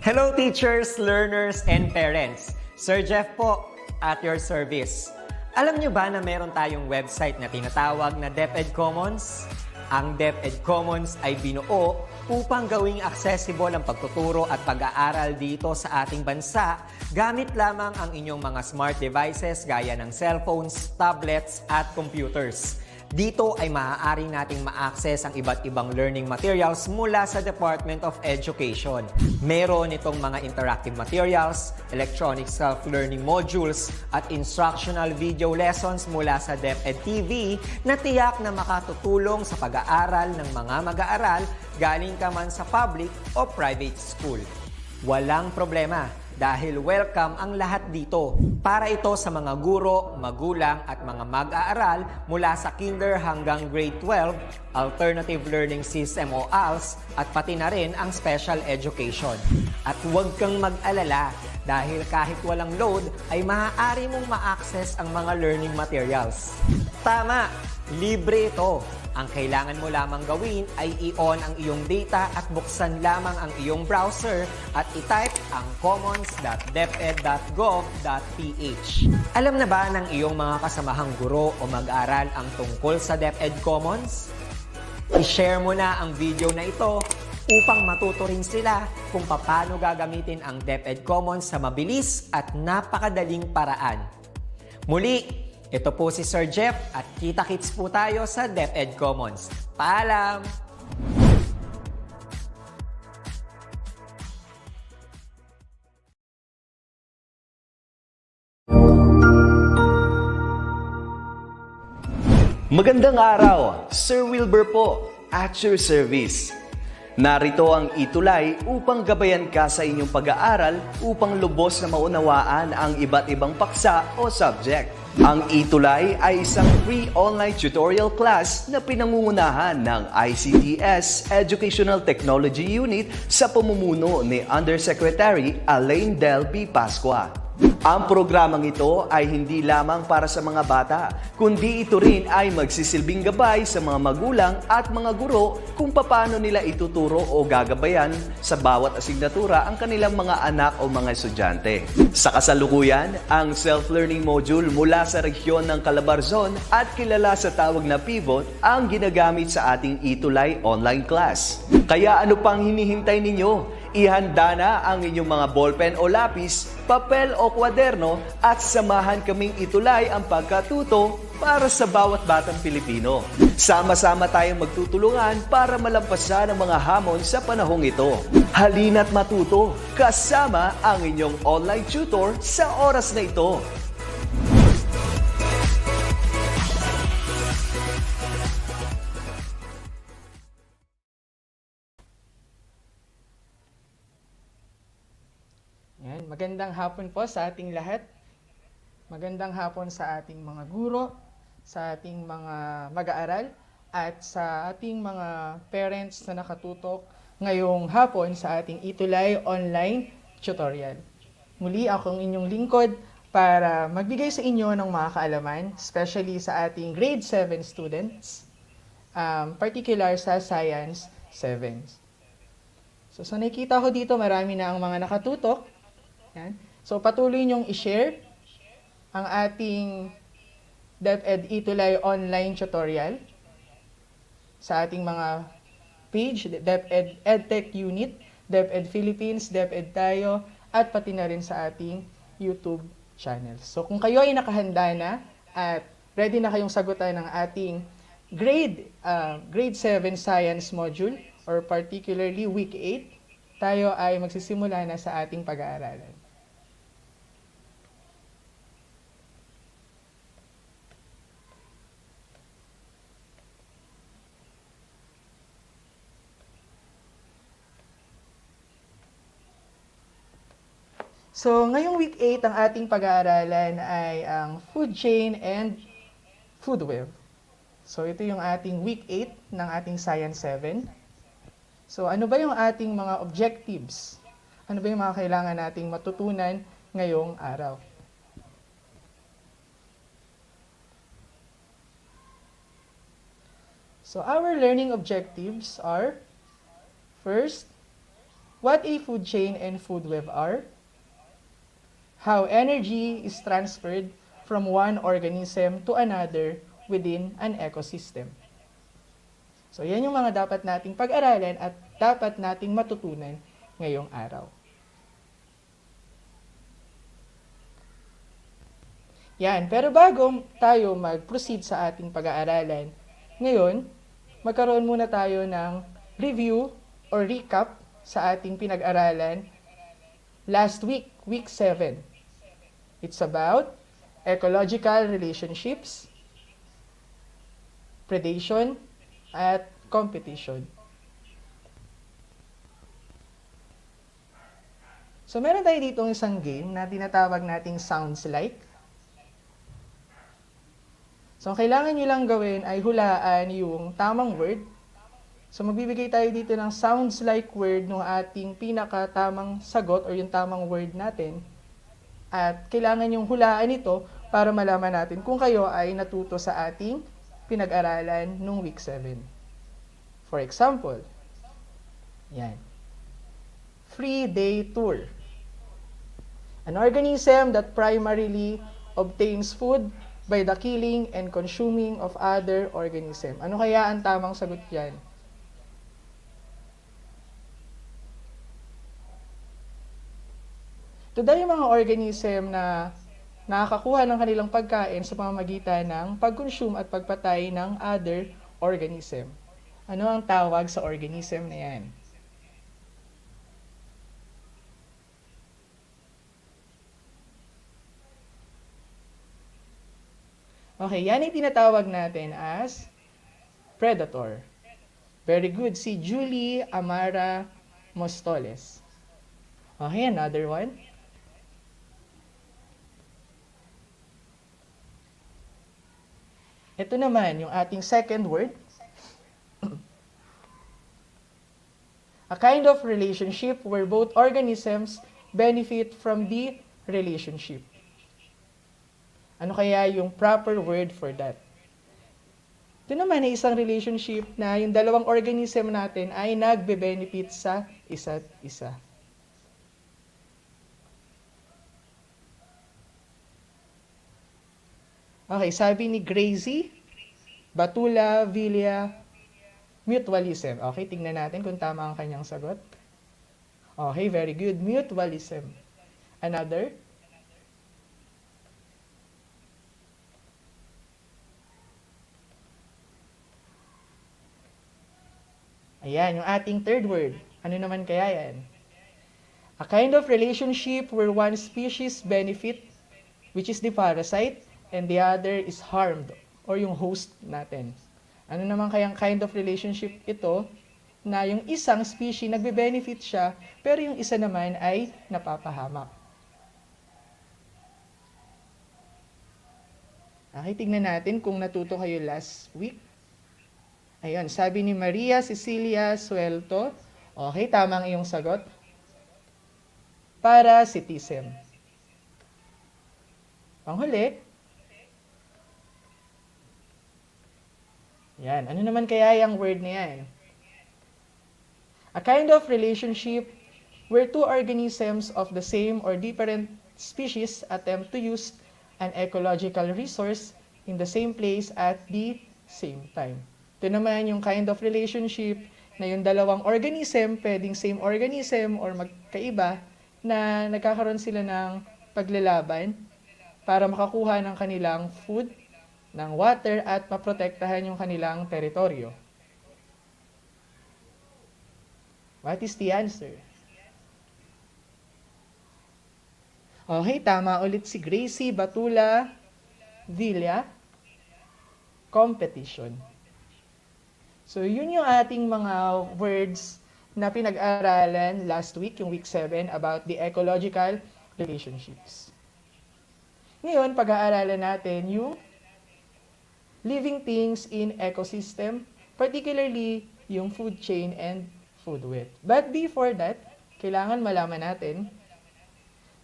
Hello teachers, learners, and parents. Sir Jeff po, at your service. Alam nyo ba na meron tayong website na tinatawag na DepEd Commons? Ang DepEd Commons ay binuo upang gawing accessible ang pagtuturo at pag-aaral dito sa ating bansa gamit lamang ang inyong mga smart devices gaya ng cellphones, tablets, at computers. Dito ay maaari nating ma-access ang iba't ibang learning materials mula sa Department of Education. Meron itong mga interactive materials, electronic self-learning modules, at instructional video lessons mula sa DepEd TV na tiyak na makatutulong sa pag-aaral ng mga mag-aaral galing ka man sa public o private school. Walang problema dahil welcome ang lahat dito. Para ito sa mga guro, magulang at mga mag-aaral mula sa kinder hanggang grade 12, alternative learning system o ALS, at pati na rin ang special education. At huwag kang mag-alala dahil kahit walang load ay maaari mong ma-access ang mga learning materials. Tama! Libre ito. Ang kailangan mo lamang gawin ay i-on ang iyong data at buksan lamang ang iyong browser at i-type ang commons.deped.gov.ph. Alam na ba ng iyong mga kasamahang guro o mag-aral ang tungkol sa DepEd Commons? I-share mo na ang video na ito upang matuto rin sila kung paano gagamitin ang DepEd Commons sa mabilis at napakadaling paraan. Muli, ito po si Sir Jeff at kita-kits po tayo sa DepEd Commons. Paalam! Magandang araw, Sir Wilbur po, at your service. Narito ang ETULay upang gabayan ka sa inyong pag-aaral upang lubos na maunawaan ang iba't ibang paksa o subject. Ang ETULay ay isang free online tutorial class na pinangungunahan ng ICT's Educational Technology Unit sa pamumuno ni Undersecretary Elaine Del B. Pascua. Ang programang ito ay hindi lamang para sa mga bata, kundi ito rin ay magsisilbing gabay sa mga magulang at mga guro kung paano nila ituturo o gagabayan sa bawat asignatura ang kanilang mga anak o mga estudyante. Sa kasalukuyan, ang self-learning module mula sa rehiyon ng Calabarzon at kilala sa tawag na pivot ang ginagamit sa ating ETULay online class. Kaya ano pang hinihintay ninyo? Ihanda na ang inyong mga ballpen o lapis, papel o kwaderno at samahan kaming itulay ang pagkatuto para sa bawat batang Pilipino. Sama-sama tayong magtutulungan para malampasan ang mga hamon sa panahong ito. Halina't matuto kasama ang inyong online tutor sa oras na ito. Magandang hapon po sa ating lahat. Magandang hapon sa ating mga guro, sa ating mga mag-aaral, at sa ating mga parents na nakatutok ngayong hapon sa ating ETULay online tutorial. Muli akong inyong lingkod para magbigay sa inyo ng mga kaalaman, especially sa ating grade 7 students, particular sa Science 7. So nakikita ko dito marami na ang mga nakatutok. Yan. So, patuloy niyong i-share ang ating DepEd ETULay online tutorial sa ating mga page, DepEd Edtech Unit, DepEd Philippines, DepEd Tayo, at pati na rin sa ating YouTube channel. So, kung kayo ay nakahanda na at ready na kayong sagutan ng ating grade 7 science module or particularly week 8, tayo ay magsisimula na sa ating pag-aaralan. So, ngayong week 8, ang ating pag-aaralan ay ang food chain and food web. So, ito yung ating week 8 ng ating Science 7. So, ano ba yung ating mga objectives? Ano ba yung mga kailangan nating matutunan ngayong araw? So, our learning objectives are, first, what a food chain and food web are, how energy is transferred from one organism to another within an ecosystem. So yan yung mga dapat nating pag-aralan at dapat nating matutunan ngayong araw. Yan, pero bago tayo mag-proceed sa ating pag-aaralan, ngayon, magkaroon muna tayo ng review or recap sa ating pinag-aralan last week, week 7. It's about ecological relationships, predation, at competition. So meron tayo dito isang game na tinatawag nating Sounds Like. So, ang kailangan nyo lang gawin ay hulaan yung tamang word. So, magbibigay tayo dito ng sounds like word ng ating pinakatamang sagot or yung tamang word natin. At kailangan yung hulaan ito para malaman natin kung kayo ay natuto sa ating pinag-aralan nung week 7. For example, yan. Free day tour. An organism that primarily obtains food by the killing and consuming of other organism. Ano kaya ang tamang sagot yan? Today, yung mga organism na nakakakuha ng kanilang pagkain sa pamamagitan ng pag-consume at pagpatay ng other organism. Ano ang tawag sa organism na yan? Okay, yan ay tinatawag natin as predator. Very good. Si Julie Amara Mostoles. Okay, another one. Ito naman, yung ating second word. A kind of relationship where both organisms benefit from the relationship. Ano kaya yung proper word for that? Ito naman ay isang relationship na yung dalawang organism natin ay nagbe-benefit sa isa't isa. Okay, sabi ni Gracie, Batula, Villa, mutualism. Okay, tingnan natin kung tama ang kanyang sagot. Okay, very good. Mutualism. Another? Ayan, yung ating third word. Ano naman kaya yan? A kind of relationship where one species benefit, which is the parasite, and the other is harmed, or yung host natin. Ano naman kayang kind of relationship ito, na yung isang species nagbe-benefit siya, pero yung isa naman ay napapahamak. Okay, tingnan natin kung natuto kayo last week. Ayun, sabi ni Maria Cecilia Suelto. Okay, tama ang iyong sagot. Parasitism. Panghuli. Yan, ano naman kaya yung word na yan? A kind of relationship where two organisms of the same or different species attempt to use an ecological resource in the same place at the same time. Ito naman yung kind of relationship na yung dalawang organism, pwedeng same organism or magkaiba, na nagkakaroon sila ng paglalaban para makakuha ng kanilang food, ng water, at maprotektahan yung kanilang teritoryo. What is the answer? Okay, tama ulit si Gracie Batula Villa. Competition. So, yun yung ating mga words na pinag-aralan last week, yung week 7, about the ecological relationships. Ngayon, pag-aaralan natin yung living things in ecosystem, particularly yung food chain and food web. But before that, kailangan malaman natin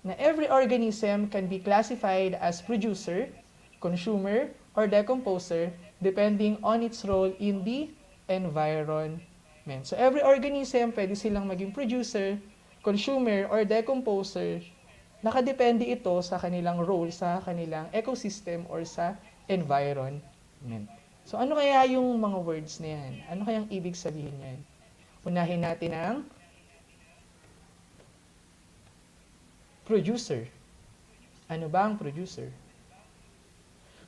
na every organism can be classified as producer, consumer, or decomposer depending on its role in the environment. So every organism, pwede silang maging producer, consumer or decomposer, nakadepende ito sa kanilang role sa kanilang ecosystem or sa environment. So ano kaya yung mga words na yan? Ano kayang ibig sabihin yan? Unahin natin ang producer. Ano ba ang producer?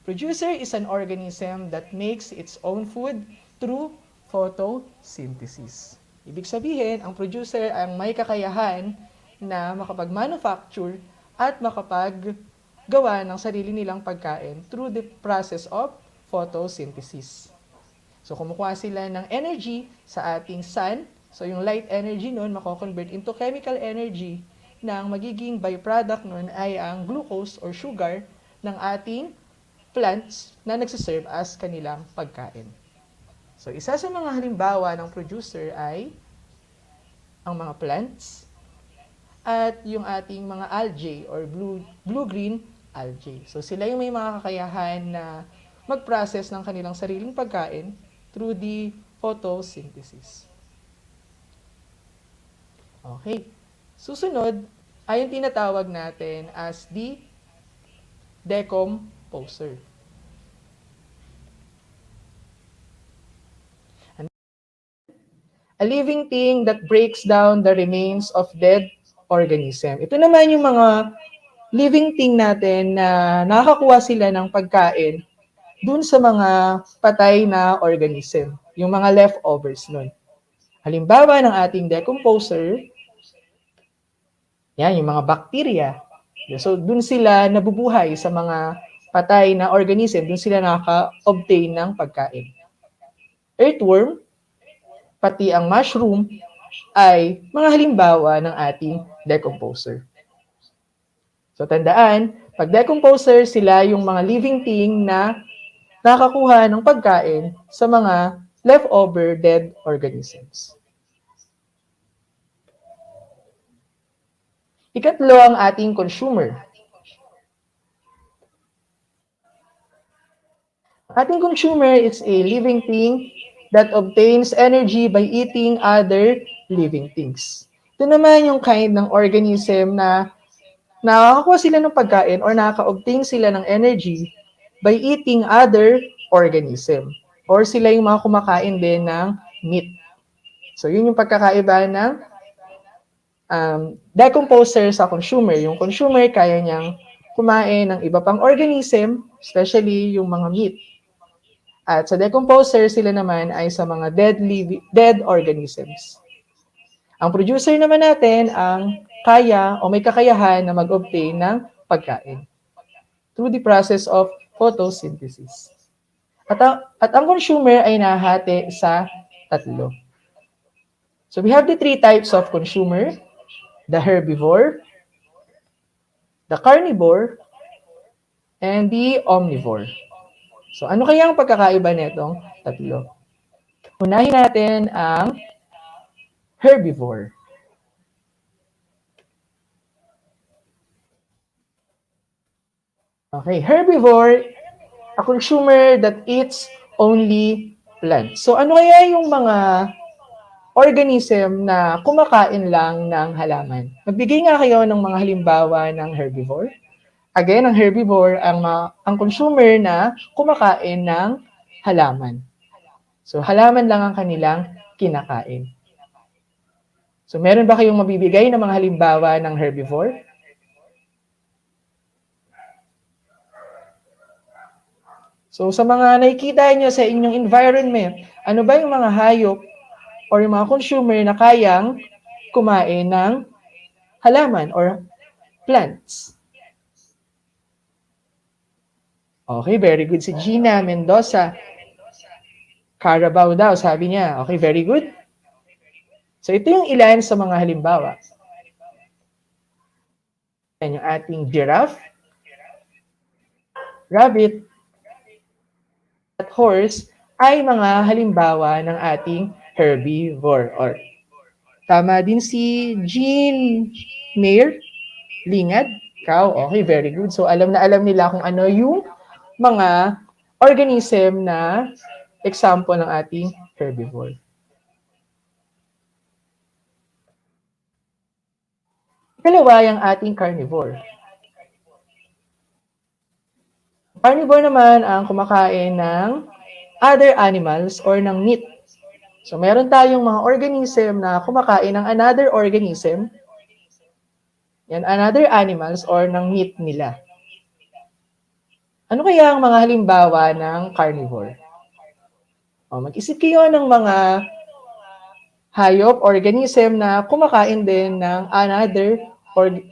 Producer is an organism that makes its own food through photosynthesis. Ibig sabihin, ang producer ang may kakayahan na makapag-manufacture at makapaggawa ng sarili nilang pagkain through the process of photosynthesis. So, kumukuha sila ng energy sa ating sun. So, yung light energy nun, mako-convert into chemical energy na ang magiging byproduct nun ay ang glucose or sugar ng ating plants na nagsiserve as kanilang pagkain. So, isa sa mga halimbawa ng producer ay ang mga plants at yung ating mga algae or blue-green algae. So, sila yung may mga kakayahan na mag-process ng kanilang sariling pagkain through the photosynthesis. Okay. Susunod ay yung tinatawag natin as the decomposer. A living thing that breaks down the remains of dead organism. Ito naman yung mga living thing natin na nakakakuha sila ng pagkain dun sa mga patay na organism, yung mga leftovers nun. Halimbawa ng ating decomposer, yan, yung mga bacteria. So, dun sila nabubuhay sa mga patay na organism, dun sila nakaka-obtain ng pagkain. Earthworm, pati ang mushroom, ay mga halimbawa ng ating decomposer. So, tandaan, pag decomposer, sila yung mga living thing na nakakuha ng pagkain sa mga leftover dead organisms. Ikatlo ang ating consumer. Ating consumer is a living thing that obtains energy by eating other living things. Ito naman yung kind ng organism na nakakakuha sila ng pagkain or nakaka-obtain sila ng energy by eating other organism. Or sila yung mga kumakain din ng meat. So, yun yung pagkakaiba ng decomposer sa consumer. Yung consumer, kaya niyang kumain ng iba pang organism, especially yung mga meat. At sa decomposer, sila naman ay sa mga dead organisms. Ang producer naman natin ang kaya o may kakayahan na mag-obtain ng pagkain through the process of photosynthesis. At ang consumer ay nahati sa tatlo. So we have the three types of consumer: the herbivore, the carnivore, and the omnivore. So ano kaya ang pagkakaiba nitong tatlo? Unahin natin ang herbivore. Okay, herbivore, a consumer that eats only plants. So ano kaya yung mga organism na kumakain lang ng halaman? Magbigay nga kayo ng mga halimbawa ng herbivore. Again, ang herbivore, ang consumer na kumakain ng halaman. So, halaman lang ang kanilang kinakain. So, meron ba kayong mabibigay ng mga halimbawa ng herbivore? So, sa mga nakikita nyo sa inyong environment, ano ba yung mga hayop or yung mga consumer na kayang kumain ng halaman or plants? Okay, very good si Gina Mendoza. Carabao daw, sabi niya. Okay, very good. So, ito yung ilan sa mga halimbawa. Yan yung ating giraffe, rabbit, at horse ay mga halimbawa ng ating herbivore. Or, tama din si Jean Mayer, lingad, cow. Okay, very good. So, alam na alam nila kung ano yung mga organism na example ng ating herbivore. Kalawa yung ating carnivore. Carnivore naman ang kumakain ng other animals or ng meat. So, meron tayong mga organism na kumakain ng another organism, yan, another animals or ng meat nila. Ano kaya ang mga halimbawa ng carnivore? Mag-isip kayo ng mga hayop, organism na kumakain din ng another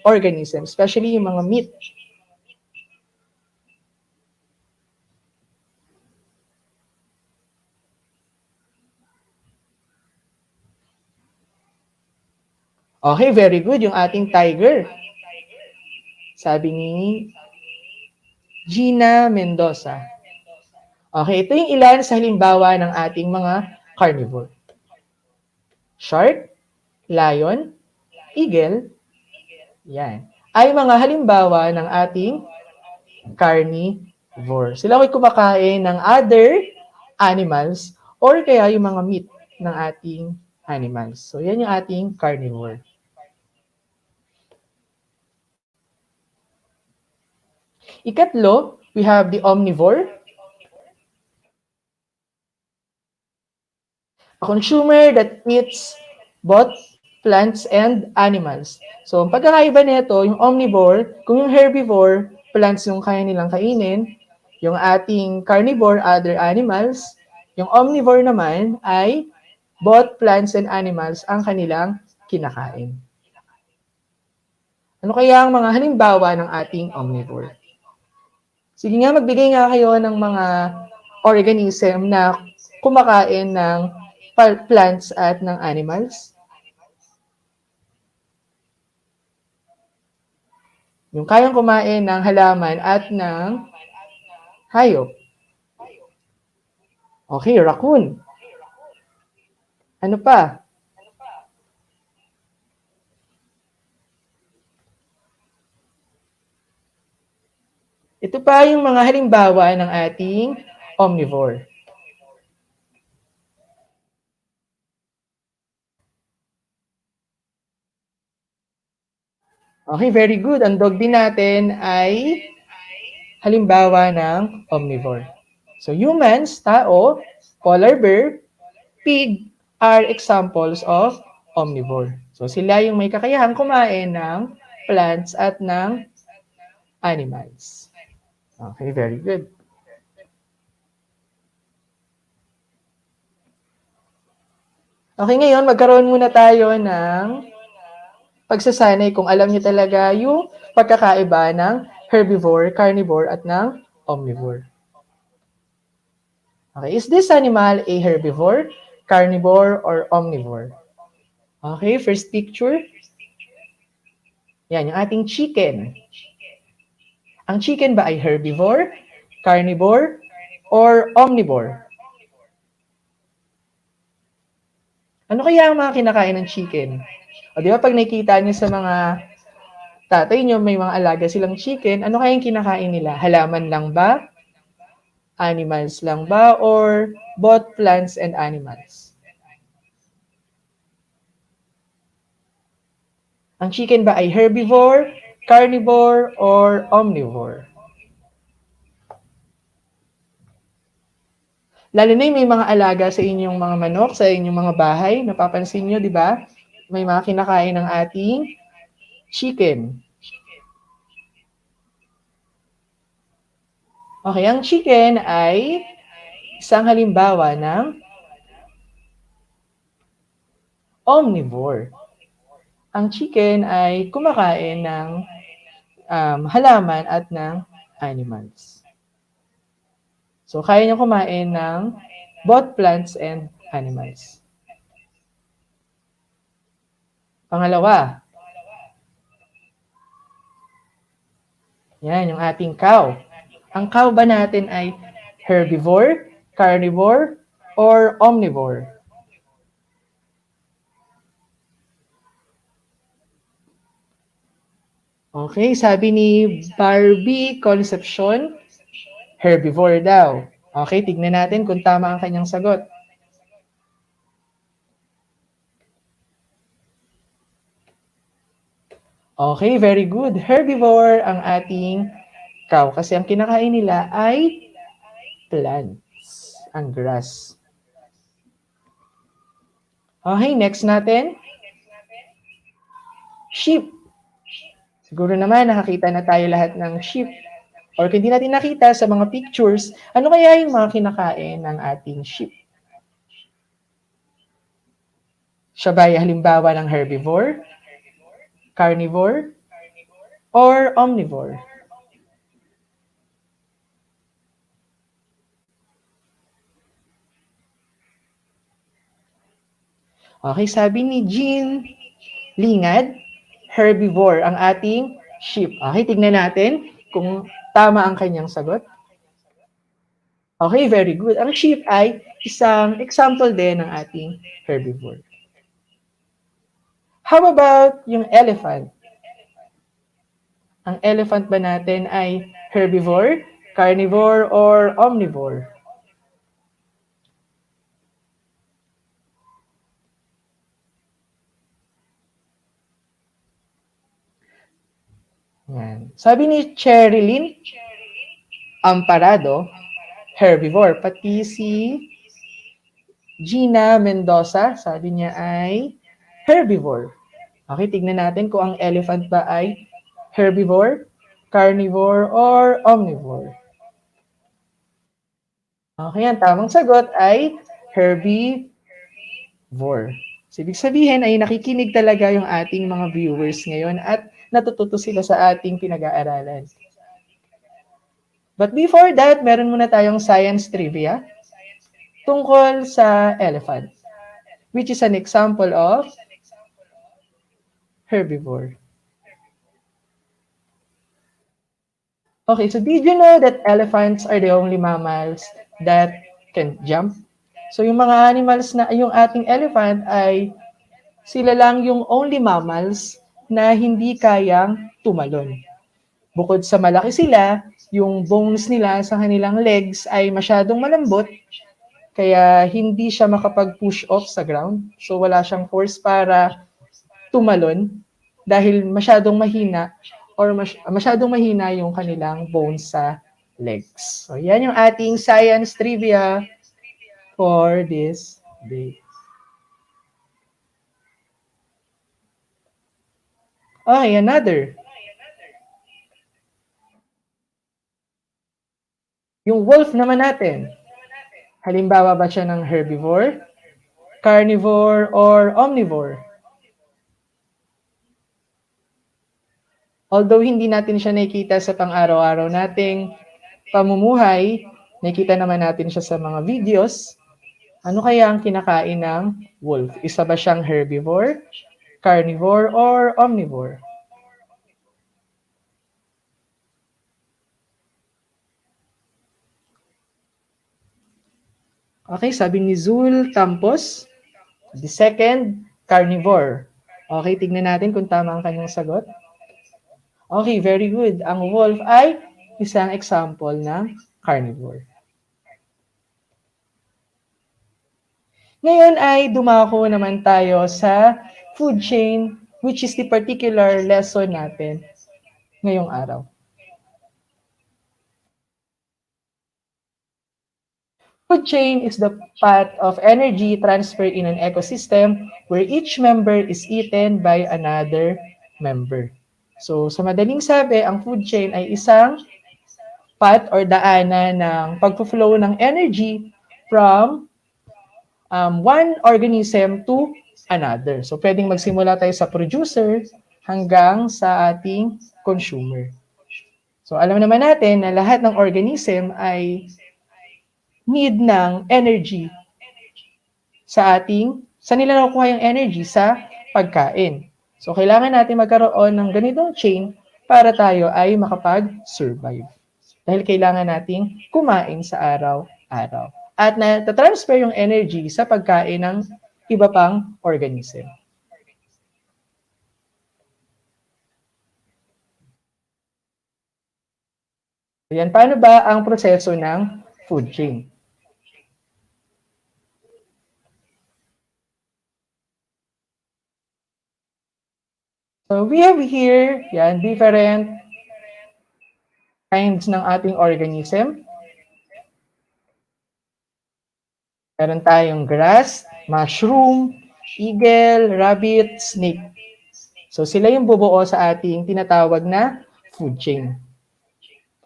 organism, especially yung mga meat. Okay, very good. Yung ating tiger. Sabi ni Gina Mendoza. Okay, ito yung ilan sa halimbawa ng ating mga carnivore. Shark, lion, eagle, yan, ay mga halimbawa ng ating carnivore. Sila ay kumakain ng other animals or kaya yung mga meat ng ating animals. So, yan yung ating carnivore. Ikatlo, we have the omnivore. A consumer that eats both plants and animals. So, ang pagkakaiba nito, yung omnivore, kung yung herbivore, plants yung kaya nilang kainin, yung ating carnivore, other animals, yung omnivore naman ay both plants and animals ang kanilang kinakain. Ano kaya ang mga halimbawa ng ating omnivore? Sige nga, magbigay nga kayo ng mga organism na kumakain ng plants at ng animals. Yung kayang kumain ng halaman at ng hayop. Okay, raccoon. Ano pa? Ito pa yung mga halimbawa ng ating omnivore. Okay, very good. Ang dog din natin ay halimbawa ng omnivore. So humans, tao, polar bear, pig are examples of omnivore. So sila yung may kakayahang kumain ng plants at ng animals. Okay, very good. Okay, ngayon magkaroon muna tayo ng pagsasanay kung alam niyo talaga yung pagkakaiba ng herbivore, carnivore, at ng omnivore. Okay, is this animal a herbivore, carnivore, or omnivore? Okay, first picture. Yan, yung ating chicken. Ang chicken ba ay herbivore, carnivore, or omnivore? Ano kaya ang mga kinakain ng chicken? O di ba pag nakikita niyo sa mga tatay niyo, may mga alaga silang chicken, ano kaya yung kinakain nila? Halaman lang ba? Animals lang ba? Or both plants and animals? Ang chicken ba ay herbivore, carnivore, or omnivore? Lalo na yung may mga alaga sa inyong mga manok, sa inyong mga bahay, napapansin nyo, di ba? May mga kinakain ng ating chicken. Okay, ang chicken ay isang halimbawa ng omnivore. Ang chicken ay kumakain ng halaman at ng animals. So, kaya niya kumain ng both plants and animals. Pangalawa, yan, yung ating cow. Ang cow ba natin ay herbivore, carnivore, or omnivore? Okay, sabi ni Barbie Concepcion, herbivore daw. Okay, tignan natin kung tama ang kanyang sagot. Okay, very good. Herbivore ang ating cow kasi ang kinakain nila ay plants, ang grass. Okay, next natin. Sheep. Siguro naman nakakita na tayo lahat ng sheep. Or kung hindi natin nakita sa mga pictures, ano kaya yung mga kinakain ng ating sheep? Siya ba ay halimbawa ng herbivore, carnivore, or omnivore? Okay, sabi ni Jean Lingad, herbivore ang ating sheep. Okay, tignan natin kung tama ang kanyang sagot. Okay, very good. Ang sheep ay isang example din ng ating herbivore. How about yung elephant? Ang elephant ba natin ay herbivore, carnivore, or omnivore? Yan. Sabi ni Cherilyn Amparado, herbivore. Pati si Gina Mendoza, sabi niya ay herbivore. Okay, tignan natin kung ang elephant ba ay herbivore, carnivore, or omnivore. Okay, ang tamang sagot ay herbivore. So, ibig sabihin ay nakikinig talaga yung ating mga viewers ngayon at natututo sila sa ating pinag-aaralan. But before that, meron muna tayong science trivia tungkol sa elephant, which is an example of herbivore. Okay, so did you know that elephants are the only mammals that can jump? So yung mga animals na yung ating elephant ay sila lang yung only mammals na hindi kayang tumalon. Bukod sa malaki sila, yung bones nila sa kanilang legs ay masyadong malambot, kaya hindi siya makapag-push off sa ground. So wala siyang force para tumalon dahil masyadong mahina or masyadong mahina yung kanilang bones sa legs. So yan yung ating science trivia for this day. Okay, another. Yung wolf naman natin. Halimbawa ba siya ng herbivore, carnivore, or omnivore? Although hindi natin siya nakikita sa pang-araw-araw nating pamumuhay, nakikita naman natin siya sa mga videos. Ano kaya ang kinakain ng wolf? Isa ba siyang herbivore, carnivore, or omnivore? Okay, sabi ni Zul Campos, the second, carnivore. Okay, tignan natin kung tama ang kanyang sagot. Okay, very good. Ang wolf ay isang example ng carnivore. Ngayon ay dumako naman tayo sa food chain, which is the particular lesson natin ngayong araw. Food chain is the path of energy transfer in an ecosystem where each member is eaten by another member. So, sa madaling sabi, ang food chain ay isang path or daanan ng pag-flow ng energy from one organism to another. So, pwedeng magsimula tayo sa producer hanggang sa ating consumer. So, alam naman natin na lahat ng organism ay need ng energy sa nila nakukuha yung energy sa pagkain. So, kailangan natin magkaroon ng ganitong chain para tayo ay makapag-survive. Dahil kailangan nating kumain sa araw-araw. At na-transfer yung energy sa pagkain ng iba pang organism. Ayan, paano ba ang proseso ng food chain? So we have here, yan, different kinds ng ating organism. Meron tayong grass, mushroom, eagle, rabbit, snake. So sila yung bubuo sa ating tinatawag na food chain.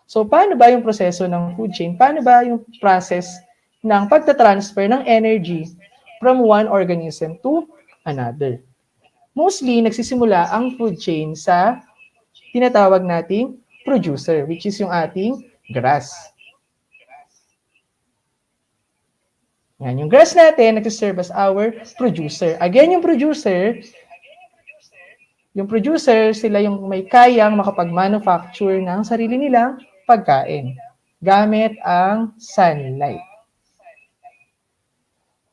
So paano ba yung proseso ng food chain? Paano ba yung process ng pagta-transfer ng energy from one organism to another? Mostly, nagsisimula ang food chain sa tinatawag nating producer, which is yung ating grass. Yan, yung grass natin nagsiserve as our producer. Again, yung producer, sila yung may kayang makapag-manufacture ng sarili nilang pagkain gamit ang sunlight.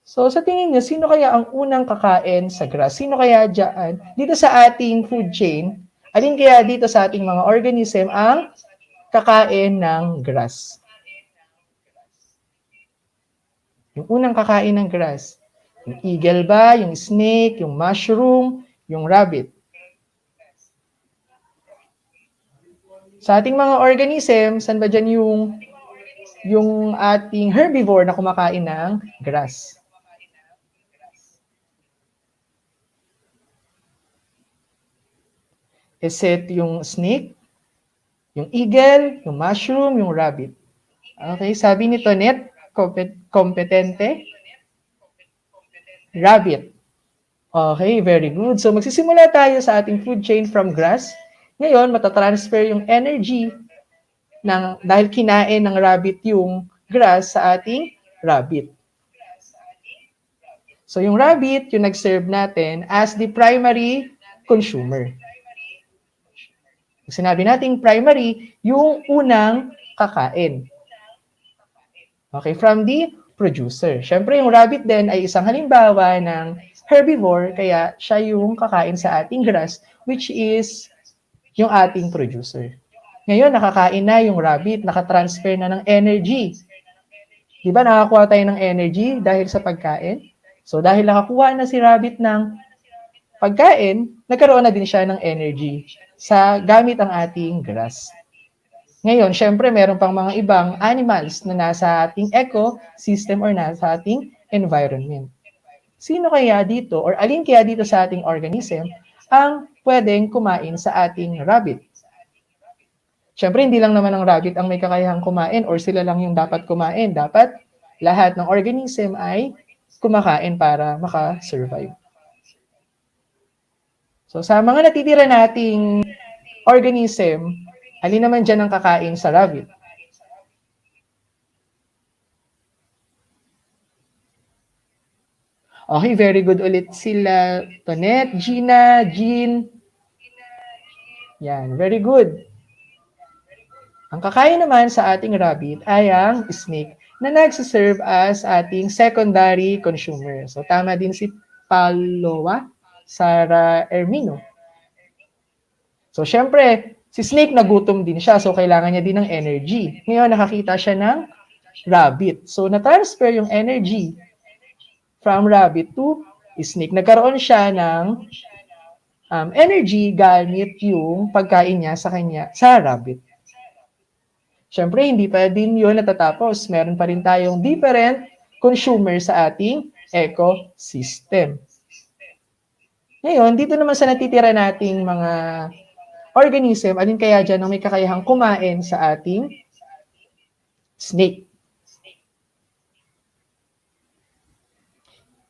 So, sa tingin niyo, sino kaya ang unang kakain sa grass? Sino kaya dyan? Dito sa ating food chain, alin kaya dito sa ating mga organism ang kakain ng grass? Yung unang kakain ng grass. Yung eagle ba? Yung snake? Yung mushroom? Yung rabbit? Sa ating mga organism, saan ba dyan yung ating herbivore na kumakain ng grass? Is it yung snake, yung eagle, yung mushroom, yung rabbit? Okay, sabi ni Tonet, kompetente. Rabbit. Okay, very good. So magsisimula tayo sa ating food chain from grass. Ngayon, matatransfer yung energy dahil kinain ng rabbit yung grass sa ating rabbit. So yung rabbit, yung nag-serve natin as the primary consumer. Sinabi nating primary, yung unang kakain. Okay, from the producer. Siyempre, yung rabbit din ay isang halimbawa ng herbivore, kaya siya yung kakain sa ating grass, which is yung ating producer. Ngayon, nakakain na yung rabbit, nakatransfer na ng energy. Di ba nakakuha tayo ng energy dahil sa pagkain? So, dahil nakakuha na si rabbit ng pagkain, nagkaroon na din siya ng energy gamit ang ating grass. Ngayon, syempre, meron pang mga ibang animals na nasa ating ecosystem or nasa ating environment. Sino kaya dito or alin kaya dito sa ating organism ang pwedeng kumain sa ating rabbit? Syempre, hindi lang naman ang rabbit ang may kakayahang kumain or sila lang yung dapat kumain. Dapat lahat ng organism ay kumakain para makasurvive. So, sa mga natitira nating organism, alin naman dyan ang kakain sa rabbit? Okay, very good ulit sila. Tonet, Gina, Jean. Yan, very good. Ang kakain naman sa ating rabbit ay ang snake na nagsiserve as ating secondary consumer. So, tama din si Palowa, Sara Ermino. So, syempre, si snake nagutom din siya. So, kailangan niya din ng energy. Ngayon, nakakita siya ng rabbit. So, na-transfer yung energy from rabbit to snake. Nagkaroon siya ng energy gamit yung pagkain niya sa rabbit. Syempre, hindi pa din yun natatapos. Meron pa rin tayong different consumer sa ating ecosystem. Ngayon, dito naman sa natitira nating mga organism, alin kaya dyan ang may kakayahang kumain sa ating snake?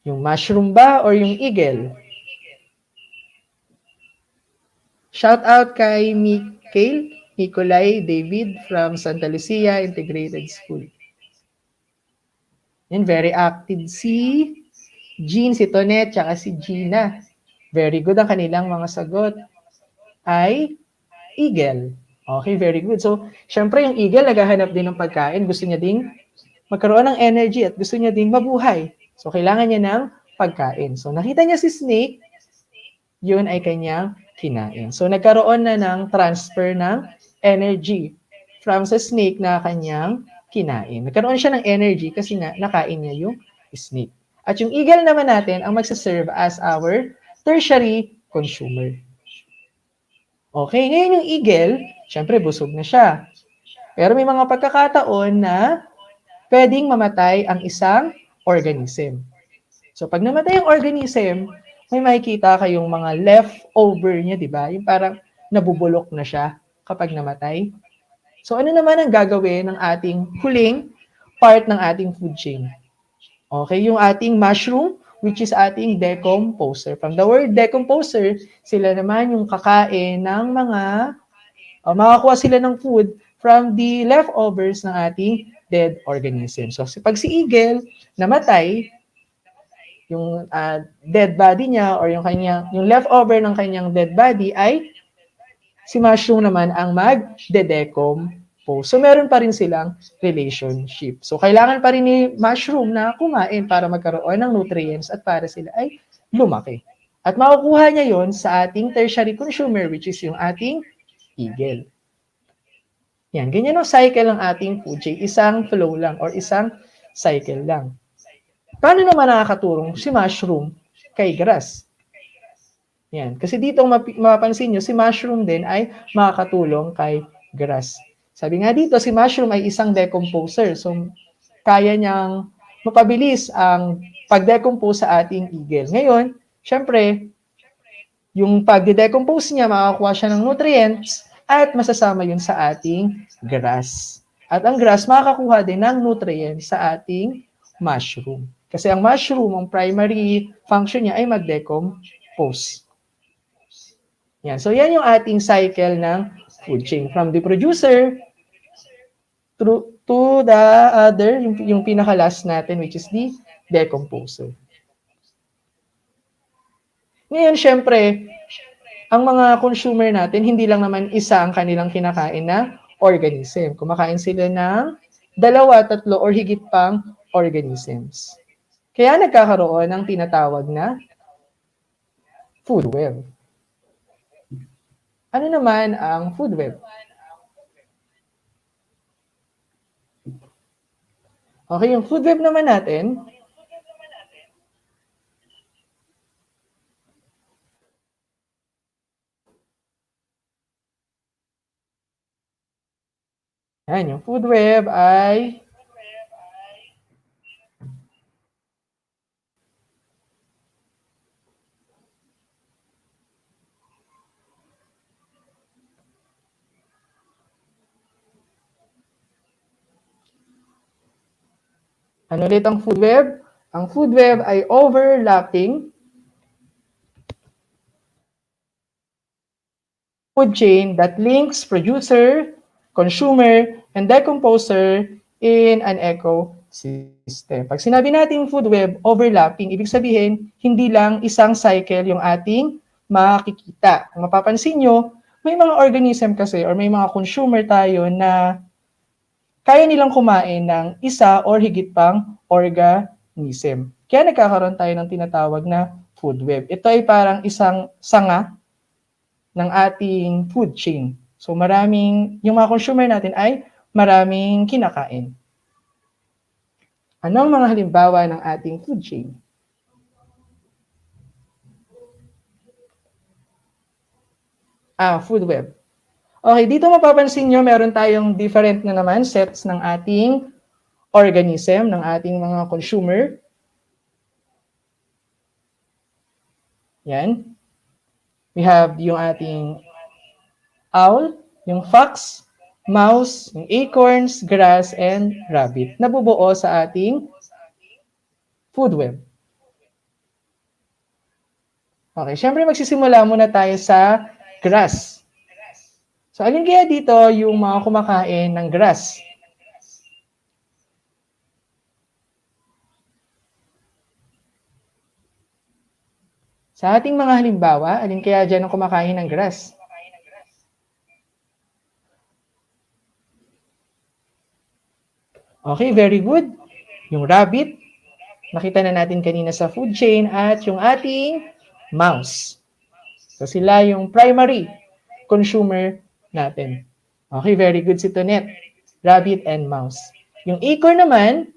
Yung mushroom ba or yung eagle? Shout out kay ETULay David from Santa Lucia Integrated School. Yan, very active si Jean, si Tonet, tsaka si Gina. Very good ang kanilang mga sagot ay eagle. Okay, very good. So, syempre yung eagle naghahanap din ng pagkain. Gusto niya ding magkaroon ng energy at gusto niya ding mabuhay. So, kailangan niya ng pagkain. So, nakita niya si snake, yun ay kanyang kinain. So, nagkaroon na ng transfer ng energy from sa snake na kanyang kinain. Nagkaroon siya ng energy kasi nga nakain niya yung snake. At yung eagle naman natin ang magsaserve as our tertiary consumer. Okay, ngayon yung eagle, syempre busog na siya. Pero may mga pagkakataon na pwedeng mamatay ang isang organism. So pag namatay ang organism, may makikita kayong mga leftover niya, di ba? Yung parang nabubulok na siya kapag namatay. So ano naman ang gagawin ng ating huling part ng ating food chain? Okay, yung ating mushroom, which is ating decomposer. From the word decomposer, sila naman yung kakain ng mga, makakuha sila ng food from the leftovers ng ating dead organism. So pag si eagle namatay, yung dead body niya or yung leftover ng kanyang dead body ay si mushroom naman ang mag-decompose. So meron pa rin silang relationship. So kailangan pa rin ni mushroom na kumain para magkaroon ng nutrients at para sila ay lumaki. At makukuha niya yon sa ating tertiary consumer, which is yung ating eagle. Yan, ganyan ang cycle ng ating food chain. Isang flow lang or isang cycle lang. Paano naman nakakatulong si mushroom kay grass? Yan. Kasi dito mapapansin nyo, si mushroom din ay makakatulong kay grass. Sabi nga dito, si mushroom ay isang decomposer. So, kaya niyang mapabilis ang pag-decompose sa ating eagle. Ngayon, syempre, yung pag-decompose niya, makakuha siya ng nutrients at masasama yun sa ating grass. At ang grass, makakakuha din ng nutrients sa ating mushroom. Kasi ang mushroom, ang primary function niya ay mag-decompose. Yan. So, yan yung ating cycle ng food chain. From the producer to the other, yung pinaka-last natin, which is the decomposer. Ngayon, syempre, ang mga consumer natin, hindi lang naman isa ang kanilang kinakain na organism. Kumakain sila ng 2, 3, or higit pang organisms. Kaya nagkakaroon ng tinatawag na food web. Ano naman ang food web? Okay, yung food web naman natin, yan, yung food web ay ano ulit ang food web? Ang food web ay overlapping food chain that links producer, consumer, and decomposer in an ecosystem. Pag sinabi natin food web, overlapping, ibig sabihin, hindi lang isang cycle yung ating makikita. Kung mapapansin nyo, may mga organism kasi or may mga consumer tayo na kaya nilang kumain ng isa or higit pang organism. Kaya nagkakaroon tayo ng tinatawag na food web. Ito ay parang isang sanga ng ating food chain. So yung mga consumer natin ay maraming kinakain. Ano ang mga halimbawa ng ating food chain? Food web. Okay, dito mapapansin nyo, meron tayong different na naman sets ng ating organism, ng ating mga consumer. Yan. We have yung ating owl, yung fox, mouse, yung acorns, grass, and rabbit. Nabubuo sa ating food web. Okay, syempre magsisimula muna tayo sa grass. So, alin kaya dito yung mga kumakain ng grass? Sa ating mga halimbawa, alin kaya dyan ang kumakain ng grass? Okay, very good. Yung rabbit, nakita na natin kanina sa food chain, at yung ating mouse. So, sila yung primary consumer natin. Okay, very good si Tonet. Rabbit and mouse. Yung acorn naman,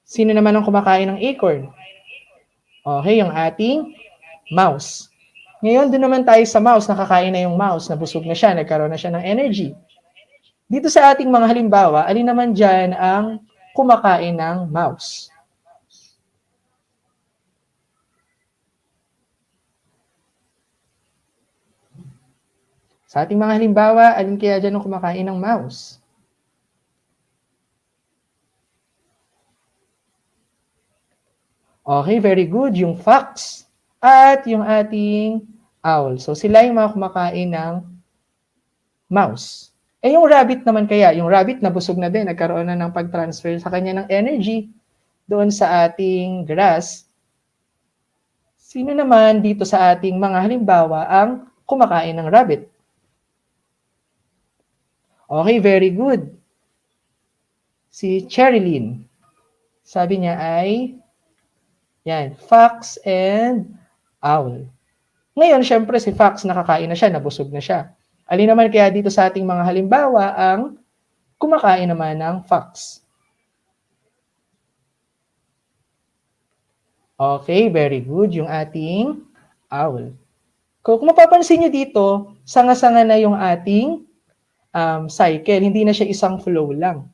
sino naman ang kumakain ng acorn? Okay, yung ating mouse. Ngayon, doon naman tayo sa mouse. Nakakain na yung mouse. Nabusog na siya. Nagkaroon na siya ng energy. Dito sa ating mga halimbawa, alin naman dyan ang kumakain ng mouse? Sa ating mga halimbawa, alin kaya dyan ang kumakain ng mouse? Okay, very good. Yung fox at yung ating owl. So sila yung mga kumakain ng mouse. Eh yung rabbit naman kaya, yung rabbit nabusog na din, nagkaroon na ng pag-transfer sa kanya ng energy doon sa ating grass. Sino naman dito sa ating mga halimbawa ang kumakain ng rabbit? Okay, very good. Si Cherilyn. Sabi niya ay, yan, fox and owl. Ngayon, syempre si fox nakakain na siya, nabusog na siya. Alin naman kaya dito sa ating mga halimbawa ang kumakain naman ng fox? Okay, very good. Yung ating owl. Kung mapapansin nyo dito, sanga-sanga na yung ating cycle. Hindi na siya isang flow lang.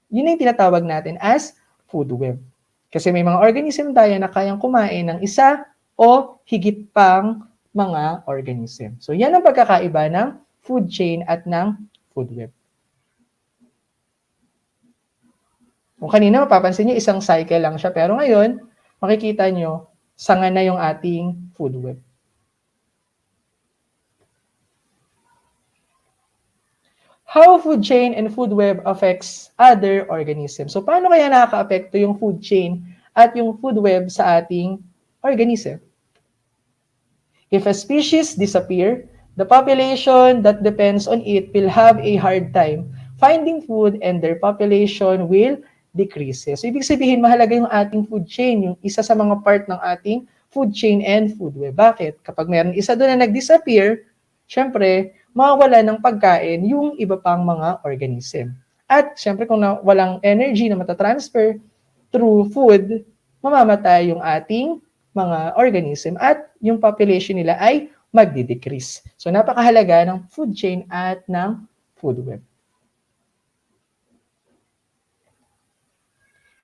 Yun yung tinatawag natin as food web. Kasi may mga organism tayo na kayang kumain ng isa o higit pang mga organism. So yan ang pagkakaiba ng food chain at ng food web. Kung kanina mapapansin nyo, isang cycle lang siya. Pero ngayon, makikita nyo, sanga na yung ating food web. How food chain and food web affects other organisms. So paano kaya nakaka-apekto yung food chain at yung food web sa ating organism? If a species disappear, the population that depends on it will have a hard time finding food and their population will decrease. So ibig sabihin, mahalaga yung ating food chain, yung isa sa mga part ng ating food chain and food web. Bakit? Kapag meron isa doon na nag-disappear, syempre, mawawala ng pagkain yung iba pang mga organism. At syempre kung walang energy na matatransfer through food, mamamatay yung ating mga organism at yung population nila ay magdi-decrease. So napakahalaga ng food chain at ng food web.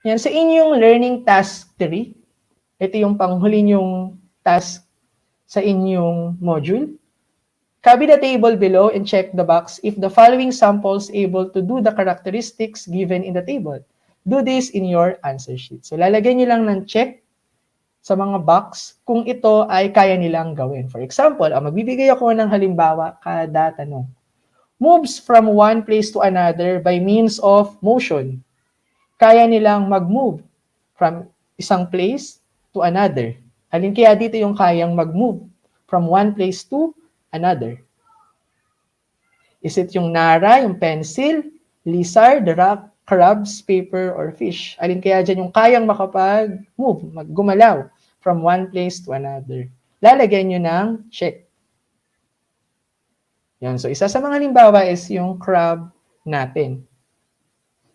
Yan, sa inyong learning task 3, ito yung panghuli nyong task sa inyong module. Copy the table below and check the box if the following samples able to do the characteristics given in the table. Do this in your answer sheet. So lalagyan nyo lang ng check sa mga box kung ito ay kaya nilang gawin. For example, magbibigay ako ng halimbawa kada tanong. Moves from one place to another by means of motion. Kaya nilang mag-move from isang place to another. Alin kaya dito yung kayang mag-move from one place to another? Is it yung nara, yung pencil, lizard, rock, crabs, paper, or fish? Alin kaya dyan yung kayang makapag-move, gumalaw from one place to another? Lalagyan nyo ng check. Yan. So, isa sa mga halimbawa is yung crab natin.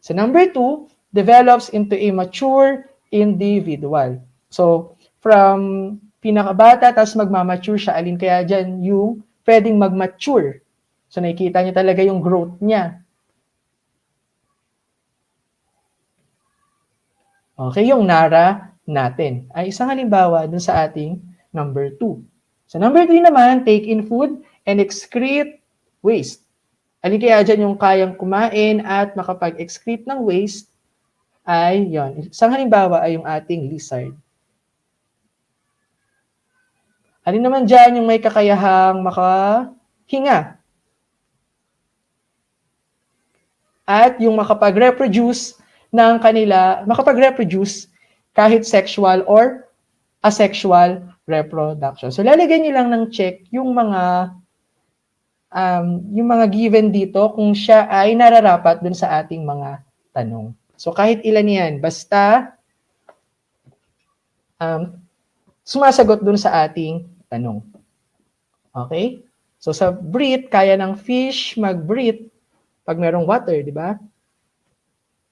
So, number 2, develops into a mature individual. So, from pinakabata, tapos magmamature siya. Alin kaya dyan yung pwedeng mag-mature? So, nakikita niyo talaga yung growth niya. Okay, yung nara natin ay isang halimbawa dun sa ating number 2. So, number 3 naman, take in food and excrete waste. Alin kaya dyan yung kayang kumain at makapag-excrete ng waste ay yon. Isang halimbawa ay yung ating lizard. Alin naman dyan yung may kakayahang makahinga? At yung makapag-reproduce ng kanila, makapag-reproduce kahit sexual or asexual reproduction. So, lalagyan nyo lang ng check yung mga given dito kung siya ay nararapat dun sa ating mga tanong. So, kahit ilan yan, basta sumasagot dun sa ating tanong. Okay? So, sa breathe, kaya ng fish mag-breathe pag merong water, di ba?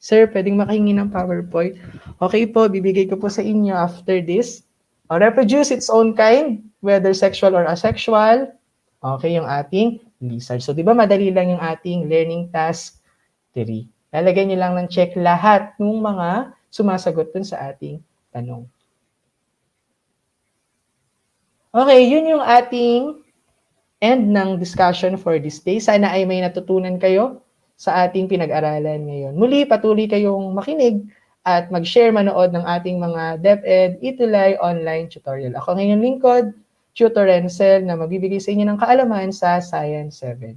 Sir, pwedeng makahingi ng PowerPoint. Okay po, bibigay ko po sa inyo after this. Reproduce its own kind. whether sexual or asexual. Okay, yung ating lizard. So, di ba madali lang yung ating learning task 3. Lalagyan nyo lang ng check lahat ng mga sumasagot dun sa ating tanong. Okay, yun yung ating end ng discussion for this day. Sana ay may natutunan kayo sa ating pinag-aralan ngayon. Muli, patuloy kayong makinig at mag-share, manood ng ating mga DepEd ETULay online tutorial. Ako ngayon lingkod, Tutor Renzel, na magbibigay sa inyo ng kaalaman sa Science 7.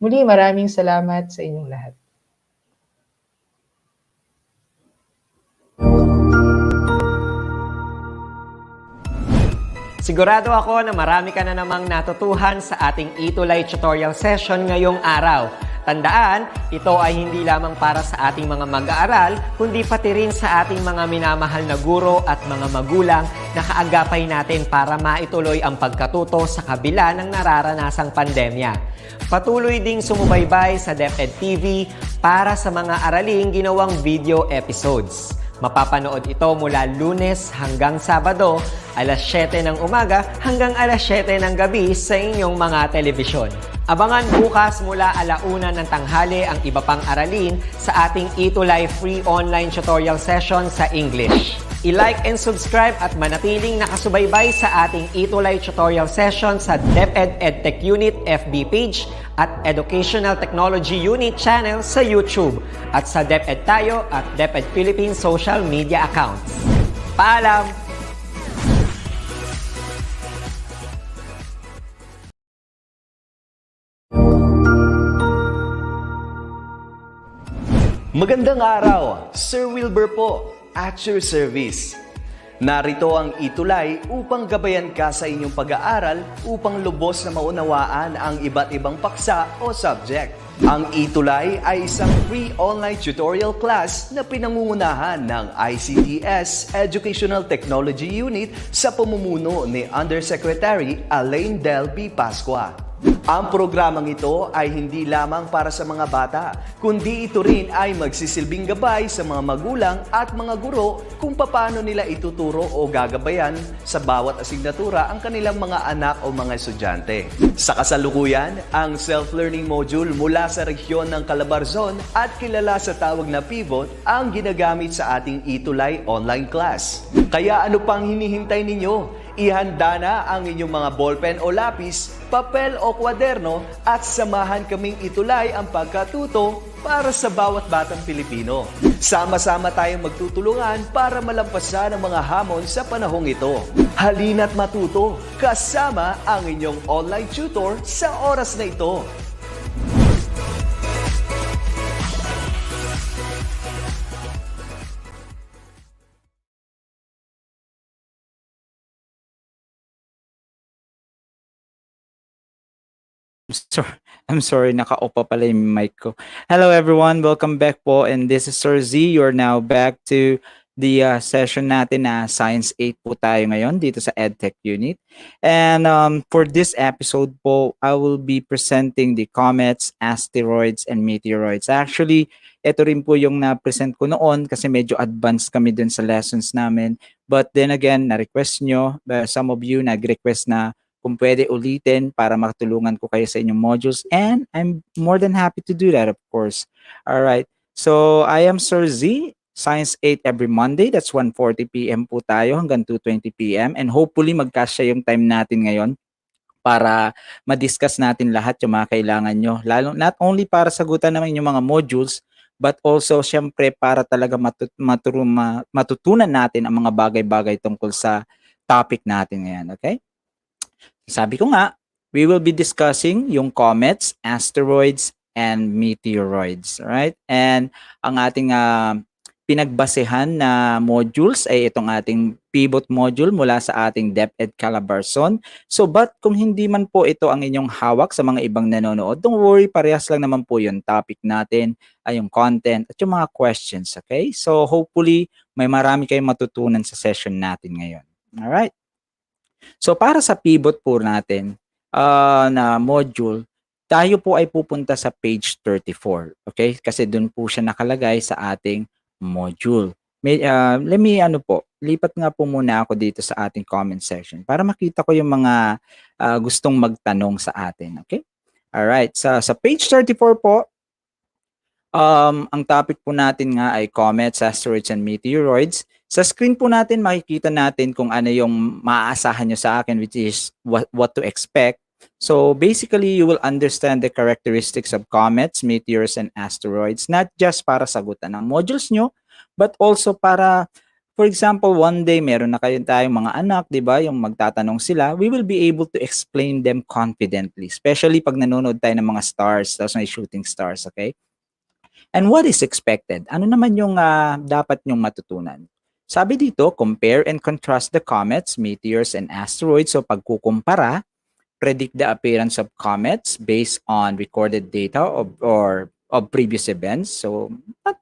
Muli, maraming salamat sa inyong lahat. Sigurado ako na marami ka na namang natutuhan sa ating ETULay tutorial session ngayong araw. Tandaan, ito ay hindi lamang para sa ating mga mag-aaral, kundi pati rin sa ating mga minamahal na guro at mga magulang na kaagapay natin para maituloy ang pagkatuto sa kabila ng nararanasang pandemya. Patuloy ding sumubaybay sa DepEd TV para sa mga araling ginawang video episodes. Mapapanood ito mula Lunes hanggang Sabado, alas 7 ng umaga hanggang alas 7 ng gabi sa inyong mga telebisyon. Abangan bukas mula alauna ng tanghali ang iba pang aralin sa ating ETULay free online tutorial session sa English. I-like and subscribe at manatiling nakasubaybay sa ating ETULay tutorial session sa DepEd Edtech Unit FB page at Educational Technology Unit channel sa YouTube at sa DepEd Tayo at DepEd Philippines social media accounts. Paalam! Magandang araw, Sir Wilbur po, at your service. Narito ang ETULay upang gabayan ka sa inyong pag-aaral upang lubos na maunawaan ang iba't ibang paksa o subject. Ang ETULay ay isang free online tutorial class na pinangungunahan ng ICTS Educational Technology Unit sa pamumuno ni Undersecretary Elaine Del B. Pascua. Ang programang ito ay hindi lamang para sa mga bata, kundi ito rin ay magsisilbing gabay sa mga magulang at mga guro kung paano nila ituturo o gagabayan sa bawat asignatura ang kanilang mga anak o mga estudyante. Sa kasalukuyan, ang self-learning module mula sa rehiyon ng Calabarzon at kilala sa tawag na pivot ang ginagamit sa ating ETULay online class. Kaya ano pang hinihintay ninyo? Ihanda na ang inyong mga ballpen o lapis, papel o kwaderno at samahan kaming itulay ang pagkatuto para sa bawat batang Pilipino. Sama-sama tayong magtutulungan para malampasan ang mga hamon sa panahong ito. Halina't matuto kasama ang inyong online tutor sa oras na ito. I'm sorry, naka-off pa pala yung mic ko. Hello everyone, welcome back po, and this is Sir Z. You're now back to the session natin na Science 8 po tayo ngayon dito sa Edtech Unit. And for this episode po, I will be presenting the comets, asteroids, and meteorites. Actually, ito rin po yung na-present ko noon kasi medyo advanced kami dun sa lessons namin. But then again, na-request nyo, some of you nag-request na kung pwede ulitin para makatulungan ko kayo sa inyong modules. And I'm more than happy to do that, of course. All right. So, I am Sir Z, Science 8 every Monday. That's 1:40 p.m. po tayo hanggang 2:20 p.m. And hopefully, magkasya yung time natin ngayon para ma-discuss natin lahat yung mga kailangan nyo. Lalo, not only para sagutan naman yung mga modules, but also, syempre, para talaga matutunan natin ang mga bagay-bagay tungkol sa topic natin ngayon. Okay? Sabi ko nga, we will be discussing yung comets, asteroids, and meteoroids. Right? And ang ating pinagbasehan na modules ay itong ating pivot module mula sa ating DepEd Calabarzon. So, but kung hindi man po ito ang inyong hawak sa mga ibang nanonood, don't worry, parehas lang naman po yung topic natin, ay yung content, at yung mga questions. Okay? So, hopefully, may marami kayong matutunan sa session natin ngayon. Alright? So, para sa pivot po natin na module, tayo po ay pupunta sa page 34. Okay? Kasi dun po siya nakalagay sa ating module. Let me lipat nga po muna ako dito sa ating comment section para makita ko yung mga gustong magtanong sa atin. Okay? Alright, sa page 34 po, ang topic po natin nga ay comets, asteroids, and meteoroids. Sa screen po natin, makikita natin kung ano yung maaasahan nyo sa akin, which is what to expect. So basically, you will understand the characteristics of comets, meteors, and asteroids, not just para sagutan ng modules nyo, but also para, for example, one day meron na tayong mga anak, di ba, yung magtatanong sila, we will be able to explain them confidently, especially pag nanonood tayo ng mga stars, tapos may shooting stars, okay? And what is expected? Ano naman yung dapat nyong matutunan? Sabi dito, compare and contrast the comets, meteors, and asteroids. So pagkukumpara, predict the appearance of comets based on recorded data of previous events. So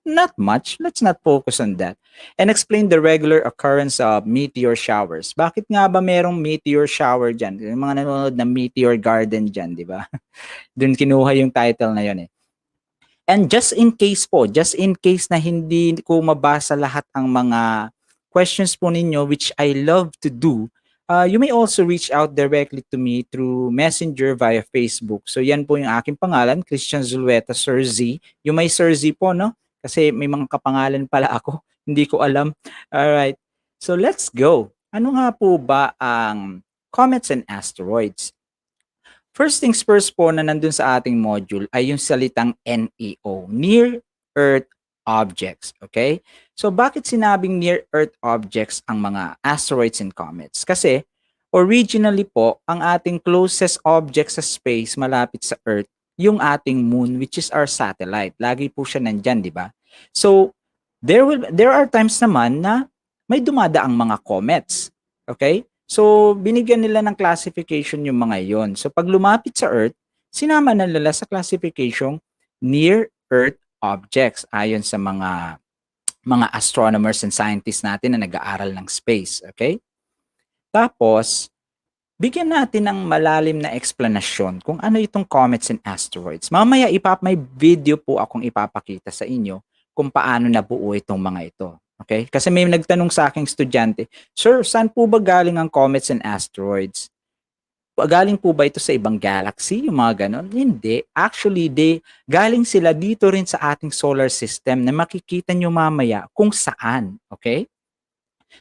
not much. Let's not focus on that. And explain the regular occurrence of meteor showers. Bakit nga ba merong meteor shower dyan? Yung mga nanonood ng Meteor Garden dyan, di ba? Doon kinuha yung title na yun eh. And just in case na hindi ko mabasa lahat ang mga questions po ninyo, which I love to do, you may also reach out directly to me through Messenger via Facebook. So yan po yung aking pangalan, Christian Zulueta, Sir Z. Yung may Sir Z po, no? Kasi may mga kapangalan pala ako. Hindi ko alam. Alright. So let's go. Ano nga po ba ang comets and asteroids? First things first po na nandun sa ating module ay yung salitang NEO, Near Earth Objects. Okay? So bakit sinabing Near Earth Objects ang mga asteroids and comets? Kasi originally po, ang ating closest object sa space malapit sa Earth, yung ating moon, which is our satellite. Lagi po siya nandyan, di ba? So there are times naman na may dumadaang mga comets. Okay? So, binigyan nila ng classification yung mga yon. So, pag lumapit sa Earth, sinama na nila sa classification near Earth objects ayon sa mga astronomers and scientists natin na nag-aaral ng space. Okay? Tapos, bigyan natin ng malalim na explanation kung ano itong comets and asteroids. Mamaya, may video po akong ipapakita sa inyo kung paano nabuo itong mga ito. Okay? Kasi may nagtanong sa aking estudyante, Sir, saan po ba galing ang comets and asteroids? Galing po ba ito sa ibang galaxy? Yung mga ganon? Hindi. Actually, galing sila dito rin sa ating solar system na makikita nyo mamaya kung saan. Okay?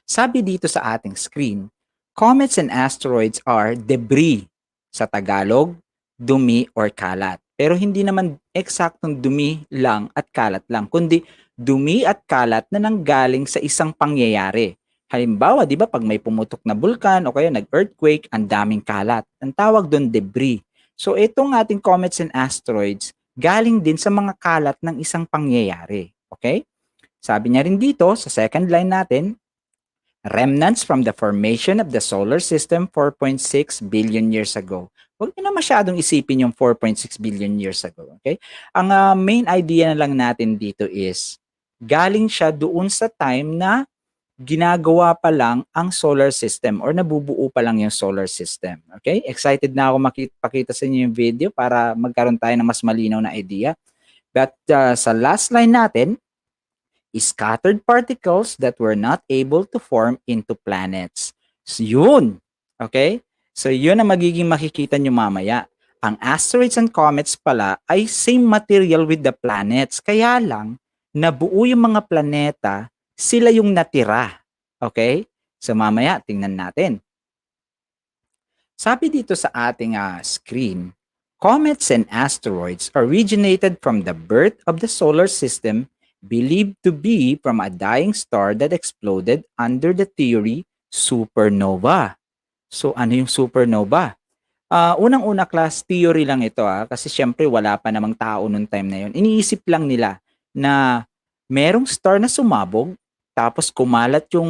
Sabi dito sa ating screen, comets and asteroids are debris. Sa Tagalog, dumi or kalat. Pero hindi naman eksaktong dumi lang at kalat lang, kundi dumi at kalat na nanggaling sa isang pangyayari. Halimbawa, di ba, pag may pumutok na bulkan o kaya nag-earthquake, ang daming kalat. Ang tawag doon debris. So itong ating comets and asteroids, galing din sa mga kalat ng isang pangyayari. Okay? Sabi niya rin dito, sa second line natin, remnants from the formation of the solar system 4.6 billion years ago. Huwag nyo na masyadong isipin yung 4.6 billion years ago. Okay? Ang main idea na lang natin dito is, galing siya doon sa time na ginagawa pa lang ang solar system or nabubuo pa lang yung solar system. Okay? Excited na ako makipakita sa inyo yung video para magkaroon tayo ng mas malinaw na idea. But sa last line natin, scattered particles that were not able to form into planets. So, yun. Okay? So, yun ang magiging makikita nyo mamaya. Ang asteroids and comets pala ay same material with the planets. Kaya lang, nabuo yung mga planeta, sila yung natira. Okay? So, mamaya, tingnan natin. Sabi dito sa ating screen, comets and asteroids originated from the birth of the solar system believed to be from a dying star that exploded under the theory supernova. So, ano yung supernova? Unang-una class, theory lang ito kasi syempre wala pa namang tao noong time na yun. Iniisip lang nila na merong star na sumabog, tapos kumalat yung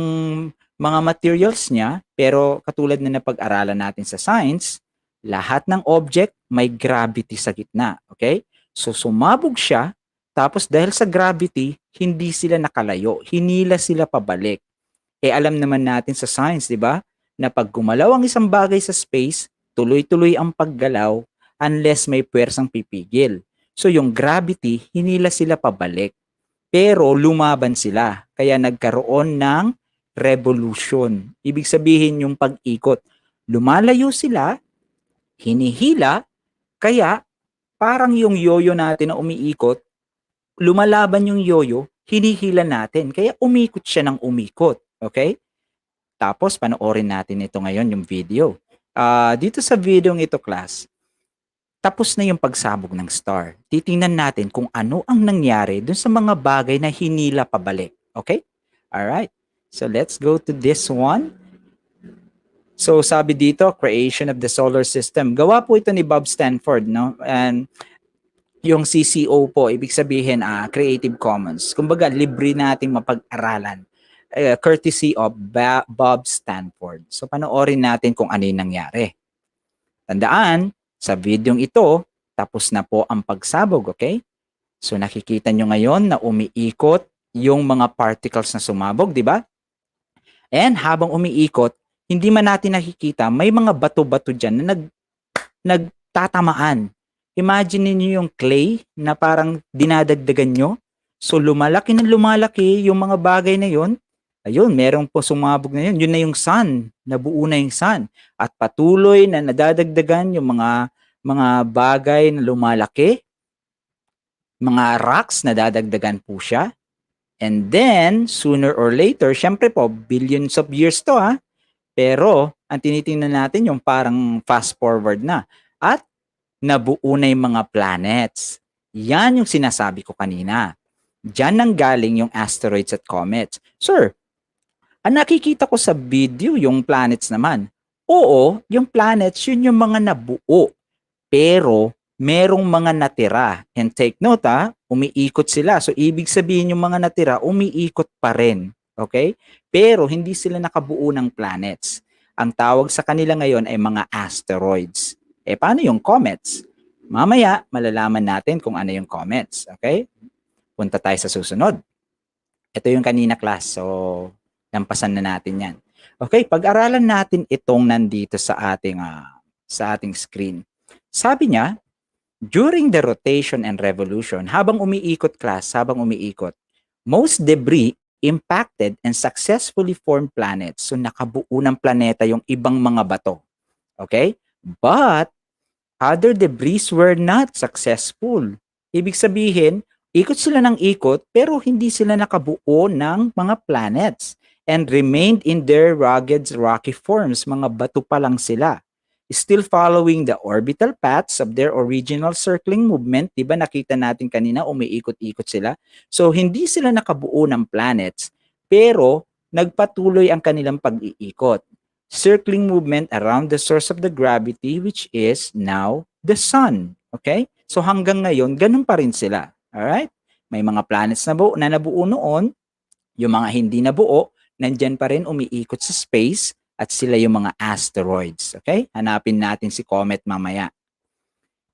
mga materials niya, pero katulad na napag-aralan natin sa science, lahat ng object may gravity sa gitna. Okay? So, sumabog siya, tapos dahil sa gravity, hindi sila nakalayo. Hinila sila pabalik. Alam naman natin sa science, di ba? Na pag gumalaw ang isang bagay sa space, tuloy-tuloy ang paggalaw unless may puwersang pipigil. So yung gravity, hinila sila pabalik. pero lumaban sila. Kaya nagkaroon ng revolution. Ibig sabihin yung pag-ikot. Lumalayo sila, hinihila, kaya parang yung yoyo natin na umiikot, lumalaban yung yoyo, hinihila natin. Kaya umikot siya ng umikot. Okay? Tapos panoorin natin ito ngayon, yung video. Dito sa video ito, class, tapos na yung pagsabog ng star. Titingnan natin kung ano ang nangyari dun sa mga bagay na hinila pabalik. Okay? Alright. So let's go to this one. So sabi dito, creation of the solar system. Gawa po ito ni Bob Stanford, no? And yung CCO po, ibig sabihin Creative Commons. Kumbaga, libre nating mapag-aralan. Courtesy of Bob Stanford. So panoorin natin kung ano yung nangyari. Tandaan, sa videong ito, tapos na po ang pagsabog, okay? So nakikita nyo ngayon na umiikot yung mga particles na sumabog, di ba? And habang umiikot, hindi man natin nakikita, may mga bato-bato dyan na nagtatamaan. Imagine niyo yung clay na parang dinadagdagan nyo. So lumalaki na lumalaki yung mga bagay na yon. Ayun, merong po sumabog na yun. Yun na yung sun. Nabuo na yung sun. At patuloy na nadadagdagan yung mga bagay na lumalaki. Mga rocks na dadagdagan po siya. And then, sooner or later, syempre po, billions of years to Pero, ang tinitingnan natin yung parang fast forward na. At nabuo na yung mga planets. Yan yung sinasabi ko kanina. Diyan nang galing yung asteroids at comets. Sir, ang nakikita ko sa video, yung planets naman. Oo, yung planets, yun yung mga nabuo. Pero, merong mga natira. And take note umiikot sila. So, ibig sabihin yung mga natira, umiikot pa rin. Okay? Pero, hindi sila nakabuo ng planets. Ang tawag sa kanila ngayon ay mga asteroids. Paano yung comets? Mamaya, malalaman natin kung ano yung comets. Okay? Punta tayo sa susunod. Ito yung kanina class. So, lampasan na natin yan. Okay, pag-aralan natin itong nandito sa ating screen. Sabi niya, during the rotation and revolution, habang umiikot most debris impacted and successfully formed planets. So nakabuo ng planeta yung ibang mga bato. Okay? But other debris were not successful. Ibig sabihin, ikot sila ng ikot pero hindi sila nakabuo ng mga planets and remained in their rugged rocky forms. Mga bato pa lang sila. Still following the orbital paths of their original circling movement. Diba nakita natin kanina, umiikot-ikot sila. So, hindi sila nakabuo ng planets, pero nagpatuloy ang kanilang pag-iikot. Circling movement around the source of the gravity, which is now the sun. Okay? So, hanggang ngayon, ganun pa rin sila. Alright? May mga planets na nabuo noon, yung mga hindi nabuo, nandyan pa rin umiikot sa space at sila yung mga asteroids. Okay? Hanapin natin si Comet mamaya.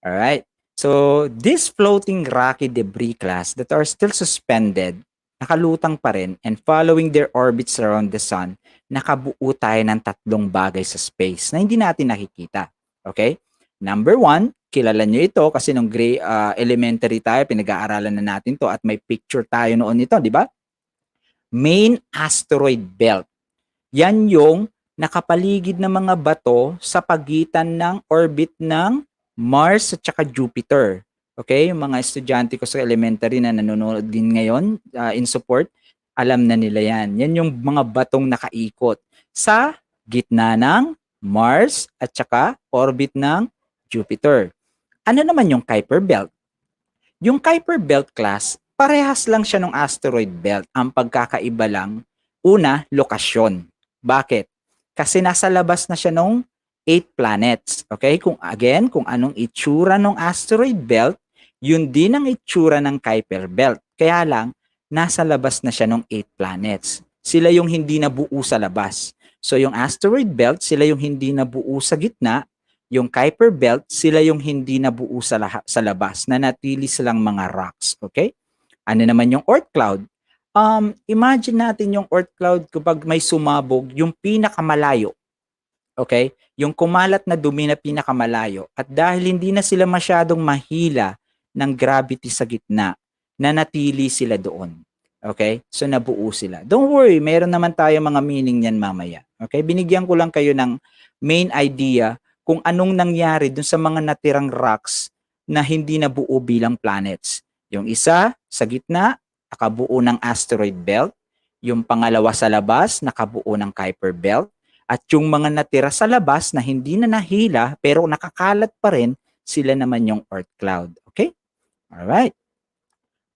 Alright? So, this floating rocky debris class that are still suspended, nakalutang pa rin and following their orbits around the sun, nakabuo tayo ng tatlong bagay sa space na hindi natin nakikita. Okay? Number one, kilala nyo ito kasi nung elementary tayo, pinag-aaralan na natin to at may picture tayo noon nito, di ba? Main asteroid belt. Yan yung nakapaligid ng mga bato sa pagitan ng orbit ng Mars at saka Jupiter. Okay? Yung mga estudyante ko sa elementary na nanonood din ngayon in support, alam na nila yan. Yan yung mga batong nakaikot sa gitna ng Mars at saka orbit ng Jupiter. Ano naman yung Kuiper belt? Yung Kuiper belt class, parehas lang siya ng asteroid belt. Ang pagkakaiba lang, una, lokasyon. Bakit? Kasi nasa labas na siya ng 8 planets. Okay? Kung anong itsura ng asteroid belt, yun din ang itsura ng Kuiper belt. Kaya lang, nasa labas na siya ng 8 planets. Sila yung hindi nabuo sa labas. So yung asteroid belt, sila yung hindi nabuo sa gitna. Yung Kuiper belt, sila yung hindi nabuo sa labas. Nanatili silang mga rocks. Okay? Ano naman yung Oort cloud? Imagine natin yung Oort cloud kapag may sumabog, yung pinakamalayo. Okay? Yung kumalat na dumi na pinakamalayo. At dahil hindi na sila masyadong mahila ng gravity sa gitna, nanatili sila doon. Okay? So nabuo sila. Don't worry, meron naman tayo mga meaning niyan mamaya. Okay? Binigyan ko lang kayo ng main idea kung anong nangyari dun sa mga natirang rocks na hindi nabuo bilang planets. Yung isa sa gitna, nakabuo ng asteroid belt. Yung pangalawa sa labas, nakabuo ng Kuiper belt. At yung mga natira sa labas na hindi na nahila pero nakakalat pa rin, sila naman yung Oort cloud. Okay? Alright.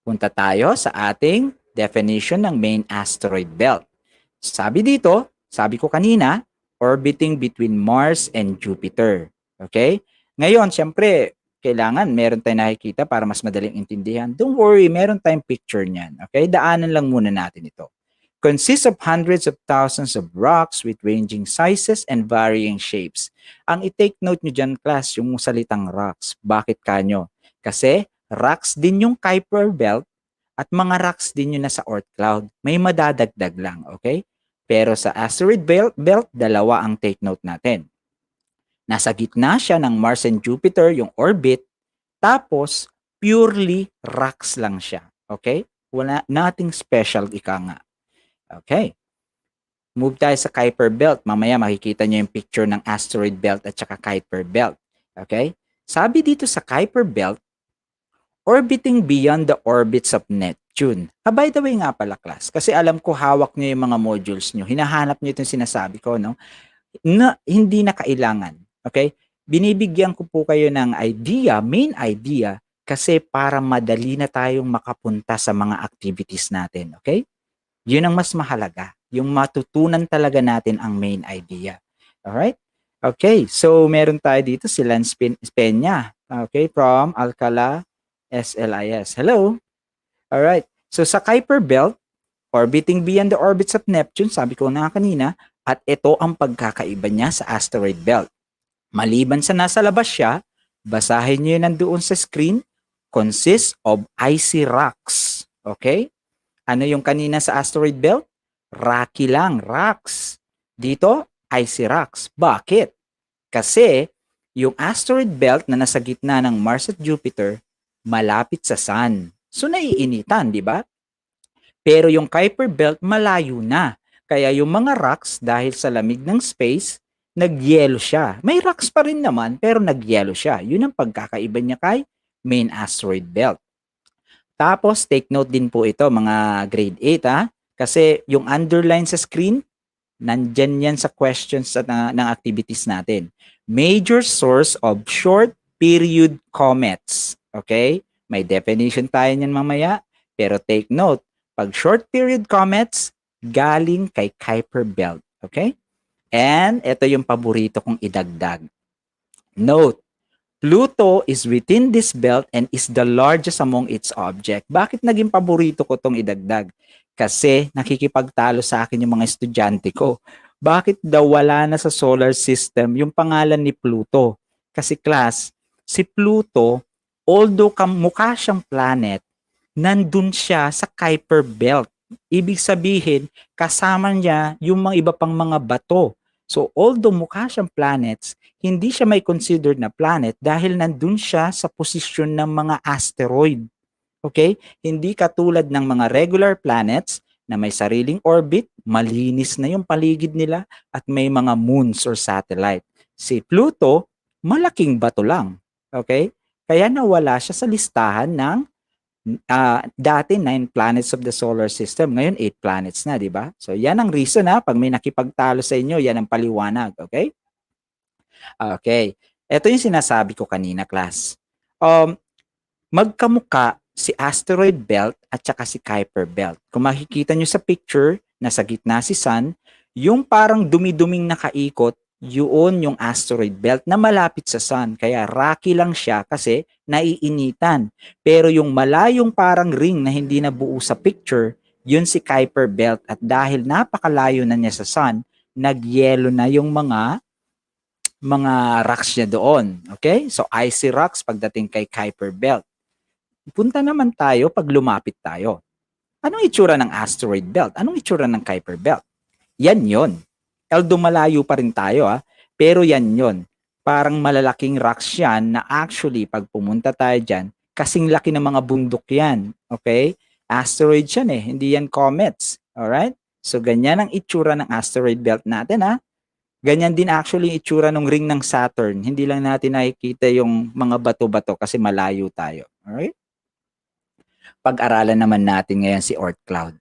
Punta tayo sa ating definition ng main asteroid belt. Sabi dito, sabi ko kanina, orbiting between Mars and Jupiter. Okay? Ngayon, syempre, kailangan meron tayong nakikita para mas madaling intindihan. Don't worry, meron tayong picture niyan. Okay? Daanan lang muna natin ito. Consists of hundreds of thousands of rocks with ranging sizes and varying shapes. Ang i-take note nyo dyan, class, yung salitang rocks. Bakit kanyo? Kasi rocks din yung Kuiper belt at mga rocks din yung nasa Oort cloud. May madadagdag lang, okay? Pero sa asteroid belt, dalawa ang take note natin. Nasa gitna siya ng Mars and Jupiter, yung orbit, tapos purely rocks lang siya, okay? Wala, nothing special, ika nga. Okay. Move tayo sa Kuiper belt. Mamaya makikita nyo yung picture ng asteroid belt at saka Kuiper belt. Okay? Sabi dito sa Kuiper belt, orbiting beyond the orbits of Neptune. By the way nga pala, class, kasi alam ko hawak nyo yung mga modules nyo. Hinahanap nyo itong sinasabi ko, no? Na, hindi na kailangan. Okay? Binibigyan ko po kayo ng idea, main idea, kasi para madali na tayong makapunta sa mga activities natin. Okay? Yun ang mas mahalaga. Yung matutunan talaga natin ang main idea. Alright? Okay, so meron tayo dito si Lance Peña. Okay, from Alcala, SLIS. Hello? Alright, so sa Kuiper belt, orbiting beyond the orbits of Neptune, sabi ko na kanina, at ito ang pagkakaiba niya sa asteroid belt. Maliban sa nasa labas siya, basahin niyo yun nandoon sa screen, consists of icy rocks. Okay? Ano yung kanina sa asteroid belt? Rocky lang, rocks. Dito, icy rocks. Bakit? Kasi yung asteroid belt na nasa gitna ng Mars at Jupiter, malapit sa Sun. So naiinitan, di ba? Pero yung Kuiper belt, malayo na. Kaya yung mga rocks, dahil sa lamig ng space, nagyelo siya. May rocks pa rin naman, pero nagyelo siya. Yun ang pagkakaiba niya kay main asteroid belt. Tapos, take note din po ito, mga grade 8, ha? Kasi yung underline sa screen, nandyan yan sa questions at ng activities natin. Major source of short period comets. Okay? May definition tayo niyan mamaya. Pero take note, pag short period comets, galing kay Kuiper belt. Okay? And ito yung paborito kong idagdag. Note, Pluto is within this belt and is the largest among its object. Bakit naging paborito ko itong idagdag? Kasi nakikipagtalo sa akin yung mga estudyante ko. Bakit daw wala na sa solar system yung pangalan ni Pluto? Kasi class, si Pluto, although mukha siyang planet, nandun siya sa Kuiper belt. Ibig sabihin, kasama niya yung mga iba pang mga bato. So although mukha siyang planets, hindi siya may considered na planet dahil nandun siya sa posisyon ng mga asteroid. Okay? Hindi katulad ng mga regular planets na may sariling orbit, malinis na yung paligid nila at may mga moons or satellite. Si Pluto, malaking bato lang. Okay? Kaya nawala siya sa listahan ng dati 9 planets of the solar system. Ngayon 8 planets na, di ba? So yan ang reason ha. Pag may nakipagtalo sa inyo, yan ang paliwanag. Okay? Okay. Ito yung sinasabi ko kanina, class. Magkamuka si asteroid belt at saka si Kuiper belt. Kung makikita nyo sa picture, nasa gitna si Sun, yung parang dumi-duming nakaikot, yun yung asteroid belt na malapit sa Sun. Kaya rocky lang siya kasi naiinitan. Pero yung malayong parang ring na hindi nabuo sa picture, yun si Kuiper belt. At dahil napakalayo na niya sa Sun, nagyelo na yung mga rocks niya doon. Okay? So, icy rocks pagdating kay Kuiper belt. Punta naman tayo pag lumapit tayo. Anong itsura ng asteroid belt? Anong itsura ng Kuiper belt? Yan yon. Although malayo pa rin tayo, pero yan yon. Parang malalaking rocks yan na actually pag pumunta tayo dyan, kasing laki ng mga bundok yan. Okay? Asteroid yan eh, hindi yan comets. Alright? So, ganyan ang itsura ng asteroid belt natin ha. Ganyan din actually yung itsura ng ring ng Saturn. Hindi lang natin nakikita yung mga bato-bato kasi malayo tayo. Alright? Pag-aralan naman natin ngayon si Oort cloud.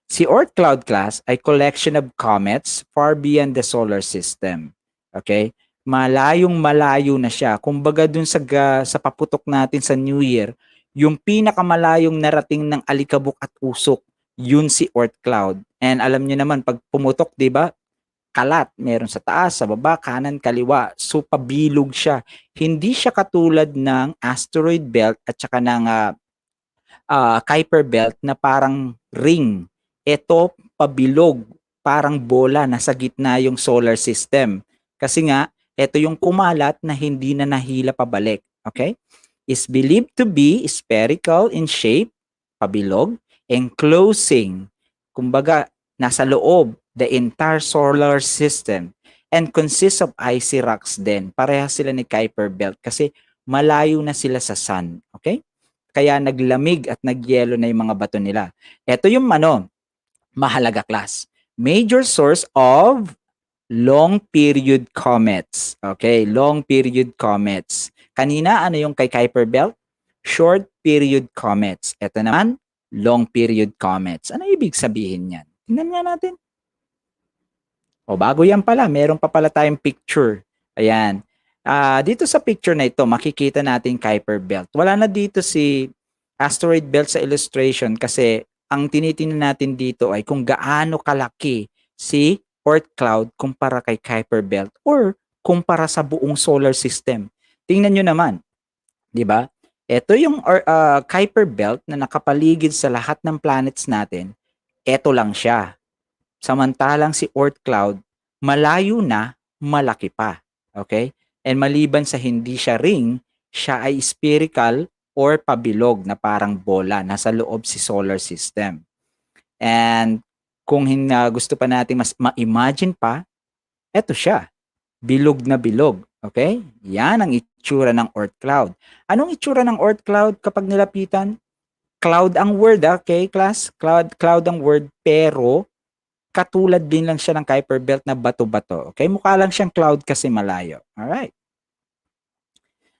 Si Oort cloud class ay collection of comets far beyond the solar system. Okay? Malayong malayo na siya. Kumbaga dun sa paputok natin sa New Year, yung pinakamalayong narating ng alikabok at usok, yun si Oort cloud. And alam niyo naman, pag pumutok, di ba, kalat, meron sa taas, sa baba, kanan, kaliwa. So, pabilog siya. Hindi siya katulad ng asteroid belt at saka ng Kuiper belt na parang ring. Ito, pabilog, parang bola, nasa gitna yung solar system. Kasi nga, ito yung kumalat na hindi na nahila pabalik. Okay? Is believed to be spherical in shape, pabilog, enclosing, kumbaga, nasa loob, the entire solar system, and consists of icy rocks din. Parehas sila ni Kuiper belt kasi malayo na sila sa sun. Okay? Kaya naglamig at nagyelo na yung mga bato nila. Ito yung mahalaga class. Major source of long period comets. Okay, long period comets. Kanina, ano yung kay Kuiper belt? Short period comets. Ito naman, long period comets. Ano ibig sabihin yan? Tingnan nga natin. O, bago yan pala, meron pa pala tayong picture. Ayan. Dito sa picture na ito, makikita natin Kuiper belt. Wala na dito si asteroid belt sa illustration kasi ang tinitingnan natin dito ay kung gaano kalaki si Oort cloud kumpara kay Kuiper belt or kumpara sa buong solar system. Tingnan nyo naman, di ba? Ito yung Kuiper belt na nakapaligid sa lahat ng planets natin. Ito lang siya. Samantalang si Oort cloud, malayo na, malaki pa. Okay? And maliban sa hindi siya ring, siya ay spherical or pabilog na parang bola. Nasa loob si solar system. And kung gusto pa natin mas ma-imagine pa, eto siya. Bilog na bilog. Okay? Yan ang itsura ng Oort cloud. Anong itsura ng Oort cloud kapag nilapitan? Cloud ang word, okay class? Cloud ang word, pero katulad din lang siya ng Kuiper belt na bato-bato. Okay? Mukha lang siyang cloud kasi malayo. Alright.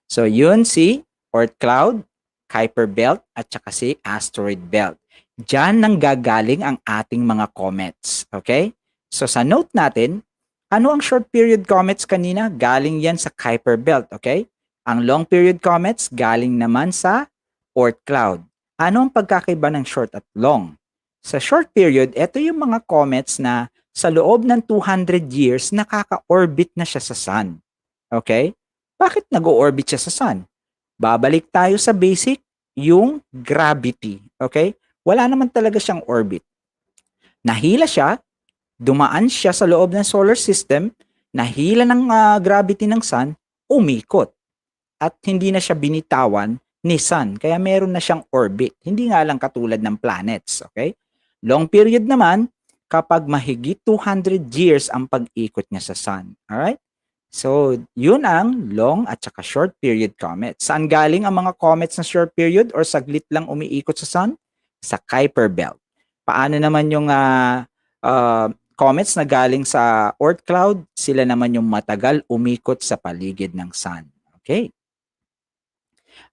So, yun si Oort cloud, Kuiper belt, at saka si asteroid belt. Diyan nang gagaling ang ating mga comets. Okay? So, sa note natin, ano ang short period comets kanina? Galing yan sa Kuiper belt. Okay? Ang long period comets, galing naman sa Oort cloud. Ano ang pagkakaiba ng short at long? Sa short period, ito yung mga comets na sa loob ng 200 years, nakaka-orbit na siya sa sun. Okay? Bakit nag-orbit siya sa sun? Babalik tayo sa basic, yung gravity. Okay? Wala naman talaga siyang orbit. Nahila siya, dumaan siya sa loob ng solar system, nahila ng gravity ng sun, umikot. At hindi na siya binitawan ni sun. Kaya meron na siyang orbit. Hindi nga lang katulad ng planets. Okay? Long period naman, kapag mahigit 200 years ang pag-ikot niya sa sun. Alright? So, yun ang long at saka short period comets. Saan galing ang mga comets na short period or saglit lang umiikot sa sun? Sa Kuiper belt. Paano naman yung comets na galing sa Oort cloud? Sila naman yung matagal umikot sa paligid ng sun. Okay?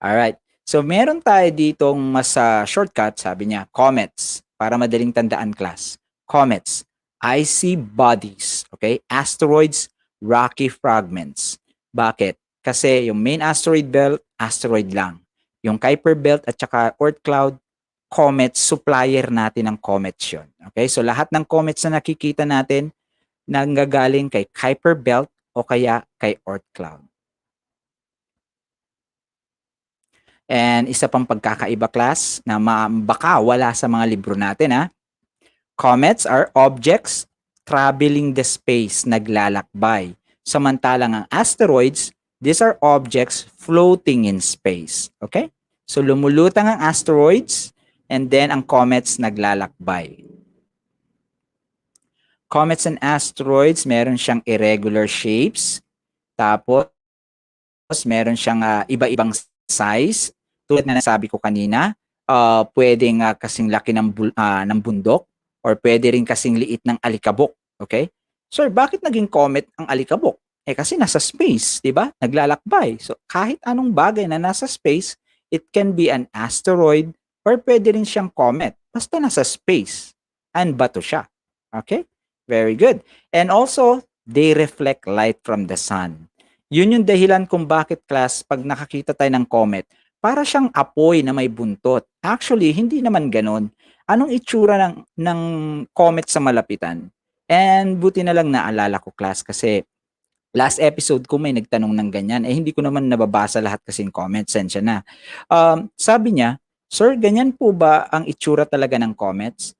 Alright. So, meron tayo ditong mas shortcut, sabi niya, comets. Para madaling tandaan, class. Comets, icy bodies. Okay? Asteroids, rocky fragments. Bakit? Kasi yung main asteroid belt, asteroid lang. Yung Kuiper belt at saka Oort cloud, comets, supplier natin ng comets yun. Okay? So, lahat ng comets na nakikita natin, nanggagaling kay Kuiper belt o kaya kay Oort cloud. And isa pang pagkakaiba, class, na baka wala sa mga libro natin, ha? Comets are objects traveling the space, naglalakbay. Samantalang ang asteroids, these are objects floating in space. Okay? So, lumulutang ang asteroids, and then ang comets naglalakbay. Comets and asteroids, meron siyang irregular shapes. Tapos, meron siyang iba-ibang size. Tulad na nasabi ko kanina, pwedeng kasing laki ng bundok or pwede rin kasing liit ng alikabok. Okay? Sir, bakit naging comet ang alikabok? Kasi nasa space, di ba? Naglalakbay. So, kahit anong bagay na nasa space, it can be an asteroid or pwede rin siyang comet. Basta nasa space. And bato siya. Okay? Very good. And also, they reflect light from the sun. Yun yung dahilan kung bakit, class, pag nakakita tayo ng comet, para siyang apoy na may buntot. Actually, hindi naman ganun. Anong itsura ng comet sa malapitan? And buti na lang naalala ko, class, kasi last episode ko may nagtanong ng ganyan. Hindi ko naman nababasa lahat kasing comments. Sensya na. Sabi niya, Sir, ganyan po ba ang itsura talaga ng comets?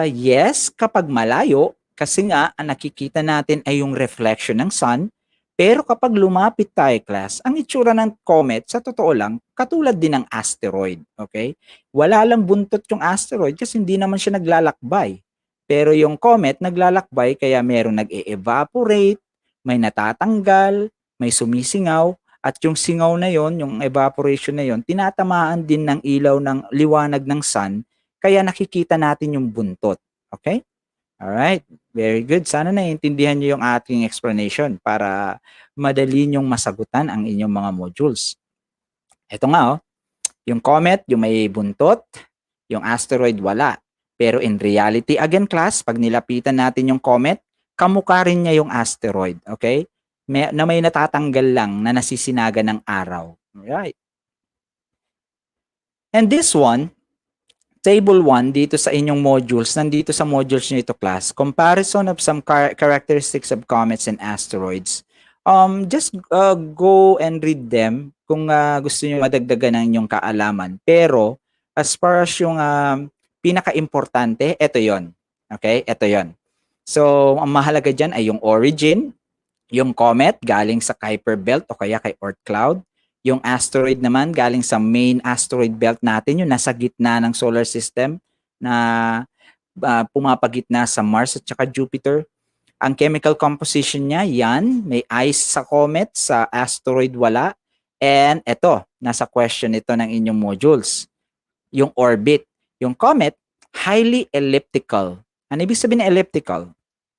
Yes, kapag malayo, kasi nga ang nakikita natin ay yung reflection ng sun. Pero kapag lumapit tayo, class, ang itsura ng comet, sa totoo lang, katulad din ng asteroid. Okay? Wala lang buntot yung asteroid kasi hindi naman siya naglalakbay. Pero yung comet, naglalakbay kaya meron nag-e-evaporate, may natatanggal, may sumisingaw, at yung singaw na yon, yung evaporation na yon, tinatamaan din ng ilaw ng liwanag ng sun, kaya nakikita natin yung buntot. Okay? Alright, very good. Sana naiintindihan niyo yung ating explanation para madali niyong masagutan ang inyong mga modules. Ito nga, yung comet, yung may buntot, yung asteroid wala. Pero in reality, again class, pag nilapitan natin yung comet, kamukha rin niya yung asteroid. Okay? May natatanggal lang na nasisinaga ng araw. Alright. And this one, Table 1 dito sa inyong modules, nandito sa modules nyo ito, class, comparison of some characteristics of comets and asteroids. Just go and read them kung gusto nyo madagdagan ng inyong kaalaman. Pero, as far as yung pinaka-importante, ito yon. Okay? Ito yon. So, ang mahalaga dyan ay yung origin, yung comet galing sa Kuiper Belt o kaya kay Oort Cloud. Yung asteroid naman galing sa main asteroid belt natin, yung nasa gitna ng solar system na pumapagitna sa Mars at saka Jupiter. Ang chemical composition niya, yan, may ice sa comet, sa asteroid wala. And ito, nasa question ito ng inyong modules. Yung orbit. Yung comet, highly elliptical. Ano ibig sabihin ng elliptical?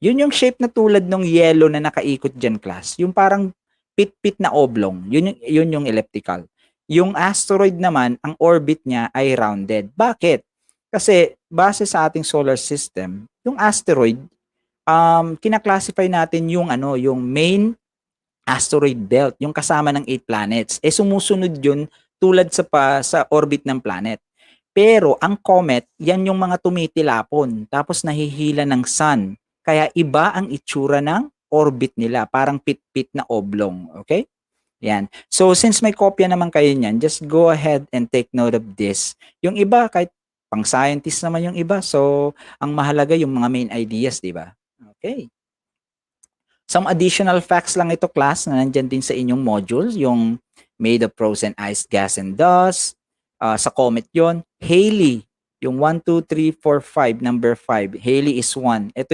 Yun yung shape na tulad ng yellow na nakaikot dyan, class. Yung parang pit-pit na oblong, yun yung elliptical. Yung asteroid naman, ang orbit niya ay rounded. Bakit? Kasi base sa ating solar system, yung asteroid, kinaklasify natin yung main asteroid belt, yung kasama ng 8 planets. Sumusunod yun tulad sa orbit ng planet. Pero ang comet, yan yung mga tumitilapon, tapos nahihila ng sun. Kaya iba ang itsura ng orbit nila, parang pit-pit na oblong. Okay? Yan. So, since may kopya naman kayo niyan, just go ahead and take note of this. Yung iba, kahit pang-scientist naman yung iba, so, ang mahalaga yung mga main ideas, di ba? Okay. Some additional facts lang ito, class, na nandyan din sa inyong modules, yung made of frozen ice, gas, and dust. Sa comet yon, Halley, yung 1, 2, 3, 4, 5, number 5. Halley is 1. Ito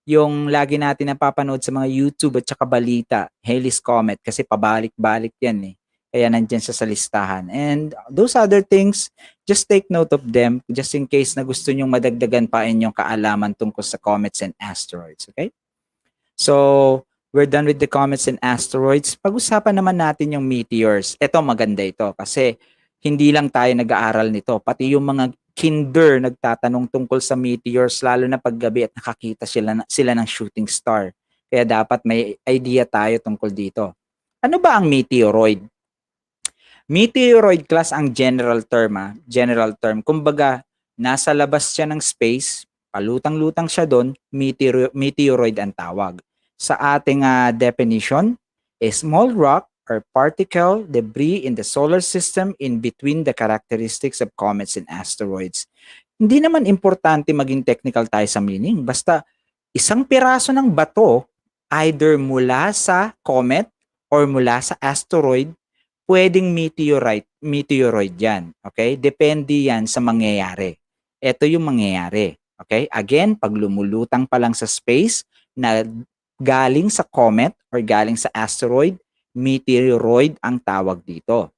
yung lagi natin napapanood sa mga YouTube at saka balita. Halley's Comet kasi pabalik-balik yan eh. Kaya nandyan siya sa listahan. And those other things, just take note of them just in case na gusto nyong madagdagan pa inyong kaalaman tungkol sa comets and asteroids. Okay? So, we're done with the comets and asteroids. Pag-usapan naman natin yung meteors. Ito, maganda ito kasi hindi lang tayo nag-aaral nito. Pati yung mga kinder nagtatanong tungkol sa meteors, lalo na paggabi at nakakita sila ng shooting star. Kaya dapat may idea tayo tungkol dito. Ano ba ang meteoroid? Meteoroid, class, ang general term. General term. Kumbaga, nasa labas siya ng space, palutang-lutang siya doon, meteoroid ang tawag. Sa ating definition, a small rock or particle debris in the solar system in between the characteristics of comets and asteroids. Hindi naman importante maging technical tayo sa meaning. Basta isang piraso ng bato, either mula sa comet or mula sa asteroid, pwedeng meteoroid yan. Okay? Depende yan sa mangyayari. Ito yung mangyayari. Okay? Again, pag lumulutang pa lang sa space na galing sa comet or galing sa asteroid, meteoroid ang tawag dito.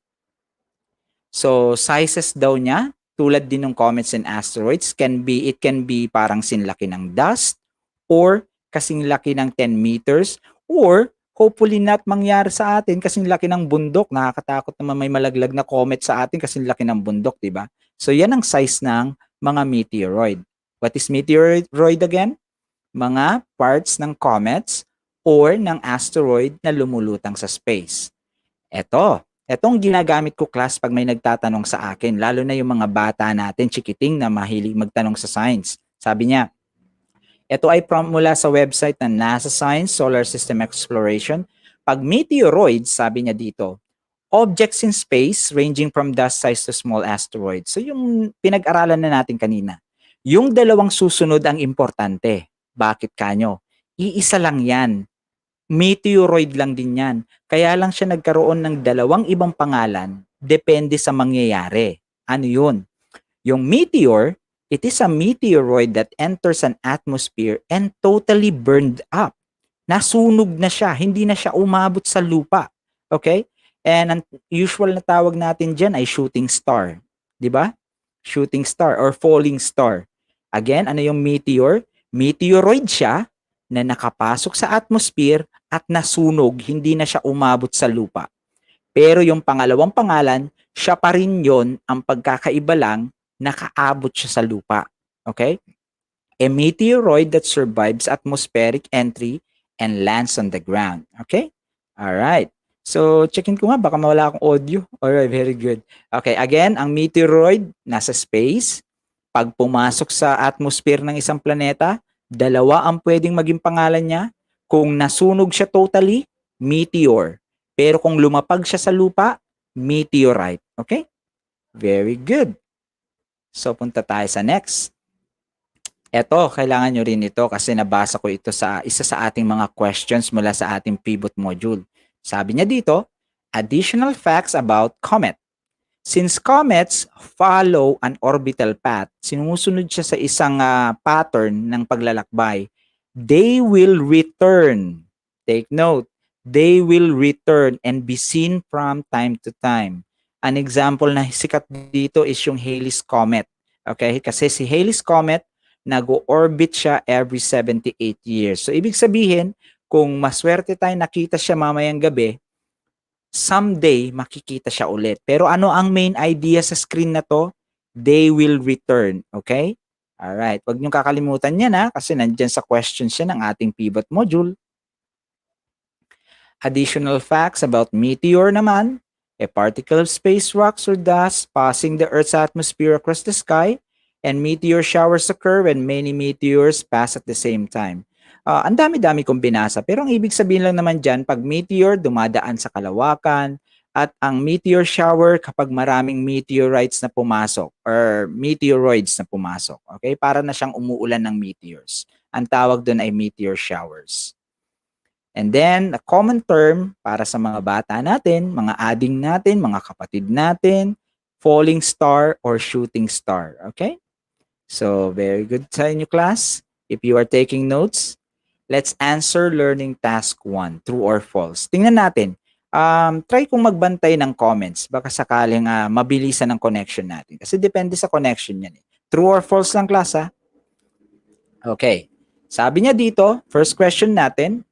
So, sizes daw niya, tulad din ng comets and asteroids, it can be parang sinlaki ng dust, or kasing laki ng 10 meters, or hopefully not mangyari sa atin kasing laki ng bundok. Nakakatakot naman may malaglag na comet sa atin kasing laki ng bundok, di ba? So, yan ang size ng mga meteoroid. What is meteoroid again? Mga parts ng comets or ng asteroid na lumulutang sa space. Etong ginagamit ko class pag may nagtatanong sa akin, lalo na yung mga bata natin, chikiting na mahilig magtanong sa science. Sabi niya, ito ay prompt mula sa website ng NASA Science Solar System Exploration. Pag meteoroids, sabi niya dito, objects in space ranging from dust size to small asteroids. So yung pinag-aralan na natin kanina, yung dalawang susunod ang importante. Bakit kanyo? Iisa lang yan. Meteoroid lang din yan. Kaya lang siya nagkaroon ng dalawang ibang pangalan depende sa mangyayari. Ano yun? Yung meteor, it is a meteoroid that enters an atmosphere and totally burned up. Nasunog na siya, hindi na siya umabot sa lupa. Okay? And ang usual na tawag natin dyan ay shooting star. Di ba? Shooting star or falling star. Again, ano yung meteor? Meteoroid siya na nakapasok sa atmosphere at nasunog, hindi na siya umabot sa lupa. Pero yung pangalawang pangalan, siya pa rin yon, ang pagkakaiba lang, nakaabot siya sa lupa. Okay? A meteoroid that survives atmospheric entry and lands on the ground. Okay? Alright. So, checkin ko nga, baka mawala akong audio. Alright, very good. Okay, again, ang meteoroid, nasa space. Pag pumasok sa atmosphere ng isang planeta, dalawa ang pwedeng maging pangalan niya. Kung nasunog siya totally, meteor. Pero kung lumapag siya sa lupa, meteorite. Okay? Very good. So, punta tayo sa next. Ito, kailangan nyo rin ito kasi nabasa ko ito sa isa sa ating mga questions mula sa ating pivot module. Sabi niya dito, additional facts about comet. Since comets follow an orbital path, sinusunod siya sa isang pattern ng paglalakbay, they will return. Take note, they will return and be seen from time to time. An example na sikat dito is yung Halley's Comet. Okay? Kasi si Halley's Comet, nag-orbit siya every 78 years. So, ibig sabihin, kung maswerte tayo nakita siya mamayang gabi, someday makikita siya ulit. Pero ano ang main idea sa screen na to? They will return. Okay? Alright. Huwag niyong kakalimutan yan kasi nandyan sa questions siya ng ating pivot module. Additional facts about meteor naman. A particle of space rocks or dust passing the Earth's atmosphere across the sky, and meteor showers occur when many meteors pass at the same time. Ang dami-dami kong binasa, pero ang ibig sabihin lang naman dyan, pag meteor, dumadaan sa kalawakan, at ang meteor shower kapag maraming meteorites na pumasok, or meteoroids na pumasok. Okay? Para na siyang umuulan ng meteors. Ang tawag doon ay meteor showers. And then, a common term para sa mga bata natin, mga ading natin, mga kapatid natin, falling star or shooting star. Okay? So, very good sa inyo, class. If you are taking notes, let's answer learning task 1, true or false. Tingnan natin. Try kong magbantay ng comments. Baka sakaling mabilisan ang connection natin. Kasi depende sa connection yan. True or false lang, class, ha? Okay. Sabi niya dito, first question natin,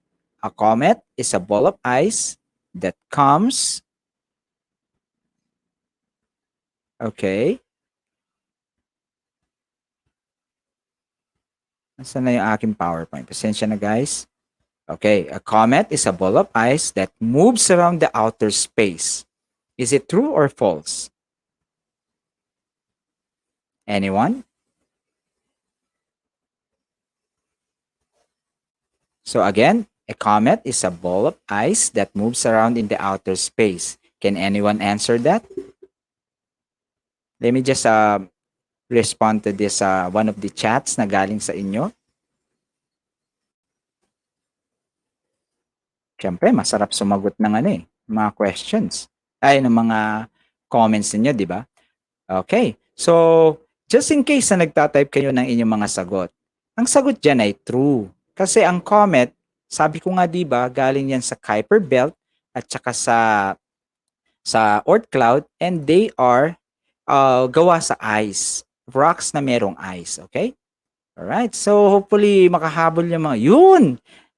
a comet is a ball of ice that comes. Okay. Nasaan na yung aking PowerPoint? Pasensya na, guys. Okay, a comet is a ball of ice that moves around the outer space. Is it true or false? Anyone? So again, a comet is a ball of ice that moves around in the outer space. Can anyone answer that? Let me just respond to this one of the chats na galing sa inyo. Siyempre, masarap sumagot ng mga questions. Ng mga comments niyo, di ba? Okay. So, just in case na nagtatype kayo ng inyong mga sagot, ang sagot dyan ay true. Kasi ang comet, sabi ko nga, di ba, galing yan sa Kuiper Belt at saka sa sa Oort cloud, and they are gawa sa ice. Rocks na merong ice. Okay? Alright. So, hopefully, makahabol yung mga... Yun!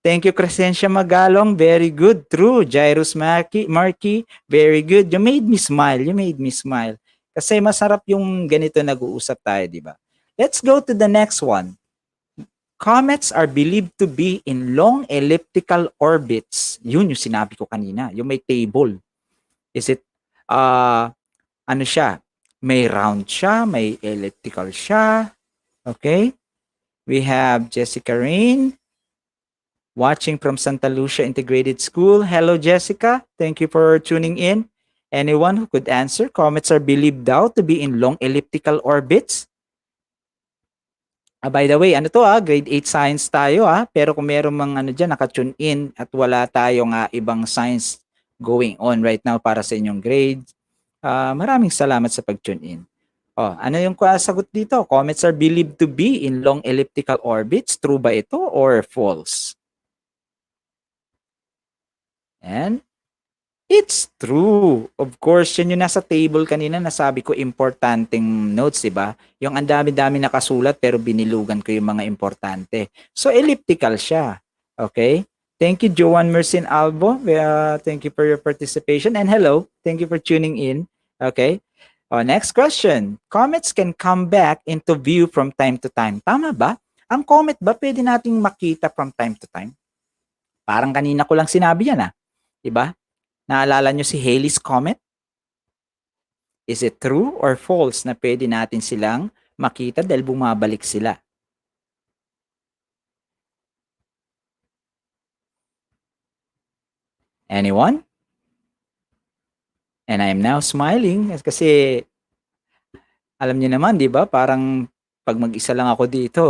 Thank you, Crescencia Magalong. Very good. True. Jairus Marky. Very good. You made me smile. You made me smile. Kasi masarap yung ganito nag-uusap tayo, di ba? Let's go to the next one. Comets are believed to be in long elliptical orbits. Yun yung sinabi ko kanina. Yung may table. Is it, ano siya? May round siya, may elliptical siya. Okay? We have Jessica Rain watching from Santa Lucia Integrated School. Hello, Jessica. Thank you for tuning in. Anyone who could answer? Comets are believed out to be in long elliptical orbits. By the way, ano to grade 8 science tayo pero kung meron mang ano dyan, naka-tune in at wala tayong ibang science going on right now para sa inyong grades, maraming salamat sa pag-tune in. Ano yung sagot dito? Comets are believed to be in long elliptical orbits. True ba ito or false? And it's true. Of course, yan yung nasa table kanina, nasabi ko importanteng notes, diba? Yung ang dami-dami nakasulat pero binilugan ko yung mga importante. So, elliptical siya. Okay? Thank you, Joanne Mercin Albo. Thank you for your participation. And hello, thank you for tuning in. Okay? Next question. Comets can come back into view from time to time. Tama ba? Ang comet ba pwede nating makita from time to time? Parang kanina ko lang sinabi yan Diba? Naalala nyo si Halley's Comet? Is it true or false na pwede natin silang makita dahil bumabalik sila? Anyone? And I'm now smiling kasi alam niyo naman, di ba? Parang pag mag-isa lang ako dito,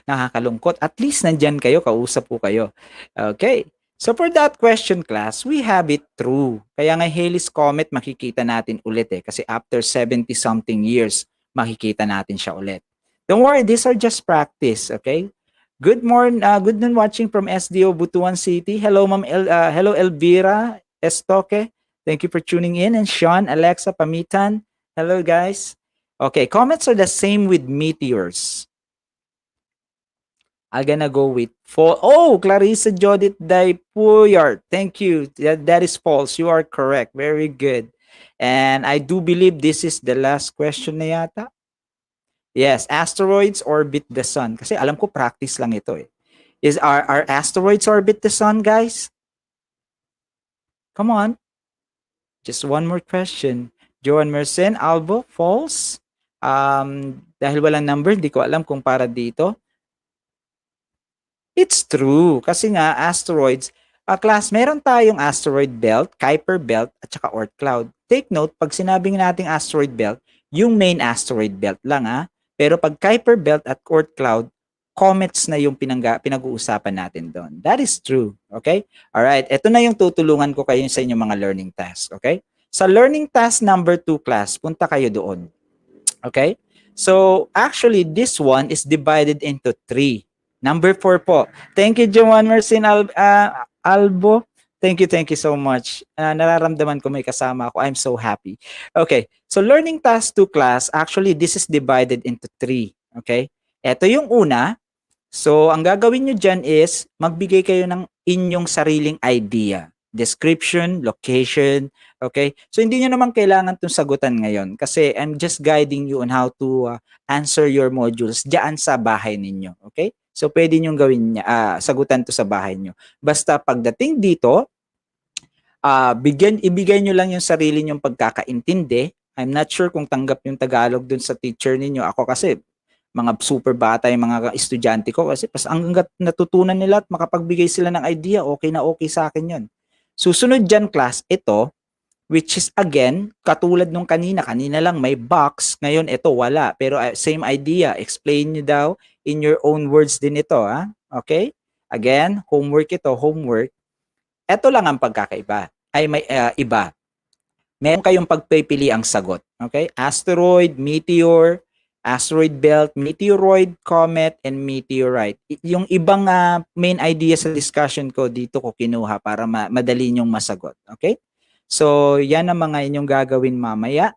nakakalungkot. At least nandyan kayo, kausap po kayo. Okay. So for that question, class, we have it true. Kaya nga Halley's Comet, makikita natin ulit kasi after 70-something years, makikita natin siya ulit. Don't worry, these are just practice, okay? Good morning, good noon watching from SDO Butuan City. Hello, Ma'am. Hello, Elvira Estoque. Thank you for tuning in. And Sean, Alexa, Pamitan. Hello, guys. Okay, comets are the same with meteors. I'm gonna go with false. Oh, Clarissa Judith Daypuyart. Thank you. That is false. You are correct. Very good. And I do believe this is the last question na yata. Yes, asteroids orbit the sun. Kasi alam ko practice lang ito Are asteroids orbit the sun, guys? Come on. Just one more question. Joan Mercen, Albo, false. Dahil walang number, hindi ko alam kung para dito. It's true. Kasi nga, asteroids, class, meron tayong asteroid belt, Kuiper belt, at saka Oort cloud. Take note, pag sinabing nating asteroid belt, yung main asteroid belt lang Pero pag Kuiper belt at Oort cloud, comets na yung pinag-uusapan natin doon. That is true. Okay? Alright, ito na yung tutulungan ko kayo sa inyong mga learning tasks. Okay? Sa learning task number 2 class, punta kayo doon. Okay? So, actually, this one is divided into 3. Number 4 po. Thank you, Joanne Mercin Albo. Thank you so much. Nararamdaman ko may kasama ako. I'm so happy. Okay. So, learning task 2 class, actually, this is divided into 3. Okay? Ito yung una. So, ang gagawin nyo dyan is, magbigay kayo ng inyong sariling idea. Description, location, okay? So, hindi nyo naman kailangan itong sagutan ngayon kasi I'm just guiding you on how to answer your modules dyan sa bahay ninyo, okay? So, pwede nyo gawin sagutan to sa bahay nyo. Basta pagdating dito, ibigay nyo lang yung sarili nyong pagkakaintindi. I'm not sure kung tanggap yung Tagalog dun sa teacher ninyo. Ako kasi, mga super bata yung mga estudyante ko kasi hanggang natutunan nila at makapagbigay sila ng idea, okay na okay sa akin yun. Susunod dyan, class, ito, which is again, katulad nung kanina lang may box, ngayon ito wala. Pero same idea, explain nyo daw in your own words din ito. Okay? Again, homework ito, homework. Ito lang ang pagkakaiba. Ay may iba. Meron kayong pagpipili ang sagot. Okay? Asteroid, meteor, asteroid belt, meteoroid, comet, and meteorite. Yung ibang main idea sa discussion ko dito ko kinuha para madali nyong masagot. Okay? So, yan ang mga inyong gagawin mamaya.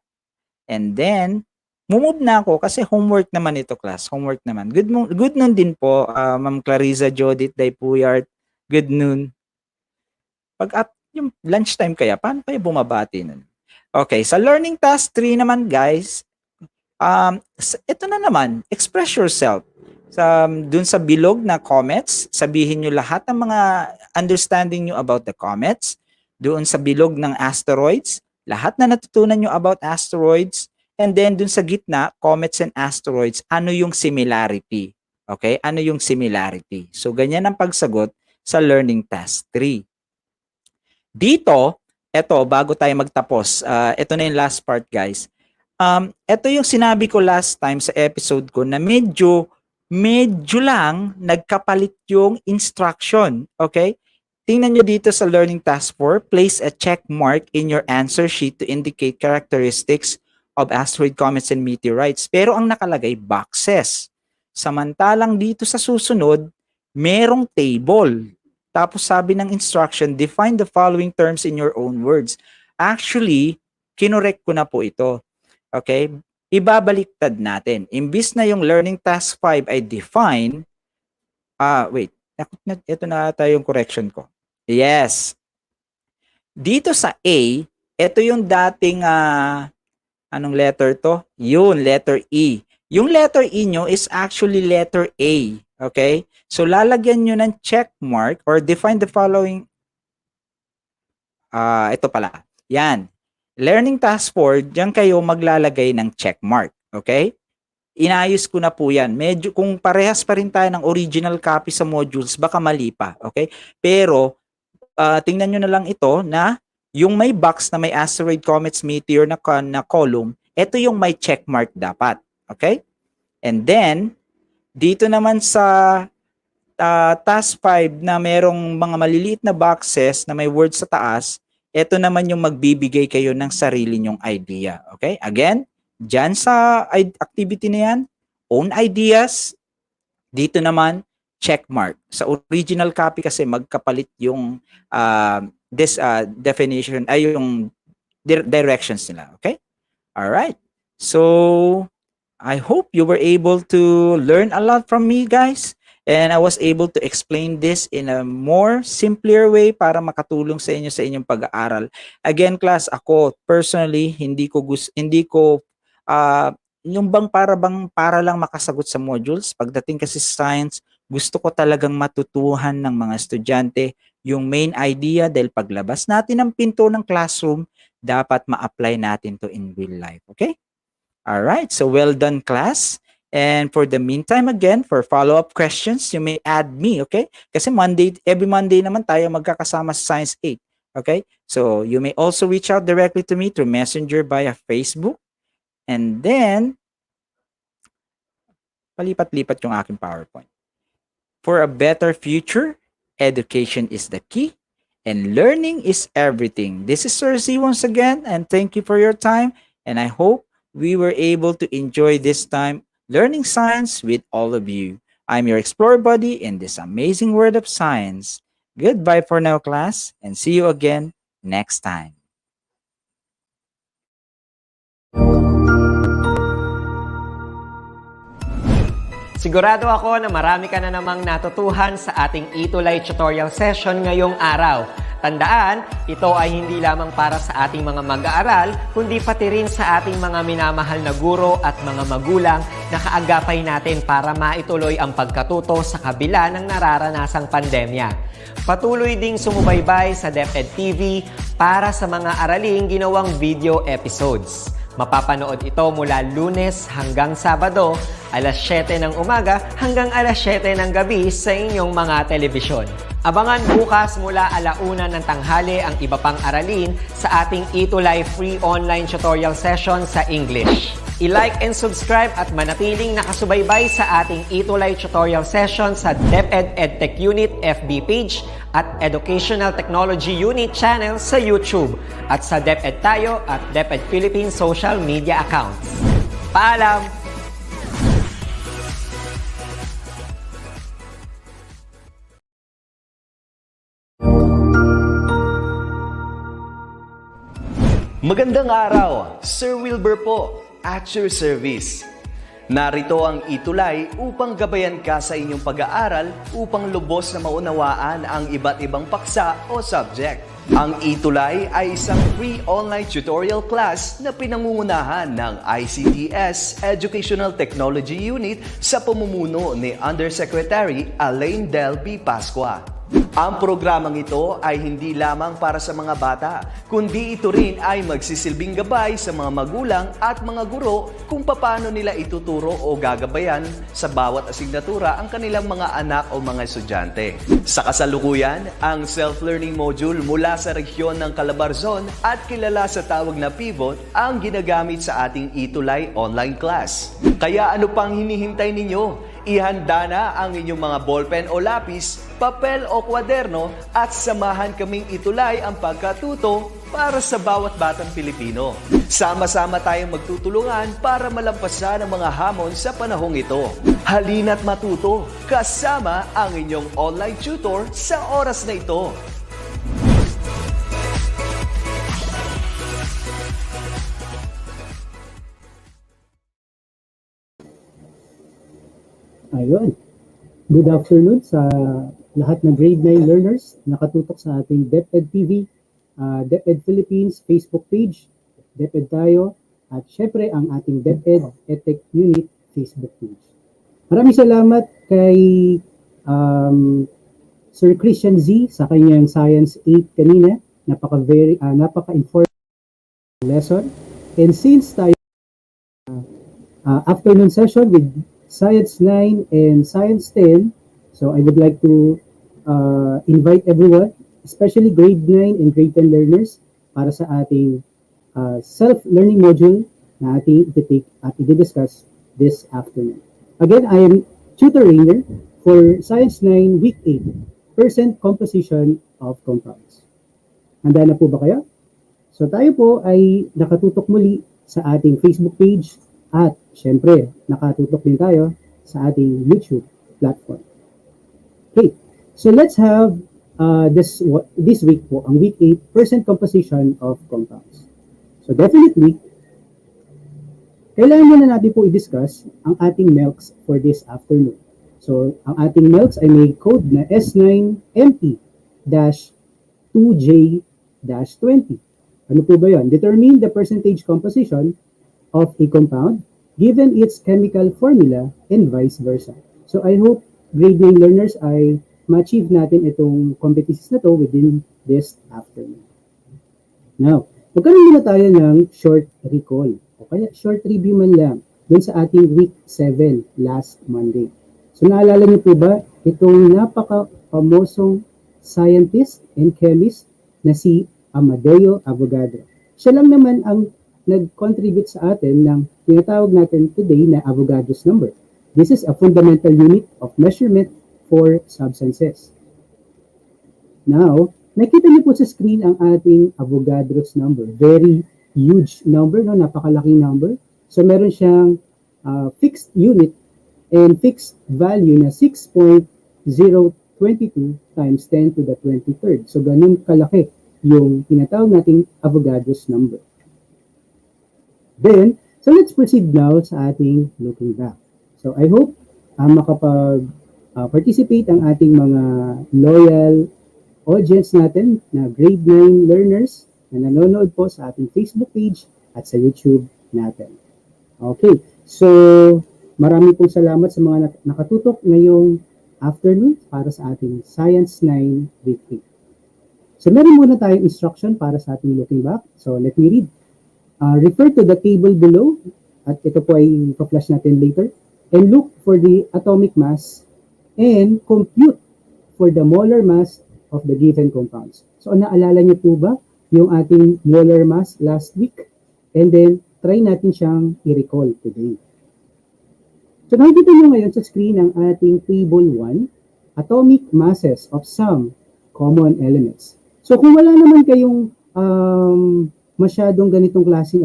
And then, mumove na ako kasi homework naman ito, class. Homework naman. Good noon din po, Ma'am Clarissa, Judith, Daypuyart. Good noon. Yung lunchtime kaya, paano kayo bumabati nun? Okay, sa learning task 3 naman, guys, ito na naman, express yourself. Dun sa bilog na comets, sabihin nyo lahat ng mga understanding nyo about the comets. Doon sa bilog ng asteroids, lahat na natutunan nyo about asteroids. And then dun sa gitna, comets and asteroids, ano yung similarity? Okay, ano yung similarity? So ganyan ang pagsagot sa learning task 3. Dito, eto, bago tayo magtapos, ito na yung last part, guys. Ito yung sinabi ko last time sa episode ko na medyo lang nagkapalit yung instruction. Okay? Tingnan nyo dito sa learning task 4, place a check mark in your answer sheet to indicate characteristics of asteroid, comets, and meteorites. Pero ang nakalagay, boxes. Samantalang dito sa susunod, merong table. Tapos sabi ng instruction, define the following terms in your own words. Actually, kinorek ko na po ito. Okay? Ibabaliktad natin. Imbis na yung learning task 5 ay define, ito na ata yung correction ko. Yes. Dito sa A, ito yung dating, anong letter to? Yun, letter E. Yung letter E nyo is actually letter A. Okay? So, lalagyan nyo ng check mark or define the following. Ito pala. Yan. Learning task 4, diyan kayo maglalagay ng check mark. Okay? Inayos ko na po yan. Medyo, kung parehas pa rin tayo ng original copy sa modules, baka mali pa. Okay? Pero, tingnan nyo na lang ito na yung may box na may asteroid, comets, meteor na column, ito yung may check mark dapat. Okay? And then, dito naman sa task 5 na merong mga maliliit na boxes na may words sa taas, ito naman yung magbibigay kayo ng sarili nyong idea. Okay? Again, dyan sa activity na yan, own ideas. Dito naman, check mark. Sa original copy kasi magkapalit yung definition, ay yung directions nila. Okay? Alright. So, I hope you were able to learn a lot from me, guys. And I was able to explain this in a more simpler way para makatulong sa inyo sa inyong pag-aaral. Again, class, ako personally yung bang para lang makasagot sa modules. Pagdating kasi sa science, gusto ko talagang matutuhan ng mga estudyante yung main idea dahil paglabas natin ng pinto ng classroom, dapat ma-apply natin to in real life. Okay? All right. So well done, class. And for the meantime, again, for follow-up questions, you may add me, okay? Kasi every Monday naman tayo magkakasama sa Science 8, okay? So you may also reach out directly to me through Messenger via Facebook. And then, palipat-lipat yung aking PowerPoint. For a better future, education is the key and learning is everything. This is Sir Z once again, and thank you for your time. And I hope we were able to enjoy this time learning science with all of you. I'm your explorer buddy in this amazing world of science. Goodbye for now, class, and see you again next time. Sigurado ako na marami ka na namang natutuhan sa ating ETULay tutorial session ngayong araw. Tandaan, ito ay hindi lamang para sa ating mga mag-aaral, kundi pati rin sa ating mga minamahal na guro at mga magulang na kaagapay natin para maituloy ang pagkatuto sa kabila ng nararanasang pandemya. Patuloy ding sumubaybay sa DepEd TV para sa mga araling ginawang video episodes. Mapapanood ito mula Lunes hanggang Sabado, alas 7 ng umaga hanggang alas 7 ng gabi sa inyong mga telebisyon. Abangan bukas mula 1:00 ng tanghali ang iba pang aralin sa ating ETULay free online tutorial session sa English. I-like and subscribe at manatiling nakasubaybay sa ating ETULay tutorial session sa DepEd Edtech Unit FB page at Educational Technology Unit channel sa YouTube at sa DepEd Tayo at DepEd Philippines social media accounts. Paalam! Magandang araw, Sir Wilbur po, at your service. Narito ang ETULay upang gabayan ka sa inyong pag-aaral upang lubos na maunawaan ang iba't ibang paksa o subject. Ang ETULay ay isang free online tutorial class na pinangungunahan ng ICTS Educational Technology Unit sa pamumuno ni Undersecretary Alain Del P. Pascua. Ang programang ito ay hindi lamang para sa mga bata, kundi ito rin ay magsisilbing gabay sa mga magulang at mga guro kung paano nila ituturo o gagabayan sa bawat asignatura ang kanilang mga anak o mga estudyante. Sa kasalukuyan, ang self-learning module mula sa rehiyon ng Calabarzon at kilala sa tawag na pivot ang ginagamit sa ating ETULay online class. Kaya ano pang hinihintay ninyo? Ihanda na ang inyong mga ballpen o lapis, papel o kwaderno at samahan kaming itulay ang pagkatuto para sa bawat batang Pilipino. Sama-sama tayong magtutulungan para malampasan ang mga hamon sa panahong ito. Halina't matuto kasama ang inyong online tutor sa oras na ito. Ayun. Good afternoon sa lahat ng grade 9 learners nakatutok sa ating DepEd TV, DepEd Philippines Facebook page, DepEd tayo, at syempre ang ating DepEd Edtech Unit Facebook page. Maraming salamat kay Sir Christian Z sa kanyang Science 8 kanina. Napaka-informed lesson. And since tayo afternoon session with Science 9 and Science 10. So I would like to invite everyone, especially grade 9 and grade 10 learners, para sa ating self-learning module na ating i-take at i-discuss this afternoon. Again, I am tutor Rainer for Science 9 Week 8, Percent Composition of Compounds. Handa na po ba kayo? So tayo po ay nakatutok muli sa ating Facebook page. At syempre, nakatutok din tayo sa ating YouTube platform. Okay, so let's have this week po, ang week 8, percent composition of compounds. So definitely, kailangan na natin po i-discuss ang ating MELCs for this afternoon. So ang ating MELCs ay may code na S9MP-2J-20. Ano po ba yun? Determine the percentage composition of a compound given its chemical formula and vice versa. So I hope grade 9 learners ay ma-achieve natin itong competencies na to within this afternoon. Now, magkaroon muna tayo ng short recall o kaya short review man lang dun sa ating week 7 last Monday. So naalala niyo po ba itong napaka-famosong scientist and chemist na si Amadeo Avogadro? Siya lang naman ang nag-contribute sa atin ng tinatawag natin today na Avogadro's number. This is a fundamental unit of measurement for substances. Now, nakita niyo po sa screen ang ating Avogadro's number. Very huge number, no? Napakalaking number. So, meron siyang fixed unit and fixed value na 6.022 times 10 to the 23rd. So, ganun kalaki yung tinatawag nating Avogadro's number. Then, so let's proceed now sa ating looking back. So I hope makapag-participate ang ating mga loyal audience natin na grade 9 learners na nanonood po sa ating Facebook page at sa YouTube natin. Okay, so marami pong salamat sa mga nakatutok ngayong afternoon para sa ating Science 9 Week 8. So meron muna tayong instruction para sa ating looking back. So let me read. Refer to the table below, at ito po ay pa-flash natin later, and look for the atomic mass and compute for the molar mass of the given compounds. So naalala niyo po ba yung ating molar mass last week? And then try natin siyang i-recall today. So nakikita niyo ngayon sa screen ang ating table 1, atomic masses of some common elements. So kung wala naman kayong masyadong ganitong klaseng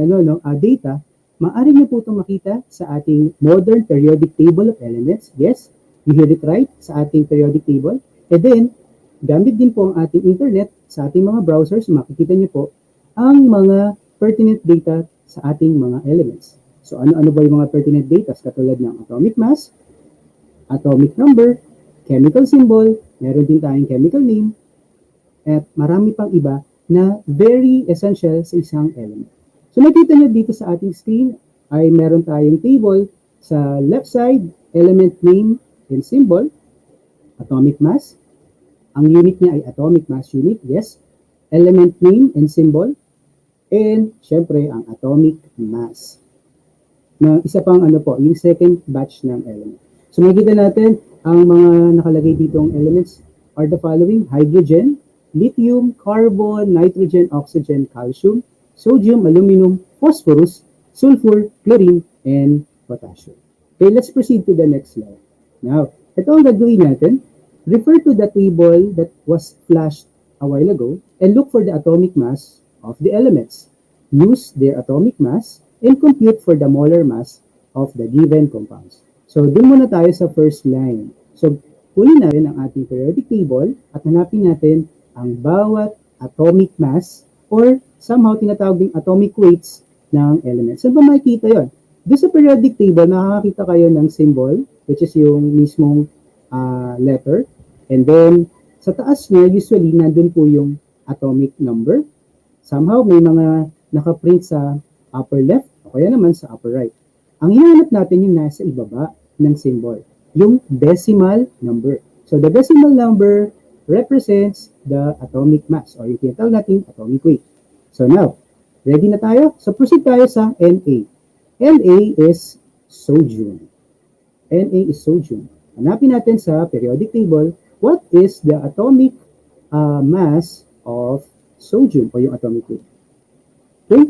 data, maaari niyo po itong makita sa ating modern periodic table of elements. Yes, you heard it right, sa ating periodic table. And then, gamit din po ang ating internet, sa ating mga browsers, makikita niyo po ang mga pertinent data sa ating mga elements. So ano-ano ba yung mga pertinent data? Katulad ng atomic mass, atomic number, chemical symbol, meron din tayong chemical name, at marami pang iba na very essential sa isang element. So nakita nyo dito sa ating screen ay meron tayong table sa left side, element name and symbol, atomic mass. Ang unit niya ay atomic mass unit, yes. Element name and symbol. And syempre ang atomic mass. Na isa pang ano po, yung second batch ng element. So makikita natin ang mga nakalagay ditong elements are the following: hydrogen, lithium, carbon, nitrogen, oxygen, calcium, sodium, aluminum, phosphorus, sulfur, chlorine, and potassium. Okay, let's proceed to the next slide. Now, ito ang gagawin natin. Refer to the table that was flashed a while ago and look for the atomic mass of the elements. Use their atomic mass and compute for the molar mass of the given compounds. So, dun muna tayo sa first line. So, kunin natin ang ating periodic table at hanapin natin ang bawat atomic mass or somehow tinatawag ding atomic weights ng elements. Saan ba makikita yon? Doon sa periodic table, nakakita kayo ng symbol, which is yung mismong letter. And then, sa taas niya, usually, nandun po yung atomic number. Somehow, may mga nakaprint sa upper left o kaya naman sa upper right. Ang hinahanap natin yung nasa ibaba ng symbol, yung decimal number. So, the decimal number represents the atomic mass or yung tinatawag natin atomic weight. So, now, ready na tayo? So, proceed tayo sa Na. Na is sodium. Na is sodium. Hanapin natin sa periodic table, what is the atomic mass of sodium o yung atomic weight? Okay?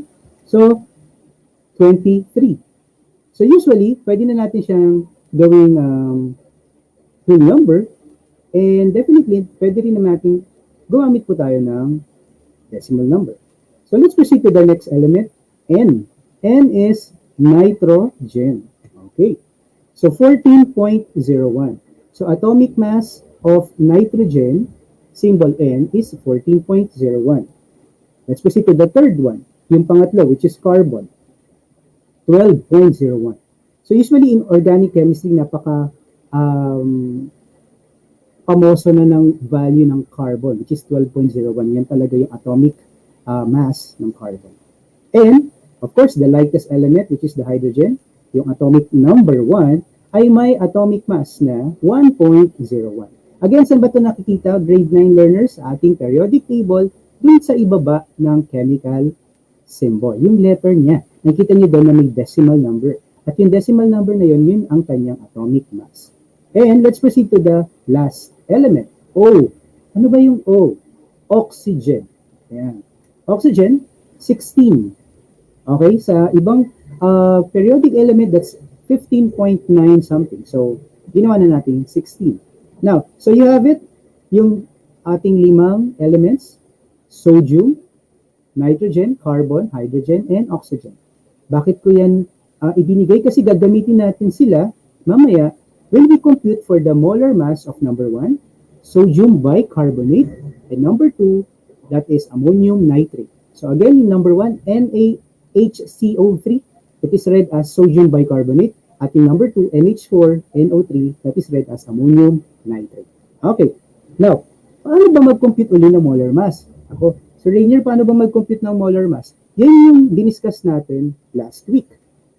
So, 23. So, usually, pwede na natin siyang gawing whole number and definitely, pwede rin natin gumamit po tayo ng decimal number. So, let's proceed to the next element, N. N is nitrogen. Okay. So, 14.01. So, atomic mass of nitrogen, symbol N, is 14.01. Let's proceed to the third one, yung pangatlo, which is carbon, 12.01. So, usually in organic chemistry, napaka pamoso na ng value ng carbon, which is 12.01. Yan talaga yung atomic mass ng carbon. And, of course, the lightest element, which is the hydrogen, yung atomic number 1, ay may atomic mass na 1.01. Again, saan ba ito nakikita, grade 9 learners, sa ating periodic table, dun sa ibaba ng chemical symbol. Yung letter niya, nakita niyo doon na may decimal number. At yung decimal number na yun, yun ang kanyang atomic mass. And let's proceed to the last element, O. Ano ba yung O? Oxygen. Ayan. Oxygen, 16. Okay, sa ibang periodic element, that's 15.9 something. So, ginawa na natin 16. Now, so you have it, yung ating limang elements, sodium, nitrogen, carbon, hydrogen, and oxygen. Bakit ko yan ibinigay? Kasi gagamitin natin sila mamaya when we compute for the molar mass of number 1, sodium bicarbonate, and number 2, that is ammonium nitrate. So again, number 1, NaHCO3, it is read as sodium bicarbonate. At yung number 2, NH4NO3, that is read as ammonium nitrate. Okay. Now, paano ba mag-compute uli ng molar mass? So Rainier, paano ba mag-compute ng molar mass? Yan yung diniscuss natin last week.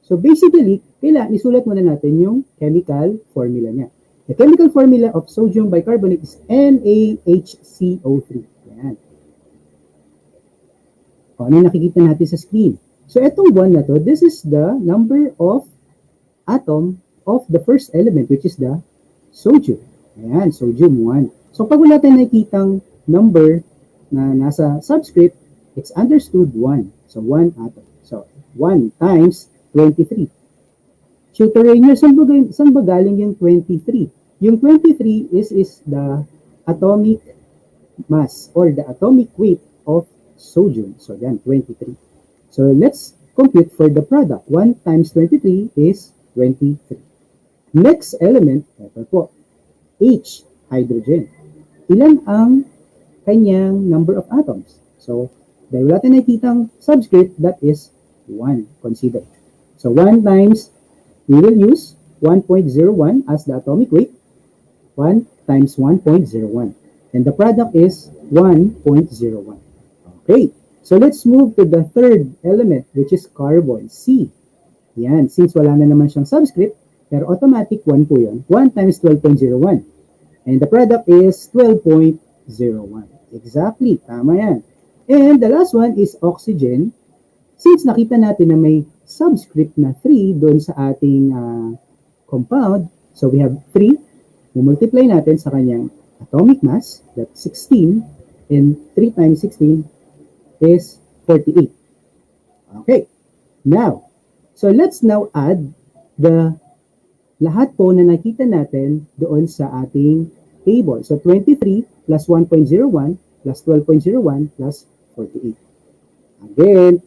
So basically, kailangan isulat muna natin yung chemical formula niya. The chemical formula of sodium bicarbonate is NaHCO3. Yan. O, ano yung nakikita natin sa screen? So itong one na to, this is the number of atom of the first element, which is the sodium. Ayan, sodium 1. So pag wala tayong nakikitang number na nasa subscript, it's understood 1. So 1 atom. So 1 times 23. Tutor Rainier, saan ba galing yung 23? Yung 23 is the atomic mass or the atomic weight of sodium. So yan, 23. So let's compute for the product. 1 times 23 is 23. Next element, ito po, H, hydrogen. Ilan ang kanyang number of atoms? So, Dahil wala tayong nakikitang subscript, that is 1 considered. So 1 times, we will use 1.01 as the atomic weight, 1 times 1.01. And the product is 1.01. Okay, so let's move to the third element, which is carbon, C. Yan, since wala na naman siyang subscript, pero automatic 1 po yun. 1 times 12.01. And the product is 12.01. Exactly, tama yan. And the last one is oxygen. Since nakita natin na may subscript na 3 doon sa ating compound, so we have 3, multiply natin sa kanyang atomic mass, that's 16, and 3 times 16 is 48. Okay, now, so let's now add the lahat po na nakita natin doon sa ating table. So 23 plus 1.01 plus 12.01 plus 48. Again,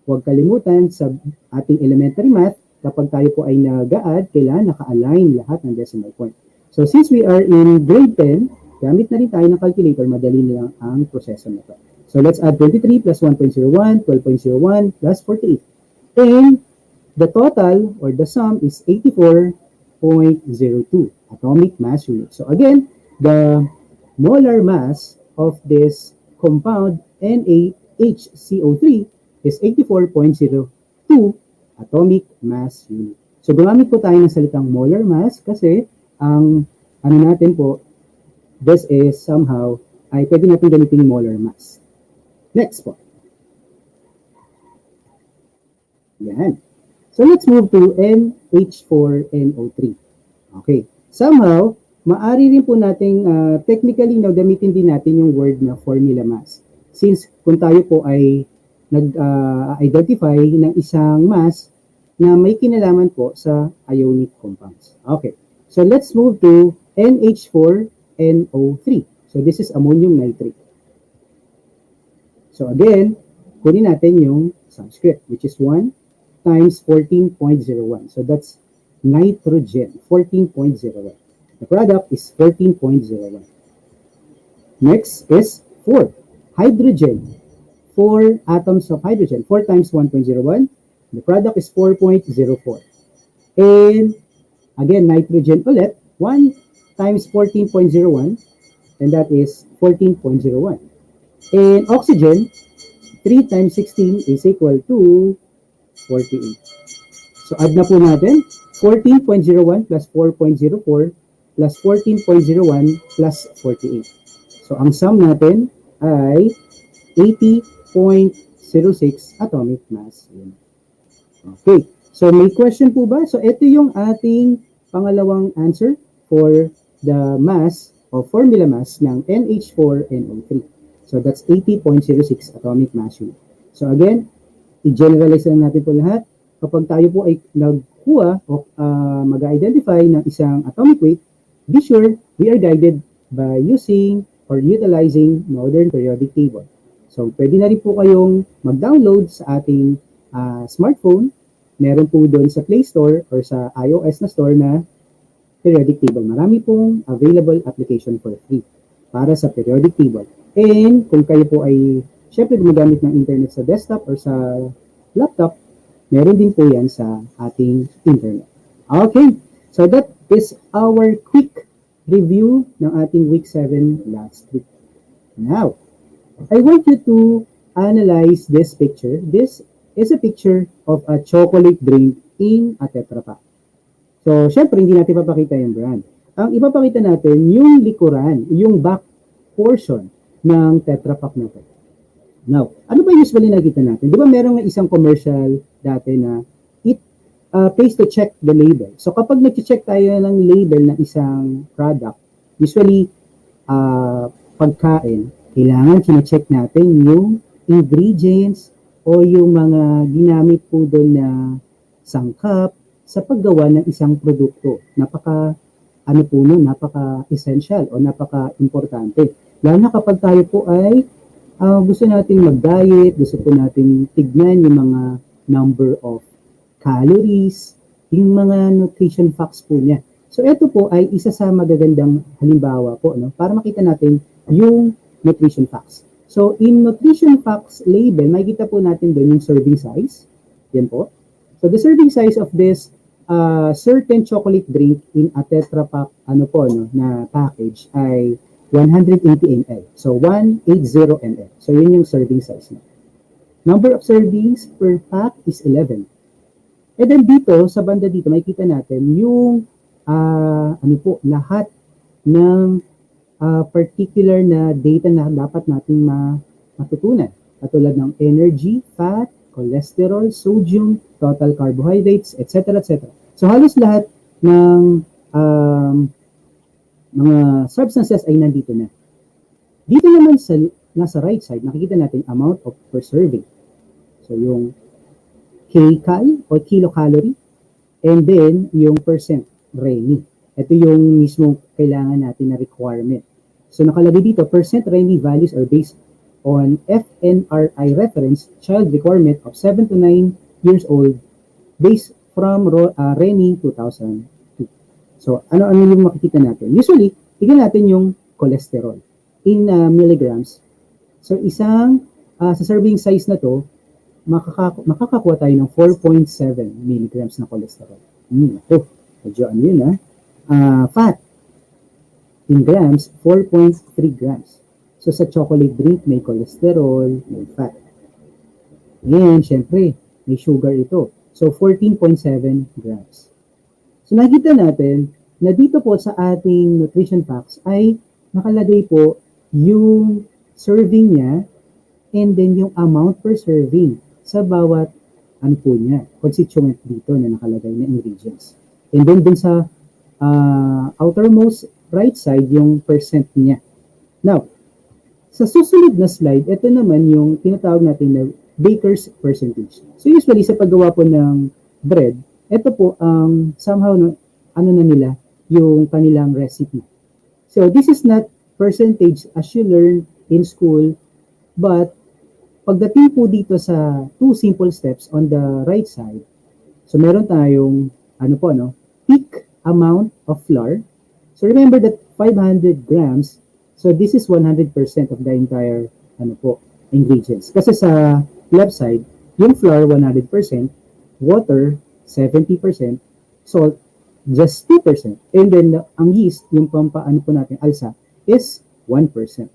huwag kalimutan sa ating elementary math, kapag tayo po ay nag-a-add, kailangan naka-align lahat ng decimal point. So since we are in grade 10, gamit na rin tayo ng calculator, madali na lang ang proseso na ito. So let's add 23 plus 1.01, 12.01 plus 48. And the total or the sum is 84.02 atomic mass unit. So again, the molar mass of this compound NaHCO3 is 84.02 atomic mass unit. So gumamit po tayo ng salitang molar mass kasi ang ano natin po, this is somehow ay pwede natin gamitin molar mass. Next po. Yan. So let's move to NH4NO3. Okay. Somehow, maari rin po nating technically gamitin din natin yung word na formula mass. Since kung tayo po ay nag-identify ng isang mass na may kinalaman po sa ionic compounds. Okay. So let's move to NH4NO3. So this is ammonium nitrate. So again, kunin natin yung subscript, which is 1 times 14.01. So that's nitrogen, 14.01. The product is 14.01. Next is 4. Hydrogen. 4 atoms of hydrogen. 4 times 1.01. The product is 4.04. And again, nitrogen ulit. 1 times 14.01. And that is 14.01. And oxygen, 3 times 16 is equal to 48. So add na po natin, 14.01 plus 4.04 plus 14.01 plus 48. So ang sum natin ay 80.06 atomic mass unit. Okay, so may question po ba? So ito yung ating pangalawang answer for the mass or formula mass ng NH4NO3. So that's 80.06 atomic mass unit. So again, i-generalize lang natin po lahat. Kapag tayo po ay nagkuha o mag-identify ng isang atomic weight, be sure we are guided by using or utilizing modern periodic table. So pwede na rin po kayong mag-download sa ating smartphone. Meron po doon sa Play Store or sa iOS na store na periodic table. Marami pong available application for free para sa periodic table. And kung kayo po ay syempre gumagamit ng internet sa desktop or sa laptop, meron din po yan sa ating internet. Okay, so that is our quick review ng ating week 7 last week. Now, I want you to analyze this picture. This is a picture of a chocolate drink in a Tetra Pak. So, syempre, hindi natin papakita yung brand. Ang ipapakita natin, yung likuran, yung back portion ng Tetra Pak na ito. Now, ano ba usually nakita natin? Di ba merong isang commercial dati na pays to check the label. So, kapag nag-check tayo ng label ng isang product, usually, pagkain, kailangan kina-check natin yung ingredients o yung mga ginamit po doon na sangkap sa paggawa ng isang produkto. Napaka-essential o napaka-importante. Lalo na kapag tayo po ay gusto nating mag-diet, gusto po nating tignan yung mga number of calories, yung mga nutrition facts po niya. So ito po ay isa sa magagandang halimbawa po, no, para makita natin yung nutrition facts. So, in nutrition facts label, makikita po natin doon yung serving size. Yan po. So, the serving size of this certain chocolate drink in a Tetra Pak, na package ay 180 ml. So, 180 ml. So, yun yung serving size na. Number of servings per pack is 11. And then dito, sa banda dito, makikita natin yung lahat ng particular na data na dapat nating matutunan. Katulad ng energy, fat, cholesterol, sodium, total carbohydrates, etc. etc. So halos lahat ng mga substances ay nandito na. Dito naman nasa right side, nakikita natin amount of per serving. So yung kcal o kilocalorie, and then yung percent RENI. Ito yung mismo kailangan natin na requirement. So nakalagay dito, percent RENI values are based on FNRI reference child requirement of 7 to 9 years old based from RENI 2002. So ano-ano yung makikita natin? Usually, tignan natin yung cholesterol in milligrams. So isang sa serving size na to, makakakuha tayo ng 4.7 milligrams na cholesterol. Ito, medyo yun fat in grams, 4.3 grams. So sa chocolate drink, may cholesterol, may fat. Ngayon, syempre, may sugar ito. So 14.7 grams. So nakita natin na dito po sa ating nutrition facts ay nakalagay po yung serving niya and then yung amount per serving sa bawat niya, constituent dito na nakalagay na ingredients. And then dun sa outermost right side, yung percent niya. Now, sa susunod na slide, ito naman yung tinatawag natin na baker's percentage. So usually sa paggawa po ng bread, ito po ang somehow na nila yung kanilang recipe. So this is not percentage as you learn in school, but pagdating po dito sa two simple steps on the right side, so meron tayong peak amount of flour. So remember that 500 grams, so this is 100% of the entire ingredients. Kasi sa left side, yung flour 100%, water 70%, salt just 2%, and then ang yeast, yung alsa, is 1%.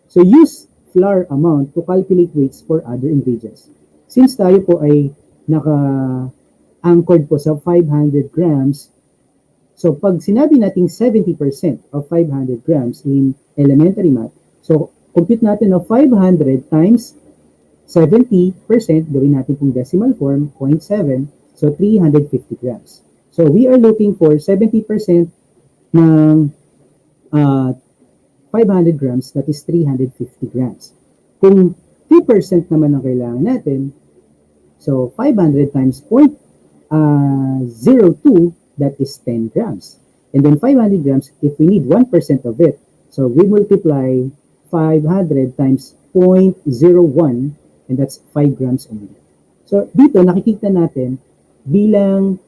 So use flour amount to calculate weights for other ingredients. Since tayo po ay naka-anchored po sa 500 grams, so pag sinabi nating 70% of 500 grams in elementary math, so compute natin 500 times 70%, gawin natin pong decimal form, 0.7, so 350 grams. So we are looking for 70% ng 500 grams, that is 350 grams. Kung 2% naman ang kailangan natin, so 500 times 0.02, that is 10 grams. And then 500 grams, if we need 1% of it, so we multiply 500 times 0.01, and that's 5 grams only. So dito, nakikita natin, bilang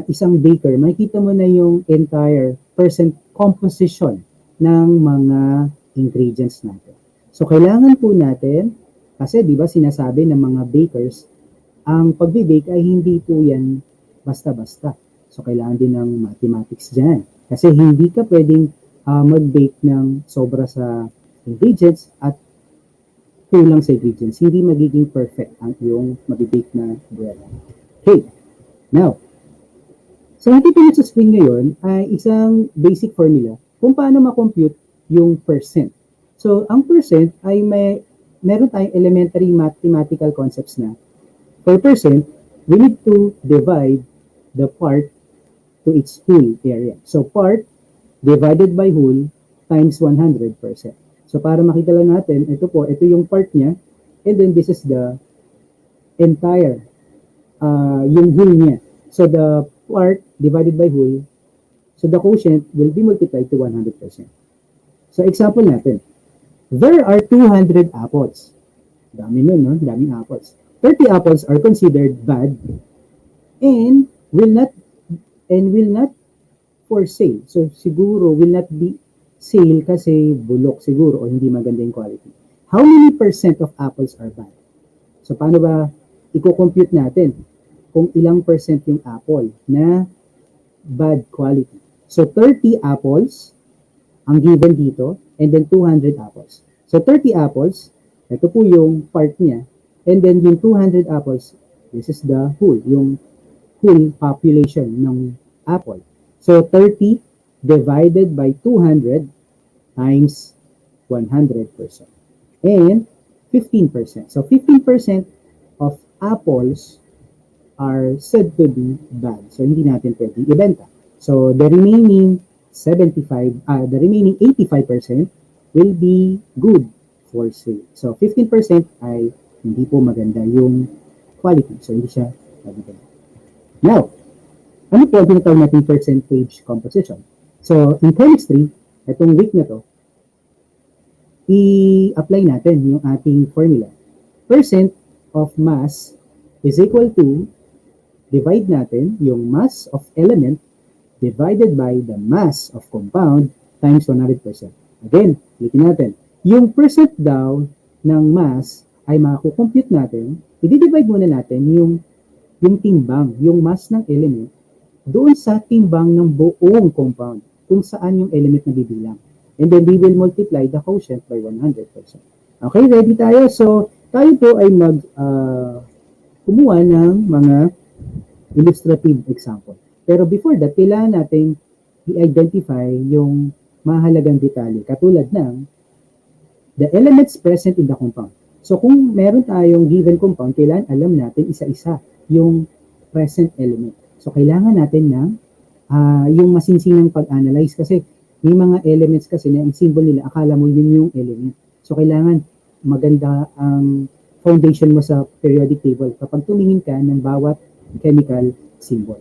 isang baker, makikita mo na yung entire percent composition ng mga ingredients natin. So kailangan po natin, kasi di ba sinasabi ng mga bakers, ang pagbe-bake ay hindi po yan basta-basta. So kailangan din ng mathematics dyan. Kasi hindi ka pwedeng mag-bake ng sobra sa ingredients at kulang sa ingredients. Hindi magiging perfect ang iyong mag-bake na bread. Okay. Now, so nakikita nyo sa screen ngayon ay isang basic formula kung paano ma-compute yung percent. So, ang percent ay meron tayong elementary mathematical concepts na per percent, we need to divide the part to its whole area. So, part divided by whole times 100%. So, para makita lang natin, ito yung part niya, and then this is the entire, yung whole niya. So, the part divided by whole, so the quotient will be multiplied to 100%. So, example natin. There are 200 apples. Dami nun, no? Daming apples. 30 apples are considered bad and will not for sale. So, siguro will not be sale kasi bulok siguro o hindi maganda yung quality. how many percent of apples are bad? So paano ba i-compute natin kung ilang percent yung apple na bad quality? So 30 apples ang given dito, and then 200 apples. So 30 apples, ito po yung part niya, and then yung 200 apples, this is the whole, yung whole population ng apple. So 30 divided by 200 times 100%. And 15%. So 15% of apples are said to be bad. So hindi natin pwedeng ibenta. So the remaining 85% will be good for sale. So 15% ay hindi po maganda yung quality. So hindi siya maganda. Now, ano po ang tinatawag natin percentage composition? So in chemistry, itong week na to, i-apply natin yung ating formula. Percent of mass is equal to, divide natin yung mass of element divided by the mass of compound times 100%. Again, ulitin natin. Yung percent daw ng mass ay makakompute natin, i-divide muna natin yung timbang, yung mass ng element doon sa timbang ng buong compound, kung saan yung element na bibilang. And then we will multiply the quotient by 100%. Okay, ready tayo? So, tayo po ay kumuha ng mga illustrative example. Pero before that, kailangan natin i-identify yung mahalagang detalye, katulad ng the elements present in the compound. So, kung meron tayong given compound, kailangan alam natin isa-isa yung present element. So, kailangan natin ng yung masinsinang pag-analyze kasi may mga elements kasi na ang symbol nila, akala mo yun yung element. So, kailangan maganda ang foundation mo sa periodic table kapag tumingin ka ng bawat chemical symbol.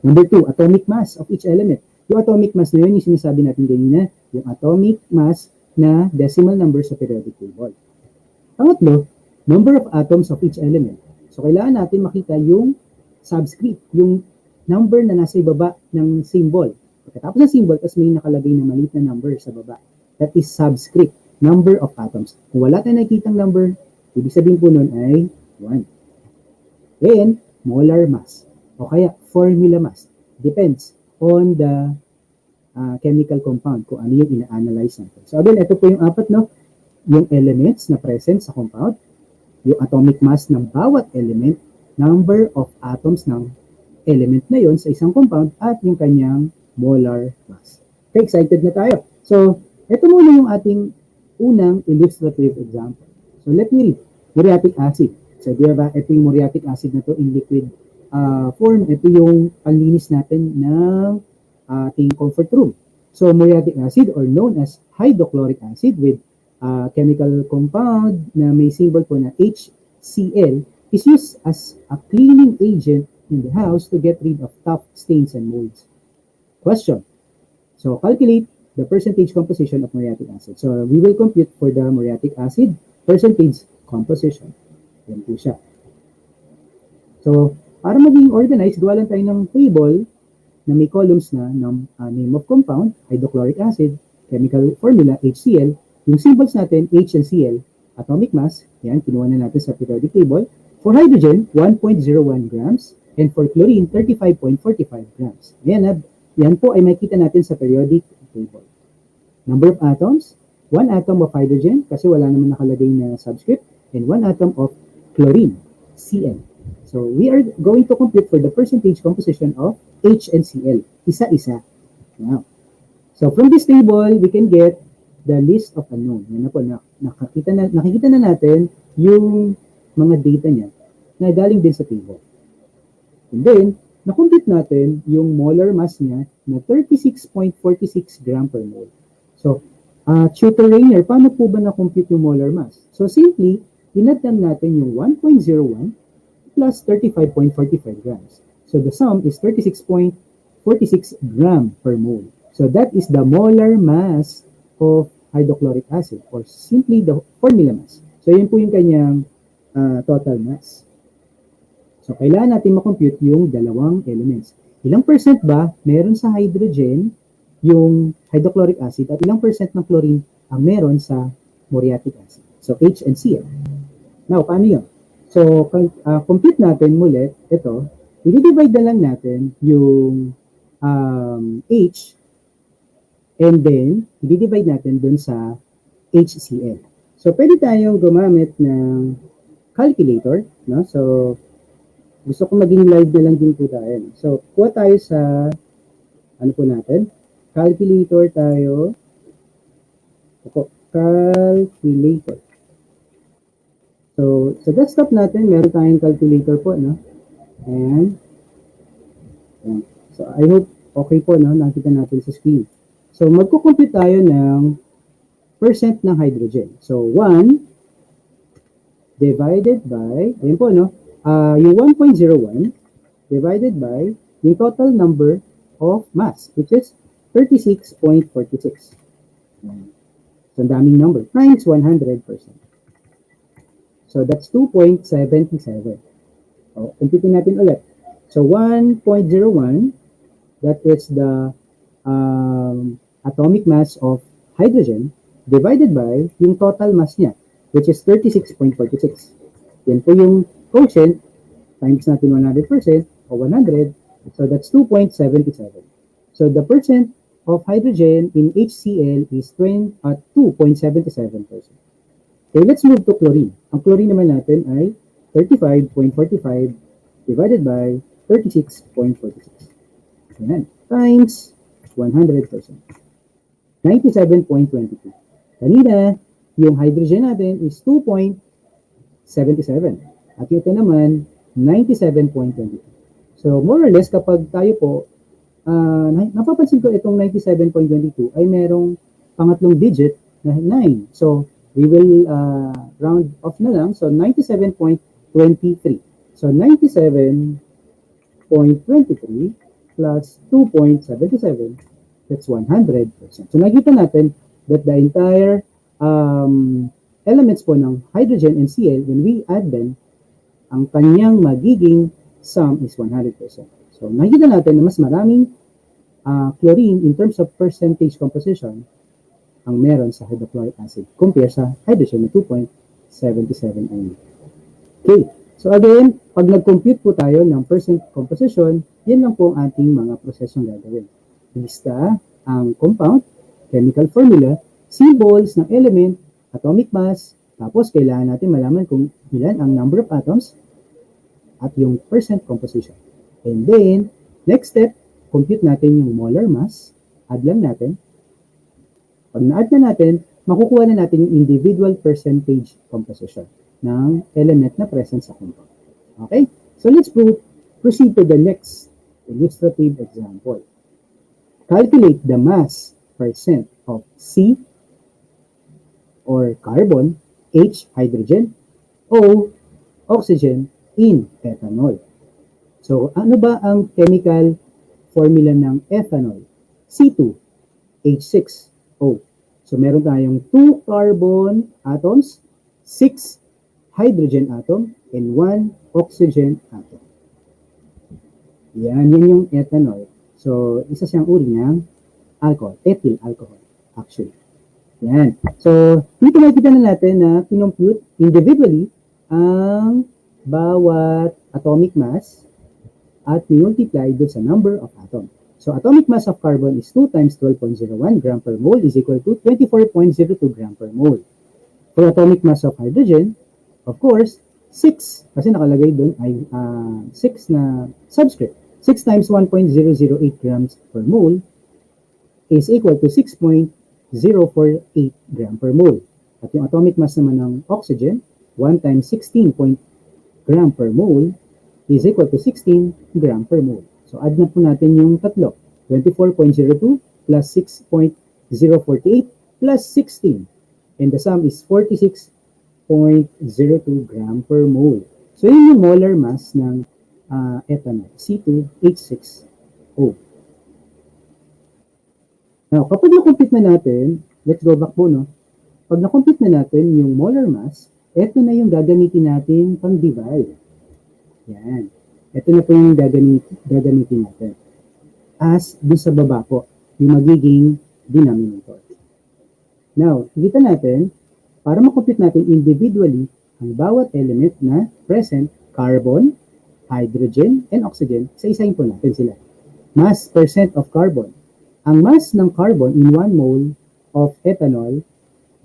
Number 2, atomic mass of each element. Yung atomic mass na yun, yung sinasabi natin ganyan, yung atomic mass na decimal number sa periodic table. Pangatlo, number of atoms of each element. So, kailangan natin makita yung subscript, yung number na nasa ibaba ng symbol. Pagkatapos ng symbol, tapos may nakalagay na maliit na number sa baba. That is subscript, number of atoms. Kung wala tayong nakikitang number, ibig sabihin po nun ay 1. And molar mass, o kaya formula mass. Depends on the chemical compound, kung ano yung ina-analyze natin. So again, ito po yung apat, no? Yung elements na present sa compound, yung atomic mass ng bawat element, number of atoms ng element na yon sa isang compound, at yung kanyang molar mass. Okay, excited na tayo. So, ito muna yung ating unang illustrative example. So, let me read. Muriatic acid. So, di ba, ito yung muriatic acid na to in liquid form. Ito yung panlinis natin ng ating comfort room. So, muriatic acid, or known as hydrochloric acid with chemical compound na may symbol po na HCl, is used as a cleaning agent in the house to get rid of tough stains and molds. Question. So, calculate the percentage composition of muriatic acid. So, we will compute for the muriatic acid percentage composition. Yan po siya. So, para maging organized, gawa lang tayo ng table na may columns na name of compound, hydrochloric acid, chemical formula, HCl, yung symbols natin, H and Cl, atomic mass, yan, kinuha na natin sa periodic table. For hydrogen, 1.01 grams, and for chlorine, 35.45 grams. Yan po ay makita natin sa periodic table. Number of atoms, 1 atom of hydrogen, kasi wala naman nakalagay na subscript, and 1 atom of chlorine, Cl. So, we are going to compute for the percentage composition of H and Cl. Isa-isa. Now, so from this table, we can get the list of unknown. Yan na po, nakikita na natin yung mga data niya na galing din sa table. And then, na-compute natin yung molar mass niya na 36.46 gram per mole. So, tutor Rainier, paano po ba na-compute yung molar mass? So, simply, inadam natin yung 1.01 plus 35.45 grams. So, the sum is 36.46 gram per mole. So, that is the molar mass of hydrochloric acid, or simply the formula mass. So, yun po yung kanyang total mass. So, kailangan natin makompute yung dalawang elements. Ilang percent ba meron sa hydrogen yung hydrochloric acid at ilang percent ng chlorine ang meron sa muriatic acid. So, H and Cl. Now, paano yun? So, compute natin muli, ito, i-divide na lang natin yung H and then, i-divide natin dun sa HCl. So, pwede tayong gumamit ng calculator, no? So, gusto ko maging live na lang din po tayo. So, kuha tayo sa, ano po natin? Calculator tayo. Ako, calculator. So, sa desktop natin, meron tayong calculator po, no? And, so, I hope okay po, no? Nakita natin sa screen. So, magkukompute tayo ng percent ng hydrogen. So, 1 divided by, ayun po, no? Yung 1.01 divided by yung total number of mass, which is 36.46. So, ang daming number, times 100%. So, that's 2.77. So, kumpitin natin ulit. So, 1.01, that is the atomic mass of hydrogen divided by yung total mass niya, which is 36.46. Yan po yung quotient, times natin 100% o 100, so that's 2.77. So the percent of hydrogen in HCl is 2.77%. Okay, let's move to chlorine. Ang chlorine naman natin ay 35.45 divided by 36.46. Ayan, times 100%. 97.22. Kanina, yung hydrogen natin is 2.77. At ito naman, 97.22. So, more or less, kapag tayo po, napapansin ko itong 97.22 ay merong pangatlong digit na 9. So, we will round off na lang. So, 97.23. So, 97.23 plus 2.77, that's 100%. So, nakita natin that the entire elements po ng hydrogen and Cl, when we add them, ang kanyang magiging sum is 100%. So, nakikita natin na mas maraming chlorine in terms of percentage composition ang meron sa hydrochloric acid compare sa hydrogen na 2.77 only. Okay. So, again, pag nag-compute po tayo ng percent composition, yan lang po ang ating mga prosesong gagawin. Lista ang compound, chemical formula, symbols ng element, atomic mass, tapos kailangan natin malaman kung ilan ang number of atoms at yung percent composition. And then, next step, compute natin yung molar mass, add lang natin. Pag na-add na natin, makukuha na natin yung individual percentage composition ng element na present sa compound. Okay? So let's proceed to the next illustrative example. Calculate the mass percent of C or carbon, H, hydrogen, O, oxygen, in ethanol. So, ano ba ang chemical formula ng ethanol? C2H6O. So, meron tayong 2 carbon atoms, 6 hydrogen atom, and 1 oxygen atom. Yan yung ethanol. So, isa siyang uri ng alcohol, ethyl alcohol, actually. Yan. So, dito nakikita na natin na kinompute individually ang bawat atomic mass at multiply doon sa number of atom. So, atomic mass of carbon is 2 times 12.01 gram per mole is equal to 24.02 gram per mole. For atomic mass of hydrogen, of course, 6, kasi nakalagay doon ay 6 na subscript. 6 times 1.008 grams per mole is equal to 6.048 gram per mole. At yung atomic mass naman ng oxygen, 1 times 16 gram per mole is equal to 16 gram per mole. So, add na po natin yung tatlo. 24.02 plus 6.048 plus 16. And the sum is 46.02 gram per mole. So, yun yung molar mass ng ethanol, C2H6O. Now, kapag na-compute na natin, let's go back po, no? Pag na-compute na natin yung molar mass, ito na yung gagamitin natin pang-divide. Yan. Ito na po yung gagamitin natin. As doon sa baba po, yung magiging denominator. Now, kita natin, para makompute natin individually ang bawat element na present, carbon, hydrogen, and oxygen, isa-isahin po natin sila. Mass percent of carbon. Ang mass ng carbon in 1 mole of ethanol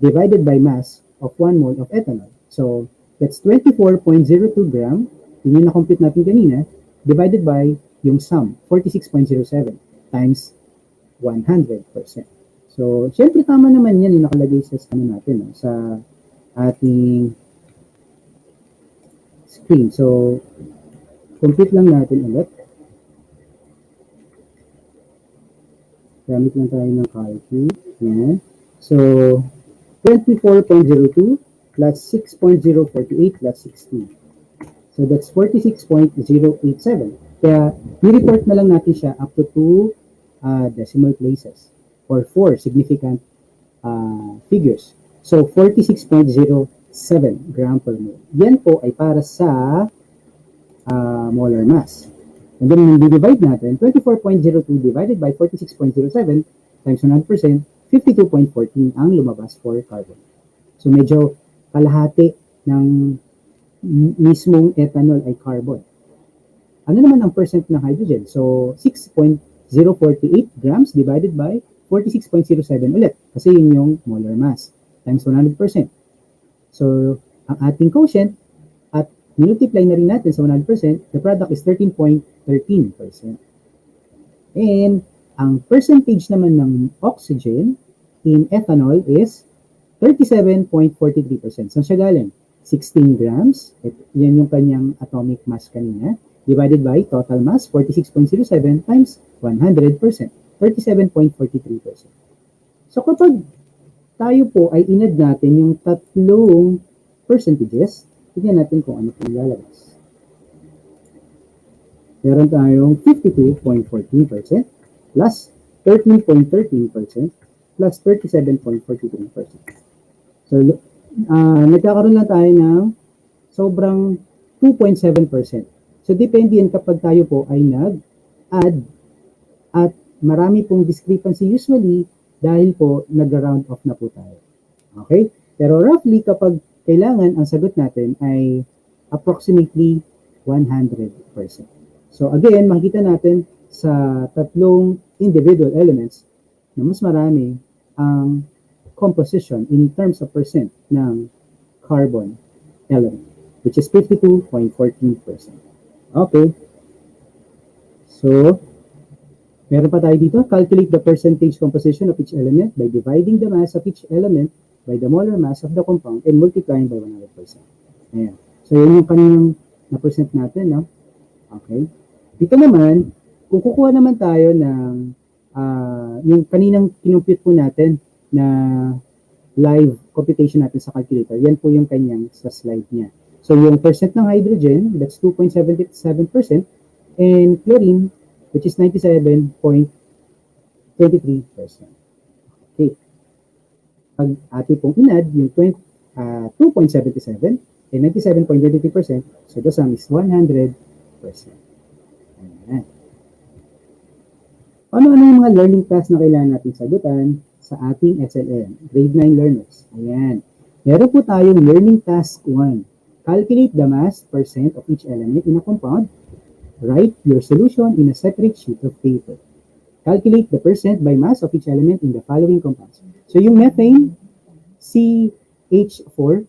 divided by mass of 1 mole of ethanol. So, that's 24.02 gram, yun yung na-compute natin kanina, divided by yung sum, 46.07 times 100%. So, syempre tama naman yan yung nakalagay sa natin, no? Sa ating screen. So, compute lang natin ulit. Gamit lang tayo ng calculate. Yan. So, 24.02 plus 6.048 plus 16. So, that's 46.087. Kaya, ni-report na lang natin siya up to 2 decimal places or 4 significant figures. So, 46.07 gram per mole. Yan po ay para sa molar mass. And then, nung divide natin, 24.02 divided by 46.07 times 100%, 52.14 ang lumabas for carbon. So, medyo kalahati ng mismong ethanol ay carbon. Ano naman ang percent ng hydrogen? So, 6.048 grams divided by 46.07 ulit. Kasi yun yung molar mass times 100%. So, ang ating quotient at multiply na rin natin sa 100%, the product is 13.13%. And ang percentage naman ng oxygen in ethanol is 37.43%. Saan siya galing? 16 grams. Yan yung kanyang atomic mass kanina. Divided by total mass, 46.07 times 100%. 37.43%. So kapag tayo po ay inad natin yung tatlong percentages, tignan natin kung ano po lalabas. Meron tayong 52.14% plus 13.13% plus 37.43%. So, nagkakaroon lang tayo ng sobrang 2.7%. So, depende yan kapag tayo po ay nag-add at marami pong discrepancy usually dahil po nag-round off na po tayo. Okay? Pero roughly, kapag kailangan ang sagot natin ay approximately 100%. So again, makikita natin sa tatlong individual elements na mas marami ang composition in terms of percent ng carbon element, which is 52.14%. Okay. So, meron pa tayo dito, calculate the percentage composition of each element by dividing the mass of each element by the molar mass of the compound and multiplying by 100%. Ayan. So, yun yung kaninang na-present natin, no? Okay. Dito naman, kung kukuha naman tayo ng yung kaninang kinumpute po natin na live computation natin sa calculator, yan po yung kanyang sa slide niya. So, yung percent ng hydrogen, that's 2.77%, and chlorine, which is 97.23%. Okay. Pag ati pong inad, yung 2.77 and 97.23%, so the sum is 100%. Ayan. Ano yung mga learning tasks na kailangan natin sagutan sa ating SLM, grade 9 learners? Ayan. Meron po tayong learning task 1. Calculate the mass percent of each element in a compound. Write your solution in a separate sheet of paper. Calculate the percent by mass of each element in the following compounds. So yung methane, CH4,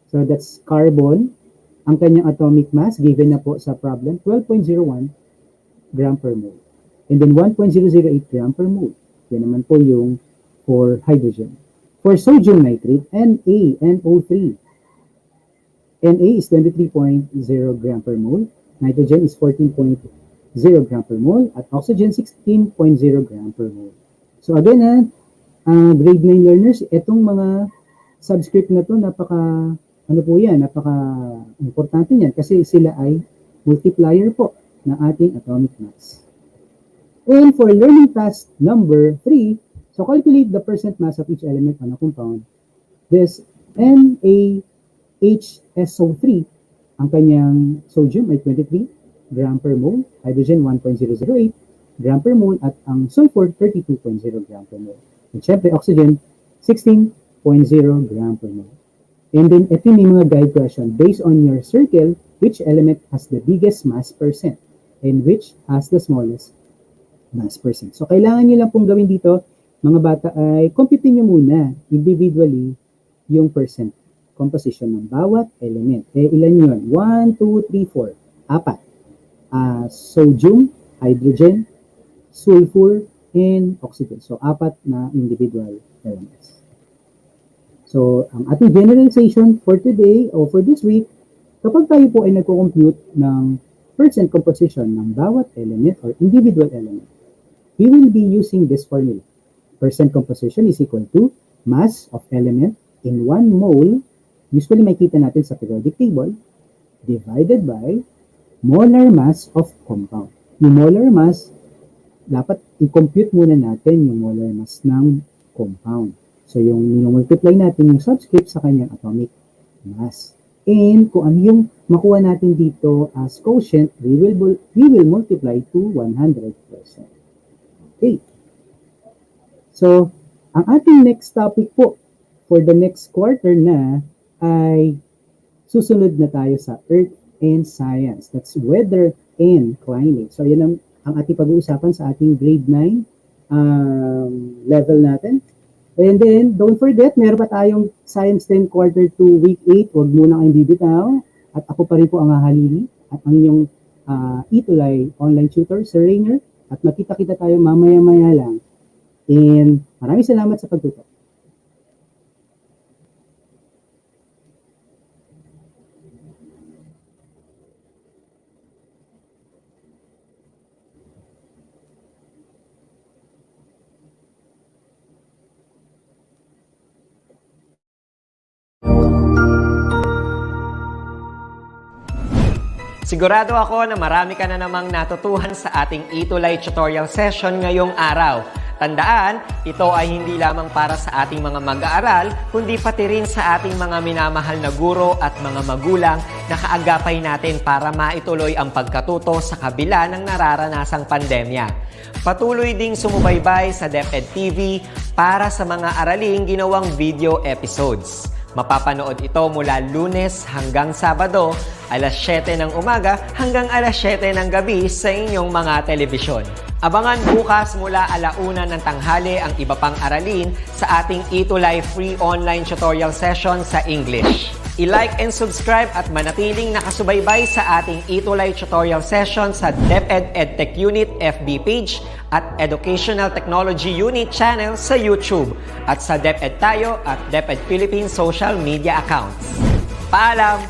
so that's carbon, ang kanyang atomic mass given na po sa problem, 12.01 gram per mole. And then 1.008 gram per mole. Yan naman po yung for hydrogen. For sodium nitrate, NaNO3. Na is 23.0 gram per mole. Nitrogen is 14.0 gram per mole at oxygen 16.0 gram per mole. So again, grade 9 learners, itong mga subscript na to, napaka importante niyan kasi sila ay multiplier po ng ating atomic mass. And for learning task number 3, so calculate the percent mass of each element on a compound. This NaHSO3, ang kanyang sodium ay 23 gram per mole, hydrogen 1.008 gram per mole, at ang sulfur 32.0 gram per mole. And syempre, oxygen 16.0 gram per mole. And then, ito yung mga guide question. Based on your circle, which element has the biggest mass percent? And which has the smallest mass percent? So, kailangan nyo lang pong gawin dito, mga bata, ay computin nyo muna individually yung percent composition ng bawat element. Ilan yun? 1, 2, 3, 4. Apat. Sodium, hydrogen, sulfur, and oxygen. So, apat na individual elements. So, ang ating generalization for today o for this week, kapag tayo po ay nagko-compute ng percent composition ng bawat element or individual element, we will be using this formula. Percent composition is equal to mass of element in 1 mole, usually makita natin sa periodic table, divided by molar mass of compound. Yung molar mass, dapat i-compute muna natin yung molar mass ng compound. So, yung multiply natin yung subscript sa kanyang atomic mass. And kung ano yung makuha natin dito as quotient, we will multiply to 100%. Okay. So, ang ating next topic po for the next quarter na ay susunod na tayo sa Earth and Science. That's weather and climate. So, yan ang ating pag-uusapan sa ating grade 9 level natin. And then, don't forget, meron pa tayong Science 10 Quarter 2 Week 8. Huwag muna kayong bibitaw. At ako pa rin po ang hahalili. At ang inyong ETULay online tutor, Sir Rainer. At makita-kita tayo mamaya-maya lang. And maraming salamat sa pagtutok. Sigurado ako na marami ka na namang natutuhan sa ating ETULay tutorial session ngayong araw. Tandaan, ito ay hindi lamang para sa ating mga mag-aaral, kundi pati rin sa ating mga minamahal na guro at mga magulang na kaagapay natin para maituloy ang pagkatuto sa kabila ng nararanasang pandemya. Patuloy ding sumubaybay sa DepEd TV para sa mga araling ginawang video episodes. Mapapanood ito mula Lunes hanggang Sabado, alas 7 ng umaga hanggang alas 7 ng gabi sa inyong mga telebisyon. Abangan bukas mula 1:00 ng tanghali ang iba pang aralin sa ating ETULay free online tutorial session sa English. I-like and subscribe at manatiling nakasubaybay sa ating ETULay tutorial session sa DepEd Edtech Unit FB page at Educational Technology Unit channel sa YouTube at sa DepEd Tayo at DepEd Philippines social media accounts. Paalam!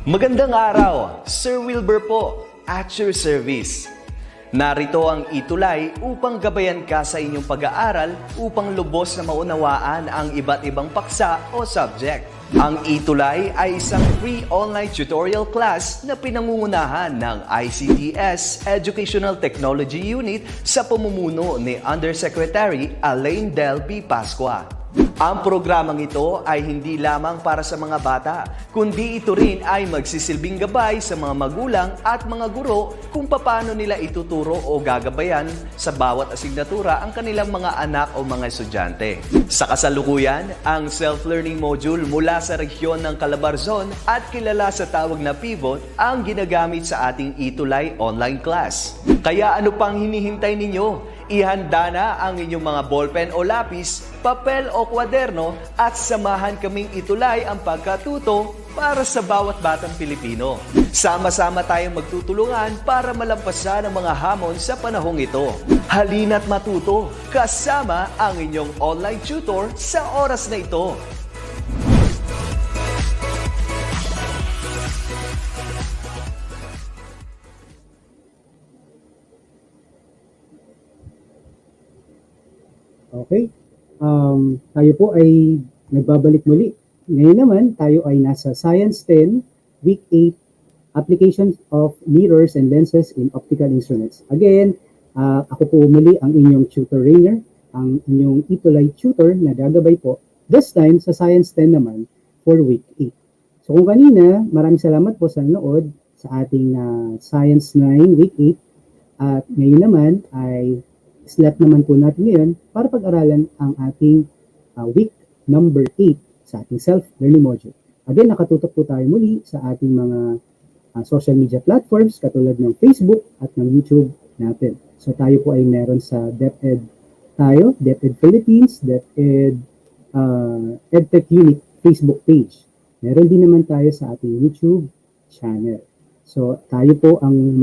Magandang araw, Sir Wilbur po, at your service. Narito ang ETULay upang gabayan ka sa inyong pag-aaral upang lubos na maunawaan ang iba't ibang paksa o subject. Ang ETULay ay isang free online tutorial class na pinangungunahan ng ICTS Educational Technology Unit sa pamumuno ni Undersecretary Alain Del B. Pascua. Ang programang ito ay hindi lamang para sa mga bata, kundi ito rin ay magsisilbing gabay sa mga magulang at mga guro kung paano nila ituturo o gagabayan sa bawat asignatura ang kanilang mga anak o mga estudyante. Sa kasalukuyan, ang self-learning module mula sa rehiyon ng Calabarzon at kilala sa tawag na pivot ang ginagamit sa ating ETULay online class. Kaya ano pang hinihintay ninyo? Ihanda na ang inyong mga ballpen o lapis, papel o kwaderno at samahan kaming itulay ang pagkatuto para sa bawat batang Pilipino. Sama-sama tayong magtutulungan para malampasan ang mga hamon sa panahong ito. Halina't matuto kasama ang inyong online tutor sa oras na ito. Okay. Tayo po ay nagbabalik muli. Ngayon naman, tayo ay nasa Science 10, Week 8, Applications of Mirrors and Lenses in Optical Instruments. Again, ako po muli ang inyong tutor Rainer, ang inyong ETULay tutor na gagabay po, this time sa Science 10 naman for Week 8. So kung kanina, maraming salamat po sa nanood sa ating Science 9 Week 8. At ngayon naman ay slot naman po natin ngayon para pag-aralan ang ating week number 8 sa ating self-learning module. Again, nakatutok po tayo muli sa ating mga social media platforms katulad ng Facebook at ng YouTube natin. So tayo po ay meron sa DepEd tayo, DepEd Philippines, DepEd Edtech Unit Facebook page. Meron din naman tayo sa ating YouTube channel. So tayo po ang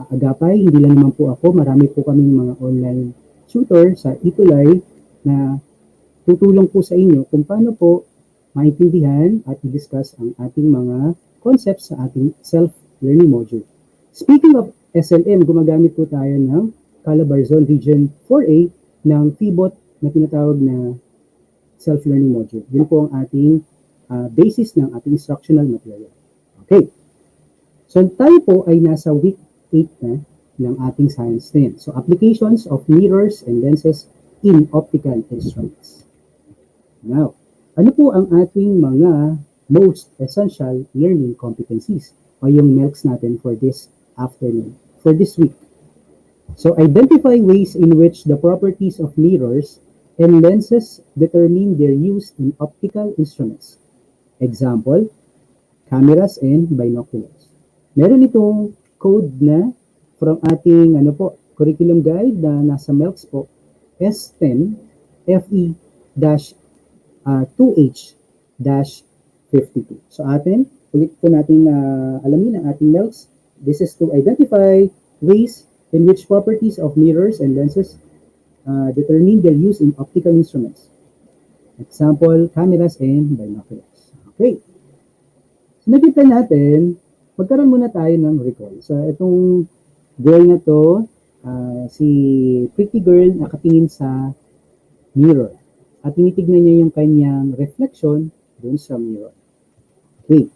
agapay, hindi lang naman po ako, marami po kaming mga online tutor sa ETULay na tutulong po sa inyo kung paano po maintindihan at i-discuss ang ating mga concepts sa ating self-learning module. Speaking of SLM, gumagamit po tayo ng Calabarzon Region 4A ng PBOT na tinatawag na self-learning module. Yun po ang ating basis ng ating instructional material. Okay. So tayo po ay nasa week 8 na ng ating Science 10. So applications of mirrors and lenses in optical instruments. Now, ano po ang ating mga most essential learning competencies o yung MELCs natin for this afternoon, for this week? So identify ways in which the properties of mirrors and lenses determine their use in optical instruments. Example, cameras and binoculars. Meron itong code na from ating curriculum guide na nasa MELCs po, S10 FE-2H-52. So ulit po natin alamin ang ating MELCs. This is to identify ways in which properties of mirrors and lenses determine their use in optical instruments. Example, cameras and binoculars. Okay. So nakita natin, magkaroon muna tayo ng recall. So itong girl na to, si pretty girl nakatingin sa mirror. At tinitignan niya yung kanyang reflection dun sa mirror. Okay.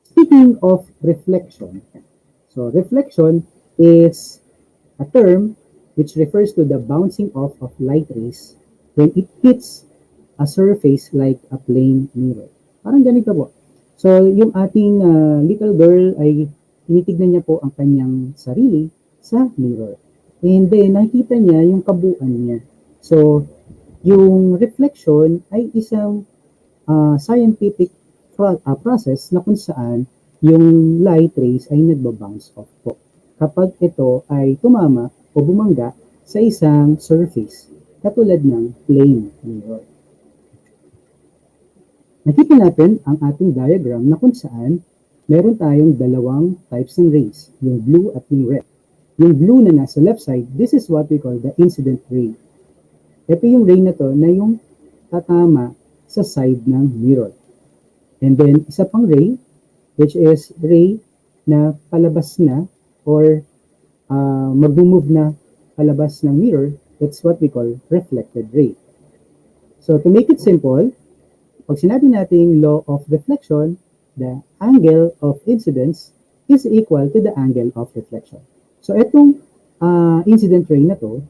Speaking of reflection, so reflection is a term which refers to the bouncing off of light rays when it hits a surface like a plane mirror. Parang ganito po. So, yung ating little girl ay tinitignan niya po ang kanyang sarili sa mirror. And then, nakikita niya yung kabuuan niya. So, yung reflection ay isang scientific process na kung saan yung light rays ay nagbabounce off po kapag ito ay tumama o bumangga sa isang surface katulad ng plane mirror. Nakita natin ang ating diagram na kung saan meron tayong dalawang types ng rays, yung blue at yung red. Yung blue na nasa left side, this is what we call the incident ray. Ito yung ray na to na yung tatama sa side ng mirror. And then, isa pang ray, which is ray na palabas na or mag-move na palabas ng mirror, that's what we call reflected ray. So, to make it simple, pag sinabi natin law of reflection, the angle of incidence is equal to the angle of reflection. So, itong incident ray na to,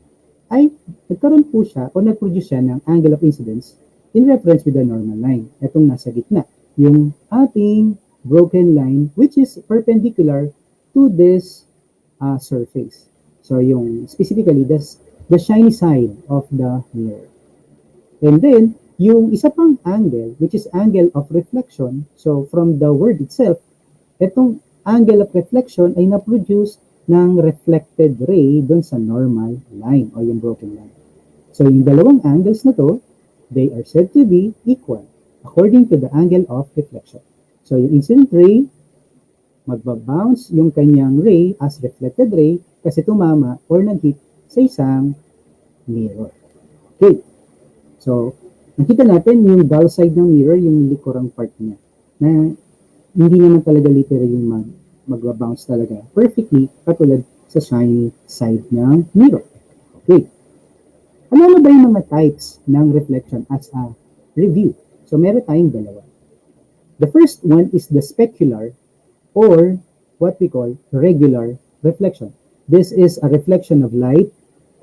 ay nagkaroon po siya o nag-produce siya ng angle of incidence in reference with the normal line. Itong nasa gitna, yung ating broken line which is perpendicular to this surface. So, yung specifically, the shiny side of the mirror. And then, yung isa pang angle, which is angle of reflection, so from the word itself, itong angle of reflection ay na-produce ng reflected ray dun sa normal line o yung broken line. So yung dalawang angles na to, they are said to be equal according to the angle of reflection. So yung incident ray, magbabounce yung kanyang ray as reflected ray kasi tumama or nag-hit sa isang mirror. Okay. So, nakita natin yung dull side ng mirror, yung likurang part niya, na hindi naman talaga literally magbabounce talaga perfectly katulad sa shiny side ng mirror. Okay. Ano ba yung mga types ng reflection as a review? So, meron tayong dalawa. The first one is the specular or what we call regular reflection. This is a reflection of light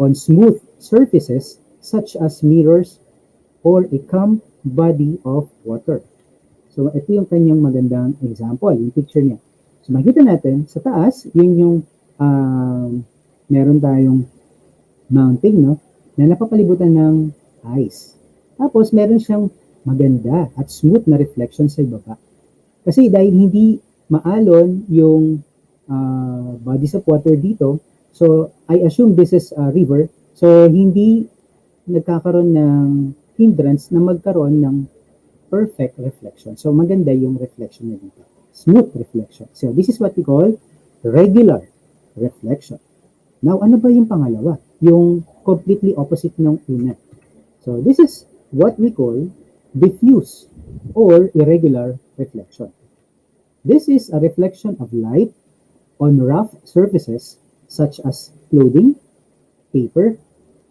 on smooth surfaces such as mirrors or a calm body of water. So, ito yung kanyang magandang example, yung picture niya. So, makikita natin, sa taas, yun yung meron tayong mountain, no? Na napapalibutan ng ice. Tapos, meron siyang maganda at smooth na reflection sa ibaba. Kasi dahil hindi maalon yung bodies of water dito, so I assume this is a river, so hindi nagkakaroon ng hindrance na magkaroon ng perfect reflection. So maganda yung reflection na dito. Smooth reflection. So this is what we call regular reflection. Now, ano ba yung pangalawa? Yung completely opposite ng una. So this is what we call diffuse or irregular reflection. This is a reflection of light on rough surfaces such as clothing, paper,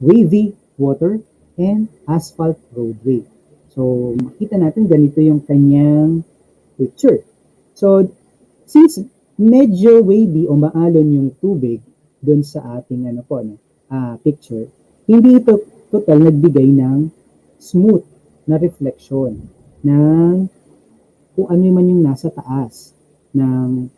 wavy water, and asphalt roadway. So, makita natin ganito yung kanyang picture. So, since medyo wavy o maalon yung tubig dun sa ating picture, hindi ito total nagbigay ng smooth na reflection ng kung ano man yung nasa taas ng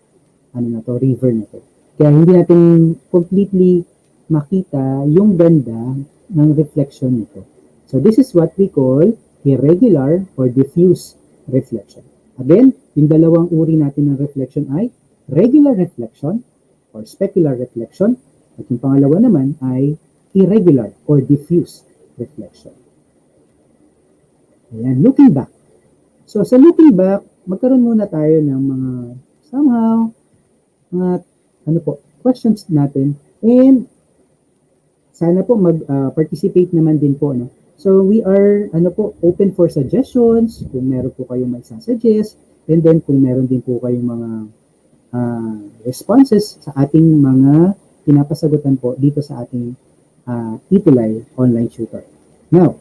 river na to. Kaya hindi natin completely makita yung ganda ng reflection nito. So this is what we call irregular or diffuse reflection. Again, yung dalawang uri natin ng reflection ay regular reflection or specular reflection at yung pangalawa naman ay irregular or diffuse reflection. Ayan, looking back. So, sa looking back, magkaroon muna tayo ng mga questions natin and sana po mag-participate naman din po. No? So, we are open for suggestions kung meron po kayong magsasuggest and then kung meron din po kayong mga responses sa ating mga pinapasagutan po dito sa ating ETULay online tutor. Now,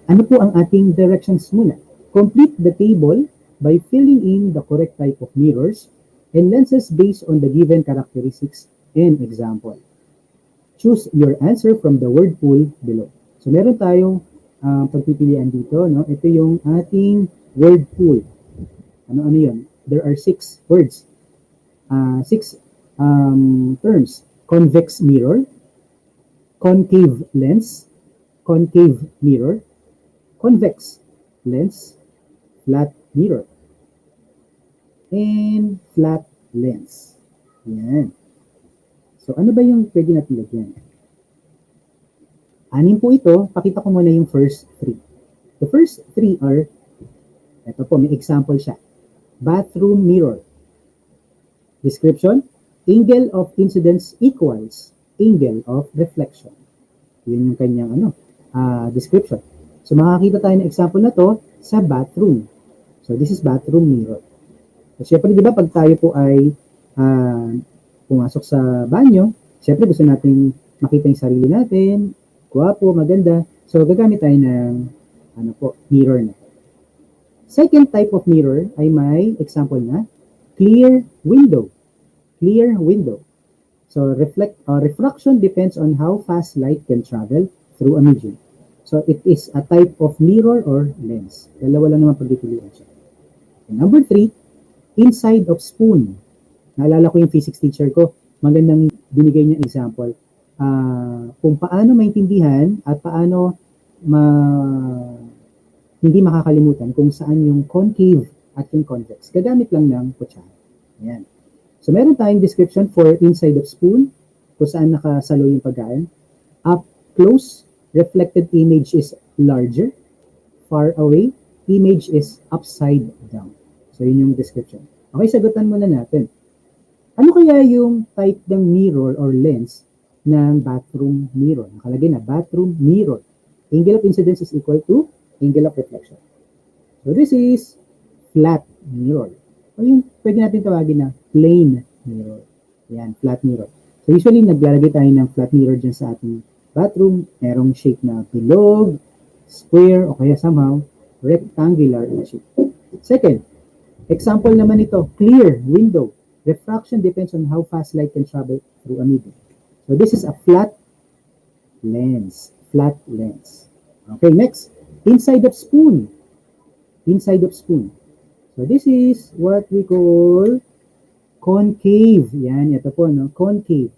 ano po ang ating directions muna? Complete the table by filling in the correct type of mirrors and lenses based on the given characteristics and example. Choose your answer from the word pool below. So, meron tayong pagpipilian dito. No? Ito yung ating word pool. Ano yun? There are 6 words. 6 terms. Convex mirror, concave lens, concave mirror, convex lens, flat mirror, and flat lens. Yan. So, ano ba yung pwede natin lagyan? 6 po ito. Pakita ko muna yung first 3. The first 3 are, ito po, may example siya. Bathroom mirror. Description, angle of incidence equals angle of reflection. Yun yung kanyang description. So, makakita tayo ng example na to sa bathroom. So, this is bathroom mirror. So, syempre, di ba, pag tayo po ay pumasok sa banyo, syempre, gusto natin makita yung sarili natin, gwapo, maganda. So, gagamit tayo ng mirror na. Second type of mirror ay may example na clear window. Clear window. So, refraction depends on how fast light can travel through a medium. So, it is a type of mirror or lens. Dalawa lang naman pagpipilian siya. And number 3, inside of spoon. Naalala ko yung physics teacher ko, magandang binigay niya example. Kung paano maintindihan at paano hindi makakalimutan kung saan yung concave at yung convex. Gagamit lang ng kutsara. Ayan. So, meron tayong description for inside of spoon, kung saan nakasalo yung pagkain. Up close, reflected image is larger. Far away, image is upside down. So, yun yung description. Okay, sagutan muna natin. Ano kaya yung type ng mirror or lens ng bathroom mirror? Nakalagay na, bathroom mirror. Angle of incidence is equal to angle of reflection. So, this is flat mirror. O yung pwede natin tawagin na plane mirror. Yan, flat mirror. So, usually, naglalagay tayo ng flat mirror dyan sa ating bathroom. Merong shape na bilog, square, o kaya somehow rectangular na shape. Second, example naman ito, clear window. Refraction depends on how fast light can travel through a medium. So, this is a flat lens. Flat lens. Okay, next. Inside of spoon. Inside of spoon. So this is what we call concave. Yan, ito po, no? Concave.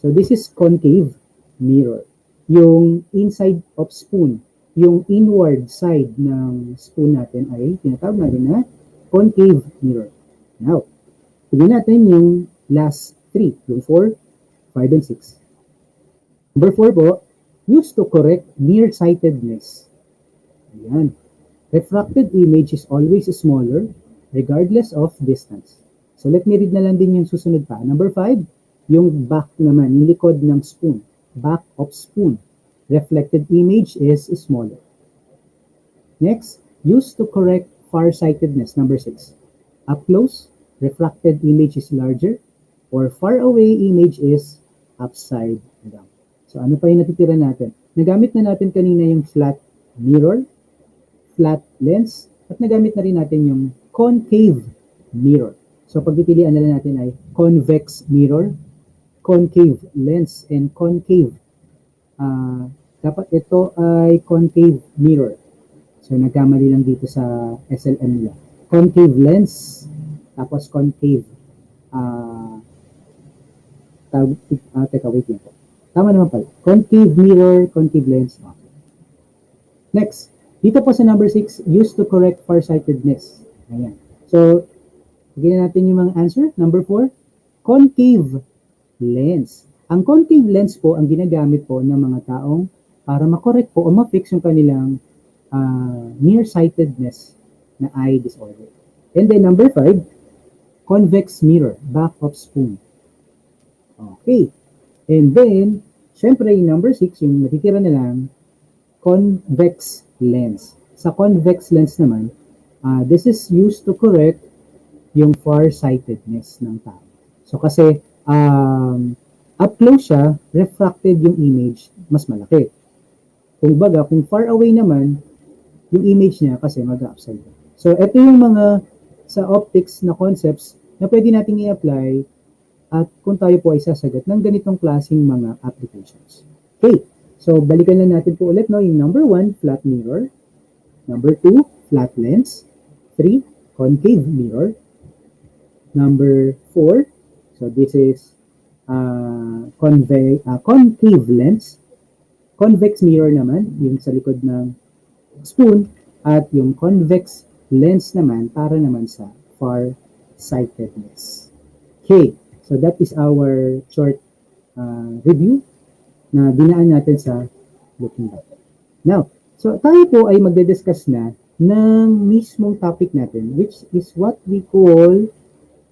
So this is concave mirror. Yung inside of spoon, yung inward side ng spoon natin ay tinatawag natin na concave mirror. Now, tignan natin yung last 3, yung 4, 5, and 6. Number 4 po, used to correct nearsightedness. Ayan. Refracted image is always smaller regardless of distance. So let me read na lang din yung susunod pa. Number 5, yung back naman, yung likod ng spoon. Back of spoon. Reflected image is smaller. Next, used to correct farsightedness. Number 6. Up close, refracted image is larger, or far away image is upside down. So ano pa yung natitira natin? Nagamit na natin kanina yung flat mirror, flat lens, at nagamit na rin natin yung concave mirror. So pagpipilian na lang natin ay convex mirror, concave lens, and concave. Dapat ito ay concave mirror. So nagkamali lang dito sa SLM nila. Concave lens, tapos concave. Teka, wait lang po. Tama naman pala. Concave mirror, concave lens. Okay. Next, dito po sa number 6, used to correct farsightedness. Ayan. So, bigyan natin yung mga answer. Number 4, concave lens. Ang concave lens po ang ginagamit po ng mga taong para makorek po o ma-fix yung kanilang nearsightedness na eye disorder. And then number 5, convex mirror, back of spoon. Okay. And then, syempre yung number 6, yung natitira na lang, convex lens. Sa convex lens naman, this is used to correct yung farsightedness ng tao. So kasi, up close siya, refracted yung image, mas malaki. Kung baga, kung far away naman, yung image niya kasi mag-upside down. So, ito yung mga sa optics na concepts na pwede nating i-apply at kung tayo po ay sasagot ng ganitong klaseng mga applications. Okay, so balikan lang natin po ulit, no? Yung number 1, flat mirror. Number 2, flat lens. 3, concave mirror. Number 4, so this is concave lens. Convex mirror naman, yung sa likod ng spoon, at yung convex lens naman para naman sa far-sightedness. Okay, so that is our short review na dinaan natin sa looking back. Now, so tayo po ay magde-discuss na ng mismong topic natin, which is what we call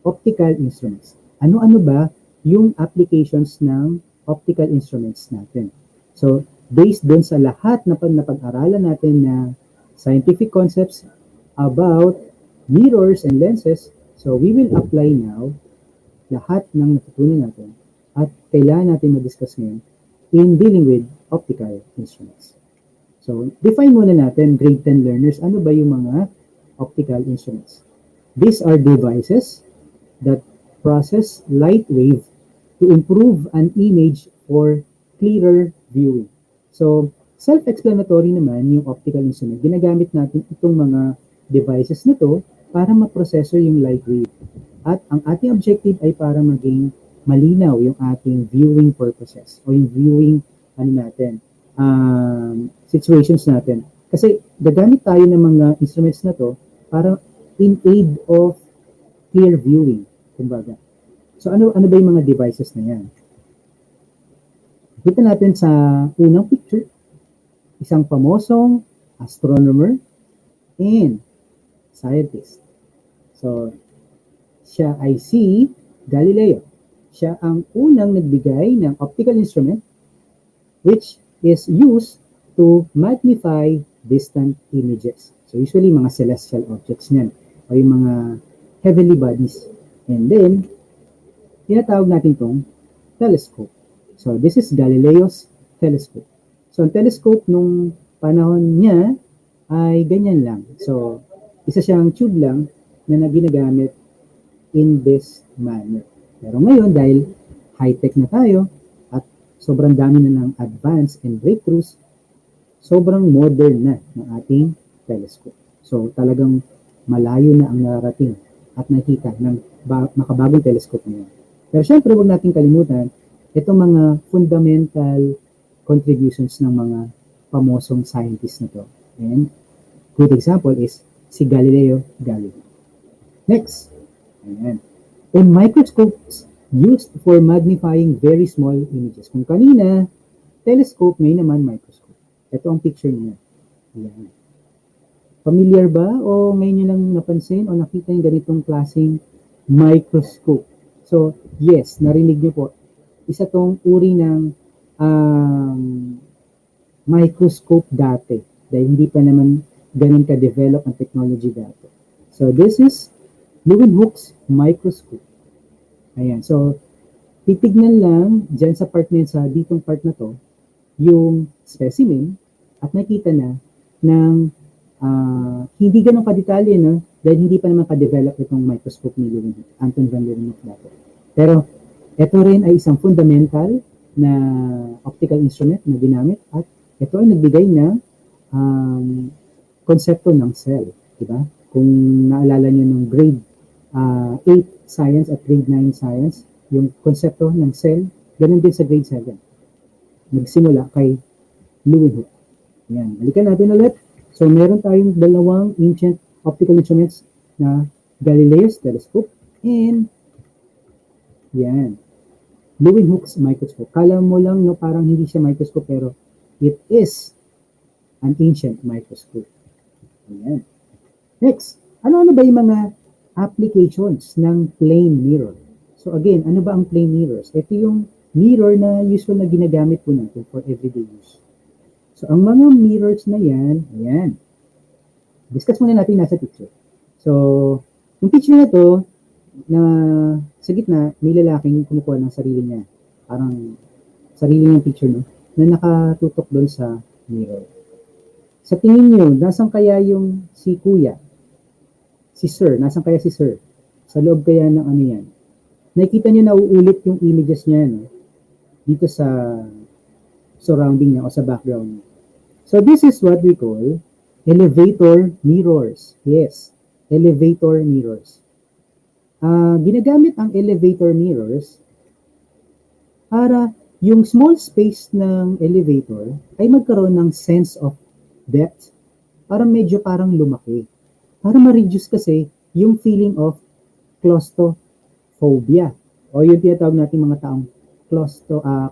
optical instruments. Ano-ano ba yung applications ng optical instruments natin? So, based dun sa lahat na napag-aralan natin na scientific concepts about mirrors and lenses, so we will apply now lahat ng natutunan natin at kailangan natin ma-discuss ngayon in dealing with optical instruments. So, define muna natin, grade 10 learners, ano ba yung mga optical instruments? These are devices that process light wave to improve an image for clearer viewing. So, self-explanatory naman yung optical instrument. Ginagamit natin itong mga devices na to para maproseso yung light wave. At ang ating objective ay para maging malinaw yung ating viewing purposes o yung viewing situations natin. Kasi gagamit tayo ng mga instruments na to para in aid of clear viewing, kumbaga. So ano ba yung mga devices na yan? Kita natin sa unang picture, isang pamosong astronomer and scientist. So, siya ay si Galileo. Siya ang unang nagbigay ng optical instrument which is used to magnify distant images. So, usually mga celestial objects niyan o yung mga heavenly bodies. And then, tinatawag natin itong telescope. So, this is Galileo's telescope. So, ang telescope nung panahon niya ay ganyan lang. So, isa siyang tube lang na ginagamit in this manner. Pero ngayon, dahil high-tech na tayo at sobrang dami na ng advance and breakthroughs, sobrang modern na ng ating telescope. So, talagang malayo na ang narating at nakita ng makabagong telescope na yun. Pero syempre, huwag natin kalimutan itong mga fundamental contributions ng mga pamosong scientists na to. And good example is si Galileo Galilei. Next. Ayan. And microscopes used for magnifying very small images. Kung kanina, telescope, ngayon naman microscope. Ito ang picture niya. Ayan. Familiar ba? O ngayon nyo lang napansin o nakita yung ganitong klaseng microscope? So, yes, narinig nyo po. Isa tong uri ng microscope dati. Dahil hindi pa naman ganun ka-develop ang technology dati. So, this is Leeuwenhoek's microscope. Ayan. So, titignan lang dyan sa part na sa ditong part na to, yung specimen at nakita na ng hindi ganun kadetalye, no? Dahil hindi pa naman ka-develop itong microscope ni Anton van Leeuwenhoek dati. Pero, ito rin ay isang fundamental na optical instrument na ginamit at ito ay nagbigay ng konsepto ng cell. Diba? Kung naalala nyo ng grade 8 science at grade 9 science, yung konsepto ng cell, ganun din sa grade 7. Nagsimula kay Leeuwenhoek. Yan. Balikan natin ulit. So, meron tayong dalawang ancient optical instruments na Galileo's telescope and yan, Leeuwenhoek's microscope. Kala mo lang, no, parang hindi siya microscope, pero it is an ancient microscope. Ayan. Next, ano-ano ba yung mga applications ng plane mirror? So again, ano ba ang plane mirrors? Ito yung mirror na usual na ginagamit po natin for everyday use. So ang mga mirrors na yan, ayan. Discuss muna natin nasa picture. So, yung picture na to, na sa gitna, may lalaking kumukuha ng sarili niya. Parang sarili niyang picture, no? Na nakatutok doon sa mirror. Sa tingin niyo, nasan kaya yung si kuya? Si sir, nasan kaya si sir? Sa loob kaya ng ano yan? Nakikita niyo na uulit yung images niya, no? Dito sa surrounding niya o sa background niya. So this is what we call elevator mirrors. Yes, elevator mirrors. Ginagamit ang elevator mirrors para yung small space ng elevator ay magkaroon ng sense of depth para medyo parang lumaki. Para ma-reduce kasi yung feeling of claustrophobia o yung tinatawag natin mga taong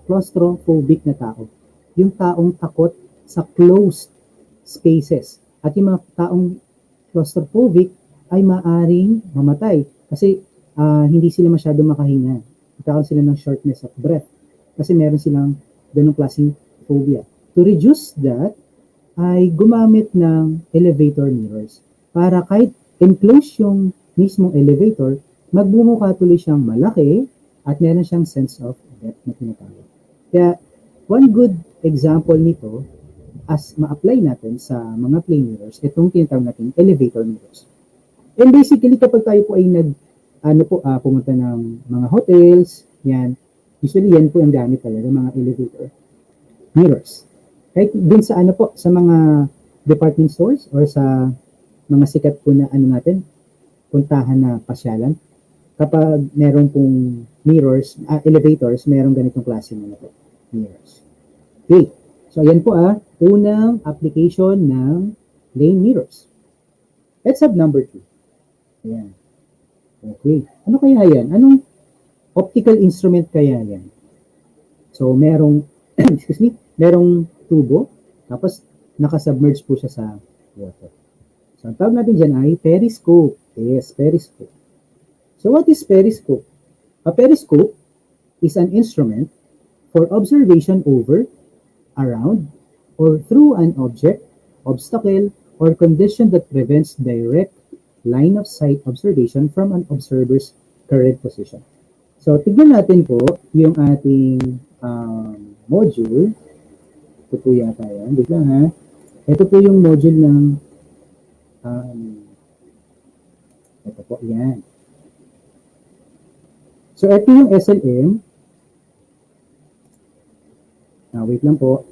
claustrophobic na tao. Yung taong takot sa closed spaces. At yung mga taong claustrophobic ay maaring mamatay kasi hindi sila masyado makahinga. Magkakaroon sila ng shortness of breath kasi meron silang ganong klaseng phobia. To reduce that, ay gumamit ng elevator mirrors para kahit enclose yung mismong elevator, magbumuka tuloy siyang malaki at meron siyang sense of depth na tinatawag. Kaya, one good example nito as ma-apply natin sa mga plane mirrors, itong tinatawag natin elevator mirrors. And basically, kapag tayo po ay pumunta ng mga hotels, yan, usually yan po ang gamit talaga, mga elevator mirrors. Kahit din sa sa mga department stores or sa mga sikat po na puntahan na pasyalan, kapag meron pong mirrors, elevators, meron ganitong klase na po, mirrors. Okay. So, ayan po unang application ng plane mirrors. Let's have number 2. Ayan. Okay. Ano kaya yan? Anong optical instrument kaya yan? So, merong, merong tubo, tapos nakasubmerge po siya sa water. So, ang tawag natin dyan ay periscope. Yes, periscope. So, what is periscope? A periscope is an instrument for observation over, around, or through an object, obstacle, or condition that prevents direct line of sight observation from an observer's current position. So, tignan natin po yung ating module. Ito po yata yan. Wait lang ha. Ito po yung module ng ito po, yan. So, ito yung SLM. Wait lang po.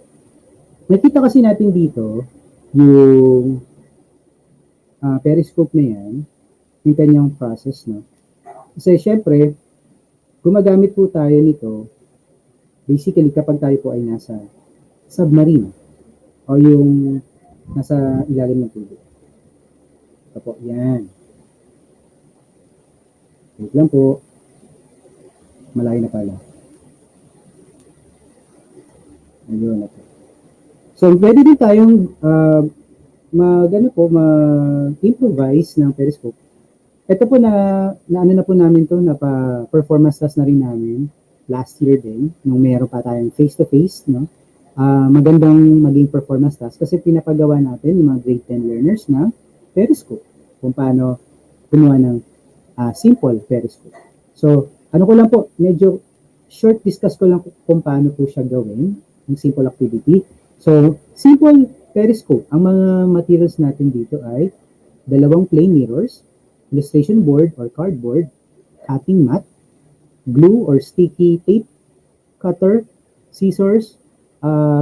Nakita kasi natin dito yung periscope na yan, yung kanyang process, no? Kasi syempre, gumagamit po tayo nito basically kapag tayo po ay nasa submarine o yung nasa ilalim ng tubig. Ito po, yan. Wait lang po. Malayo na pala. Ayun na po. So, pwede din tayong mag-improvise ng periscope. Ito po ano na po namin to, performance test na rin namin last year din, nung meron pa tayong face-to-face, no? Magandang maging performance task kasi pinapagawa natin yung mga grade 10 learners na periscope, kung paano gumawa ng simple periscope. So, ano ko lang po, medyo short discuss ko lang kung paano po siya gawin, yung simple activity. So, simple periscope, ang mga materials natin dito ay dalawang plane mirrors, illustration board or cardboard, cutting mat, glue or sticky tape, cutter, scissors,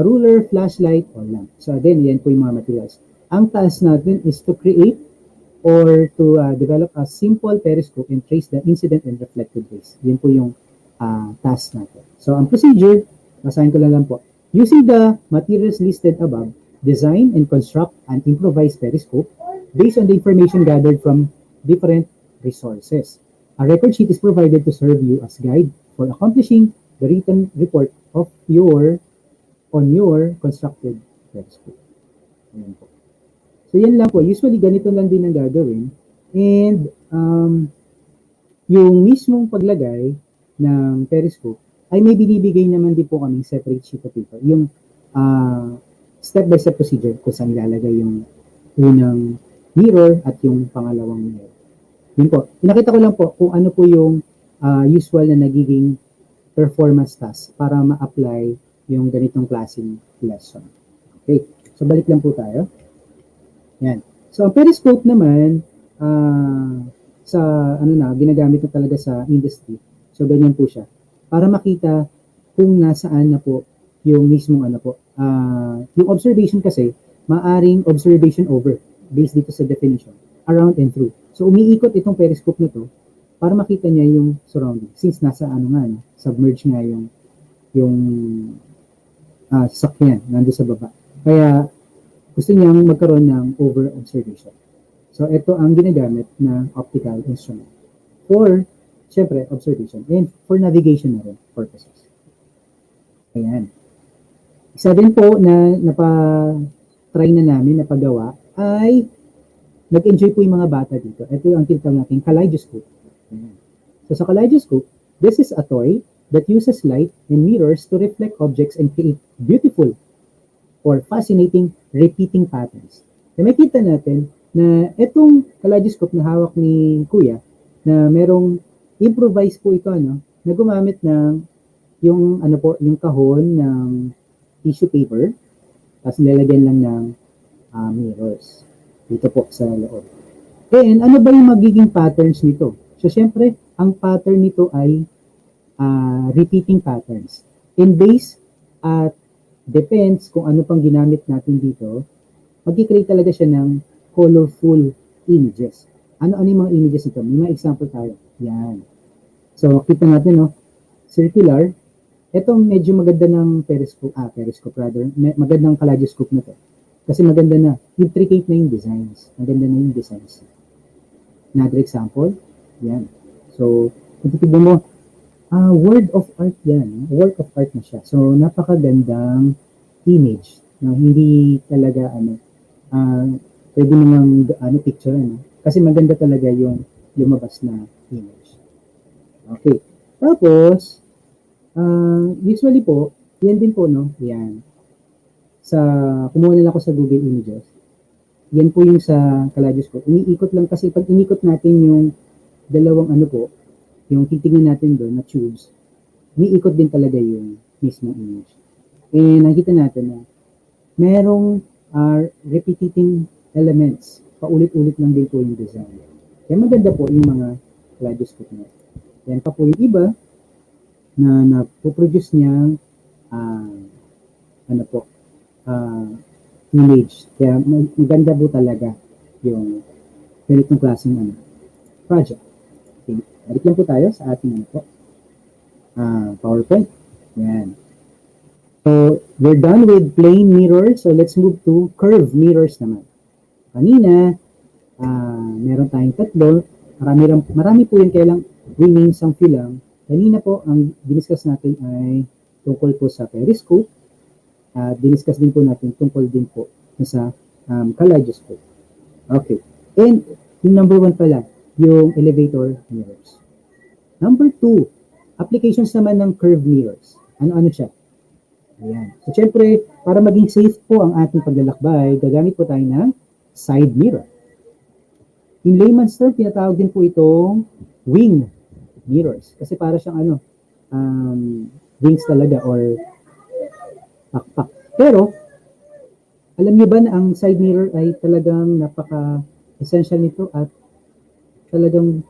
ruler, flashlight, or lamp. So again, yan po yung mga materials. Ang task natin is to create or to develop a simple periscope and trace the incident and reflected rays. Yan po yung task natin. So ang procedure, basahin ko lang po. Using the materials listed above, design and construct an improvised periscope based on the information gathered from different resources. A record sheet is provided to serve you as guide for accomplishing the written report of your constructed periscope. Ayan po. So yan lang po. Usually ganito lang din ang gagawin. And yung mismong paglagay ng periscope ay may binibigay naman din po kaming separate sheet of paper. Yung step-by-step procedure kung saan ilalagay yung unang mirror at yung pangalawang mirror. Yun po. Pinakita ko lang po kung ano po yung usual na nagiging performance task para ma-apply yung ganitong klaseng lesson. Okay. So, balik lang po tayo. Yan. So, ang periscope naman, ginagamit na talaga sa industry. So, ganyan po siya. Para makita kung nasaan na po yung mismong yung observation kasi, maaring observation over, based dito sa definition, around and through. So, umiikot itong periscope na to para makita niya yung surrounding. Since nasa submerged nga yung sasakyan, nandun sa baba. Kaya, gusto niyang magkaroon ng over-observation. So, ito ang ginagamit na optical instrument for, syempre, observation and for navigation na rin purposes. Ayan. Isa din po na try na namin na paggawa ay nag-enjoy po yung mga bata dito. Ito ang tinatawag natin kaleidoscope. Ayan. So sa kaleidoscope, this is a toy that uses light and mirrors to reflect objects and create beautiful or fascinating repeating patterns. So makita natin na itong kaleidoscope na hawak ni Kuya, na merong improvise po ito, na gumamit ng yung kahon ng tissue paper, tapos nilalagyan lang ng mirrors dito po sa loob. And ano ba yung magiging patterns nito? So syempre, ang pattern nito ay repeating patterns. And based at depends kung ano pang ginamit natin dito, mag-create talaga siya ng colorful images. Ano yung mga images nito? May mga example tayo. Yan. So, kita natin, circular. Ito medyo maganda ng magandang kaleidoscope na to. Kasi maganda na, intricate na yung designs. Maganda na yung designs. Another example, yan. So, kung titignan mo, word of art yan. Work of art na siya. So, napakagandang image. No? Hindi talaga, pwede namang picture, kasi maganda talaga yung lumabas na image. Okay. Tapos, usually po, yan din po, yan. Kumuha nila ako sa Google Images. Yan po yung sa kaleidoscope. Iniikot lang kasi pag inikot natin yung dalawang yung titingnan natin doon na tubes, iniikot din talaga yung mismong image. And nakita natin na merong repeating elements. Paulit-ulit lang din po yung design. Kaya maganda po yung mga kaleidoscope na. Yan pa po yung iba na napoproduce niyang image. Kaya maganda po talaga yung ganitong klaseng project. Okay. Balik lang po tayo sa ating PowerPoint. Yan. So, we're done with plane mirrors. So, let's move to curve mirrors naman. Kanina, meron tayong tatlo. Marami po yun, kaya lang winning some few lang. Kanina po, ang diniscuss natin ay tungkol po sa periscope. Diniscuss din po natin tungkol din po sa kaleidoscope. Okay. And yung number 1 pala, yung elevator mirrors. Number 2, applications naman ng curve mirrors. Ano-ano siya? Ayan. So, syempre, para maging safe po ang ating paglalakbay, gagamit po tayo ng side mirror. In layman's term, tinatawag din po itong wing mirrors. Kasi para siyang wings talaga or pakpak. Pero, alam niyo ba na ang side mirror ay talagang napaka-essential nito at talagang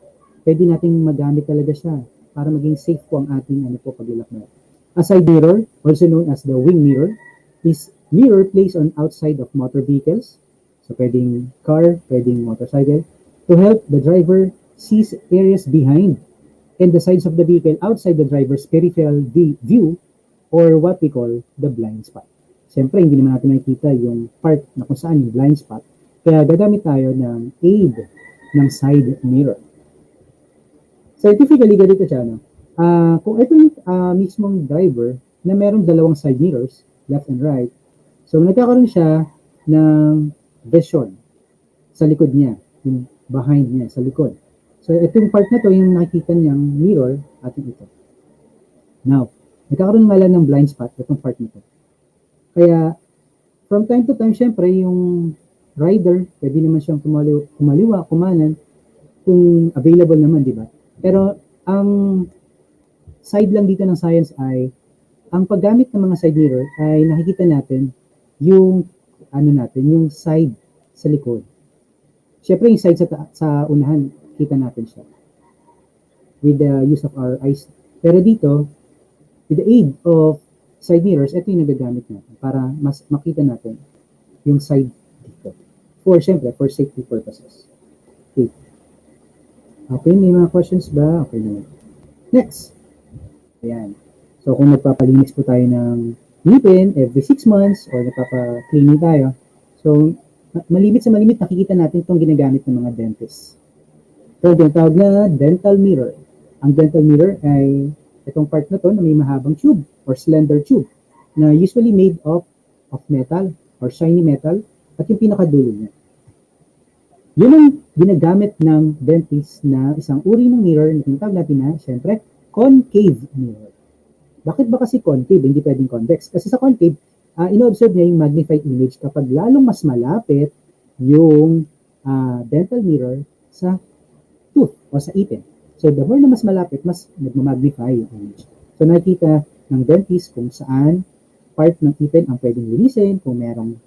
pwede nating magamit talaga siya para maging safe po ang ating paglalakbay. A side mirror, also known as the wing mirror, is mirror placed on outside of motor vehicles. So, pwedeng car, pwedeng motorcycle, to help the driver see areas behind and the sides of the vehicle outside the driver's peripheral view, or what we call the blind spot. Siyempre, hindi naman natin makikita yung part na kung saan yung blind spot, kaya gagamit tayo ng aid ng side mirror. Scientifically, ganito siya, kung ito yung mismong driver na merong dalawang side mirrors, left and right, so nagkakaroon siya ng vision sa likod niya, yung behind niya, sa likod. So, itong part na to, yung nakikita niyang mirror, ating ito. Now, nagkakaroon nga lang ng blind spot, itong part na to. Kaya, from time to time, syempre, yung rider, pwede naman siyang kumaliwa, kumanan, kung available naman, di ba? Pero, ang side lang dito ng science ay, ang paggamit ng mga side mirror ay nakikita natin yung, yung side sa likod. Siyempre, yung side sa unahan, kita natin siya with the use of our eyes. Pero dito, with the aid of side mirrors, ito yung nagagamit natin para mas makita natin yung side dito. Siyempre, for safety purposes. Okay. Okay, may mga questions ba? Okay naman. Next. Ayan. So, kung nagpapalinis po tayo ng ngipin every 6 months or nagpapa-cleaning tayo, so, malimit sa malimit, nakikita natin itong ginagamit ng mga dentists. So, tinatawag na dental mirror. Ang dental mirror ay itong part na to na may mahabang tube or slender tube na usually made of metal or shiny metal at yung pinakadulo niya. Yun ang ginagamit ng dentist na isang uri ng mirror na tinatawag natin na, syempre, concave mirror. Bakit ba kasi concave? Hindi pwedeng convex. Kasi sa concave, ino-observe niya yung magnified image kapag lalong mas malapit yung dental mirror sa tooth o sa ipin. So, the more na mas malapit, mas nagmamagnify yung image. So, nakikita ng dentist kung saan part ng ipin ang pwedeng linisin, kung merong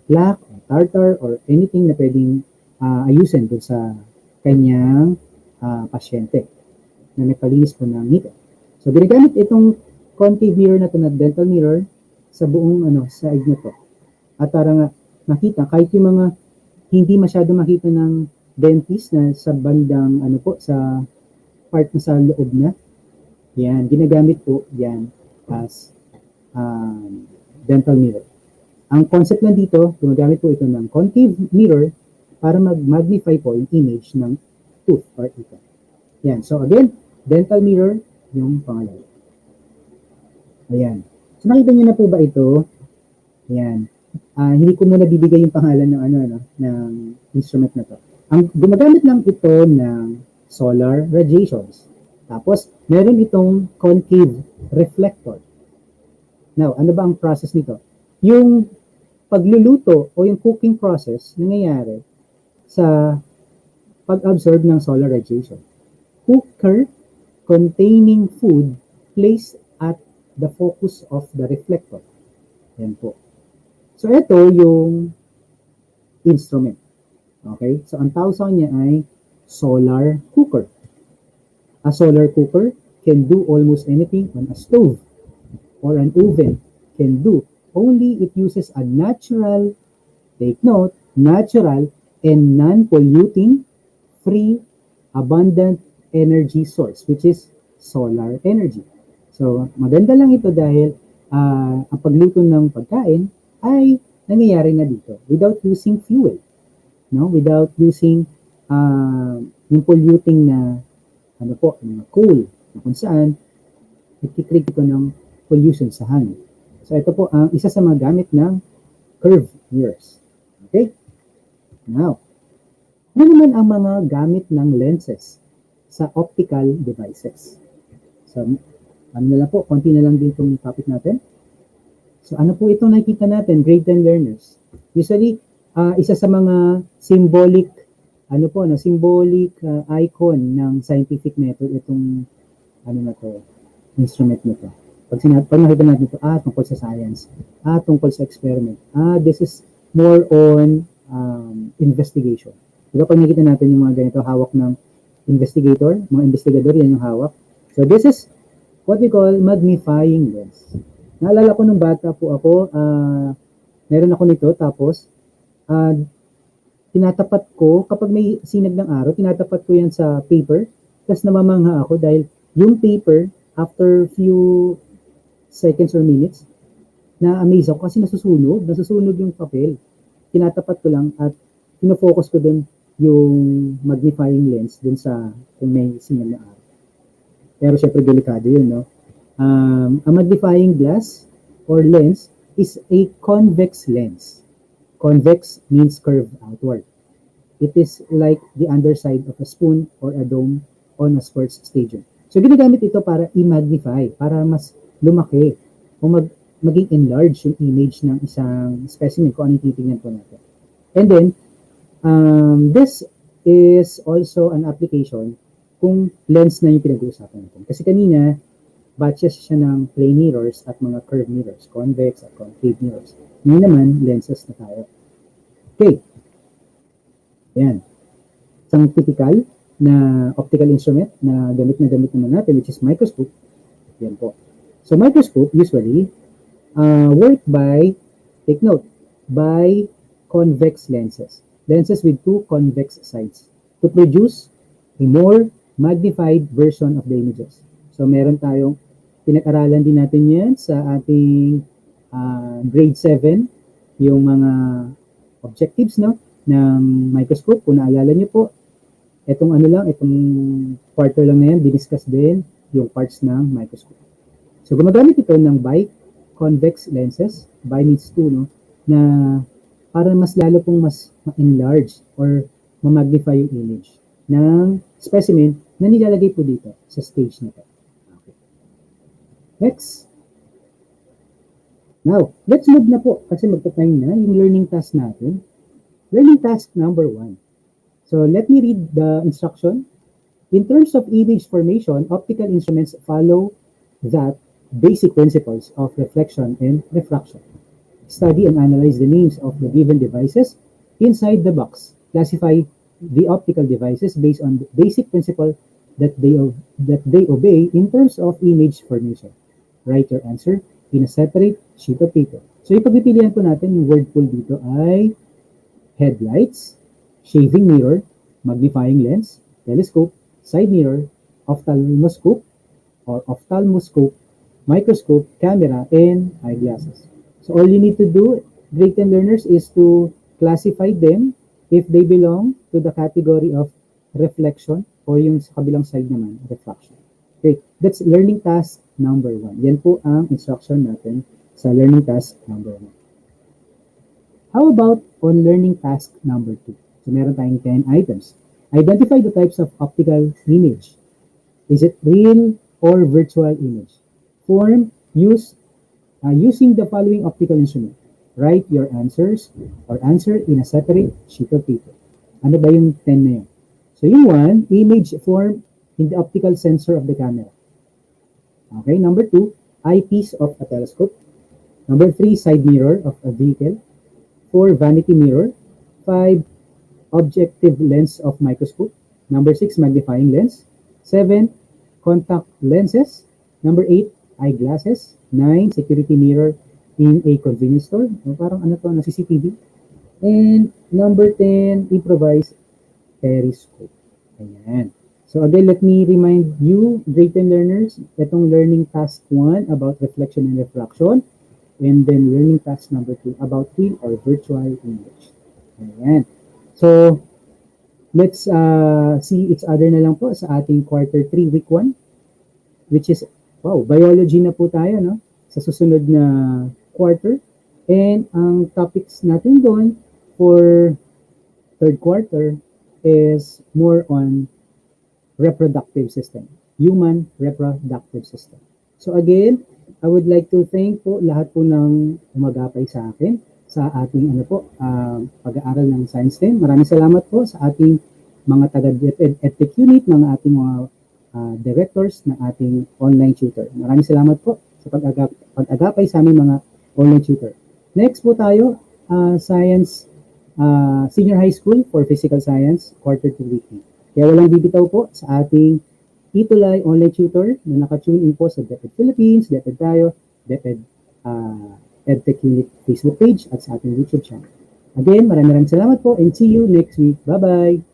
plaque or tartar or anything na pwedeng ayusin dun sa kanyang pasyente na nagpalinis po ng ngipin. So, ginagamit itong concave mirror na to na dental mirror sa buong side na to. At para makita, kahit yung mga hindi masyado makita ng dentist na sa bandang sa part na sa loob na, yan, ginagamit po yan as dental mirror. Ang concept lang dito, gumagamit po ito ng concave mirror para mag-magnify po yung image ng tooth or ipin. Yan, so again, dental mirror yung pangalawa. Ayan. So nakita niyo na po ba ito? Ayan. Hindi ko muna bibigay yung pangalan ng ng instrument na to. Ang gumagamit lang ito ng solar radiations. Tapos, meron itong concave reflector. Now, ano ba ang process nito? Yung pagluluto o yung cooking process nangyayari sa pag-absorb ng solar radiation. Cooker containing food placed at the focus of the reflector. Yan po. So, ito yung instrument. Okay? So, ang tawag sa kanya ay solar cooker. A solar cooker can do almost anything on a stove or an oven can do. Only it uses a natural, take note, natural and non-polluting free, abundant energy source, which is solar energy. So, maganda lang ito dahil ang pagluto ng pagkain ay nangyayari na dito without using fuel, no? Without using yung polluting na mga coal, na kung saan nagkikreate ito ng pollution sa hangin. So, ito po ang isa sa mga gamit ng curved mirrors. Okay? Now, ano naman ang mga gamit ng lenses sa optical devices? So, ano na lang po, konti na lang din itong topic natin. So, ano po itong nakikita natin, grade 10 learners? Usually, isa sa mga symbolic, symbolic icon ng scientific method itong, instrument na to. Pag nakita natin ito, tungkol sa science, tungkol sa experiment, this is more on investigation. Diba pag nakita natin yung mga ganito, hawak ng mga investigador, yan yung hawak. So this is what we call magnifying lens. Naalala ko nung bata po ako, meron ako nito, tapos tinatapat ko, kapag may sinag ng araw, tinatapat ko yan sa paper, tapos namamangha ako dahil yung paper, after few seconds or minutes, na-amaze ako kasi nasusunog yung papel. Tinatapat ko lang at pinofocus ko dun yung magnifying lens dun sa kung may signal na araw. Pero syempre delikado yun, no? Ang magnifying glass or lens is a convex lens. Convex means curved outward. It is like the underside of a spoon or a dome on a sports stadium. So ginagamit ito para i-magnify, para mas lumaki o maging enlarge yung image ng isang specimen kung anong titingnan po natin. And then, this is also an application kung lens na yung pinag-uusapan natin. Kasi kanina, batches siya ng plane mirrors at mga curved mirrors, convex at concave mirrors. Ngayon naman, lenses na tayo. Okay. Ayan. Isang typical na optical instrument na gamit naman natin, which is microscope. Yan po. So, microscope usually work by, take note, by convex lenses. Lenses with two convex sides to produce a more magnified version of the images. So, meron tayong, pinag-aralan din natin yan sa ating grade 7, yung mga objectives, no, ng microscope. Kung naalala nyo po, itong quarter lang na yan, diniscuss din yung parts ng microscope. So, gumagamit ito ng biconvex lenses, bi means two, no, na para mas lalo pong mas ma-enlarge or ma-magnify yung image ng specimen na nilalagay po dito sa stage na ito. Okay. Next. Now, let's move na po kasi magta-time na yung learning task natin. Learning task number 1. So, let me read the instruction. In terms of image formation, optical instruments follow that basic principles of reflection and refraction. Study and analyze the names of the given devices inside the box. Classify the optical devices based on the basic principle that they obey in terms of image formation. Write your answer in a separate sheet of paper. So, ipagpipilian po natin yung word pool dito ay headlights, shaving mirror, magnifying lens, telescope, side mirror, ophthalmoscope, microscope, camera, and eyeglasses. So all you need to do, grade 10 learners, is to classify them if they belong to the category of reflection or yung sa kabilang side naman, refraction. Okay, that's learning task number 1. Yan po ang instruction natin sa learning task number 1. How about on learning task number 2? So meron tayong 10 items. Identify the types of optical image. Is it real or virtual image? Form, using the following optical instrument. Write your answers or answer in a separate sheet of paper. Ano ba yung 10 na yun? So yung 1, image form in the optical sensor of the camera. Okay, number 2, eyepiece of a telescope. Number 3, side mirror of a vehicle. 4, vanity mirror. 5, objective lens of microscope. Number 6, magnifying lens. 7, contact lenses. Number 8, eyeglasses. 9, security mirror in a convenience store. Parang na CCTV. And number 10, improvise periscope. Ayan. So again, let me remind you, grade 10 learners, itong learning task 1 about reflection and refraction, and then learning task number 2 about real or virtual image. Ayan. So, let's see each other na lang po sa ating quarter 3, week 1, which is, wow, biology na po tayo, no? Sa susunod na quarter. And ang topics natin doon for third quarter is more on reproductive system, human reproductive system. So again, I would like to thank po lahat po ng umagapay sa akin sa ating pag-aaral ng Science 10. Maraming salamat po sa ating mga taga-DepEd Edtech Unit, mga ating mga directors ng ating online tutor. Maraming salamat po sa pag-agapay sa aming mga online tutor. Next po tayo, Science Senior High School for Physical Science, quarter 2 week. Kaya walang bibitaw po sa ating ETULay online tutor na naka-tune in po sa DepEd Philippines, DepEd tayo, DepEd Edtech Unit Facebook page at sa ating YouTube channel. Again, maraming salamat po and see you next week. Bye-bye!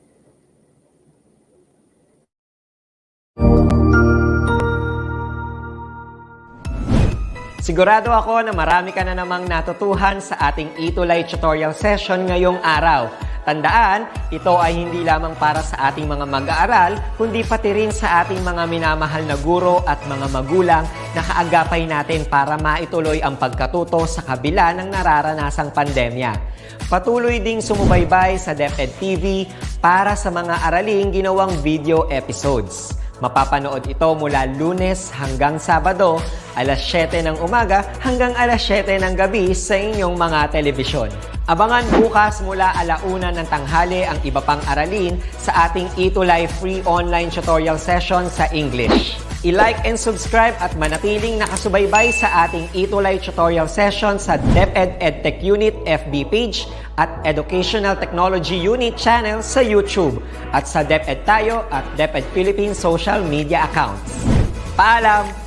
Sigurado ako na marami ka na namang natutuhan sa ating ETULay tutorial session ngayong araw. Tandaan, ito ay hindi lamang para sa ating mga mag-aaral, kundi pati rin sa ating mga minamahal na guro at mga magulang na kaagapay natin para maituloy ang pagkatuto sa kabila ng nararanasang pandemya. Patuloy ding sumubaybay sa DepEd TV para sa mga araling ginawang video episodes. Mapapanood ito mula Lunes hanggang Sabado, alas 7 ng umaga hanggang alas 7 ng gabi sa inyong mga telebisyon. Abangan bukas mula 1:00 ng tanghali ang iba pang aralin sa ating ETULay free online tutorial session sa English. I-like and subscribe at manatiling nakasubaybay sa ating ETULay tutorial session sa DepEd Edtech Unit FB page at Educational Technology Unit channel sa YouTube at sa DepEd Tayo at DepEd Philippines social media accounts. Paalam!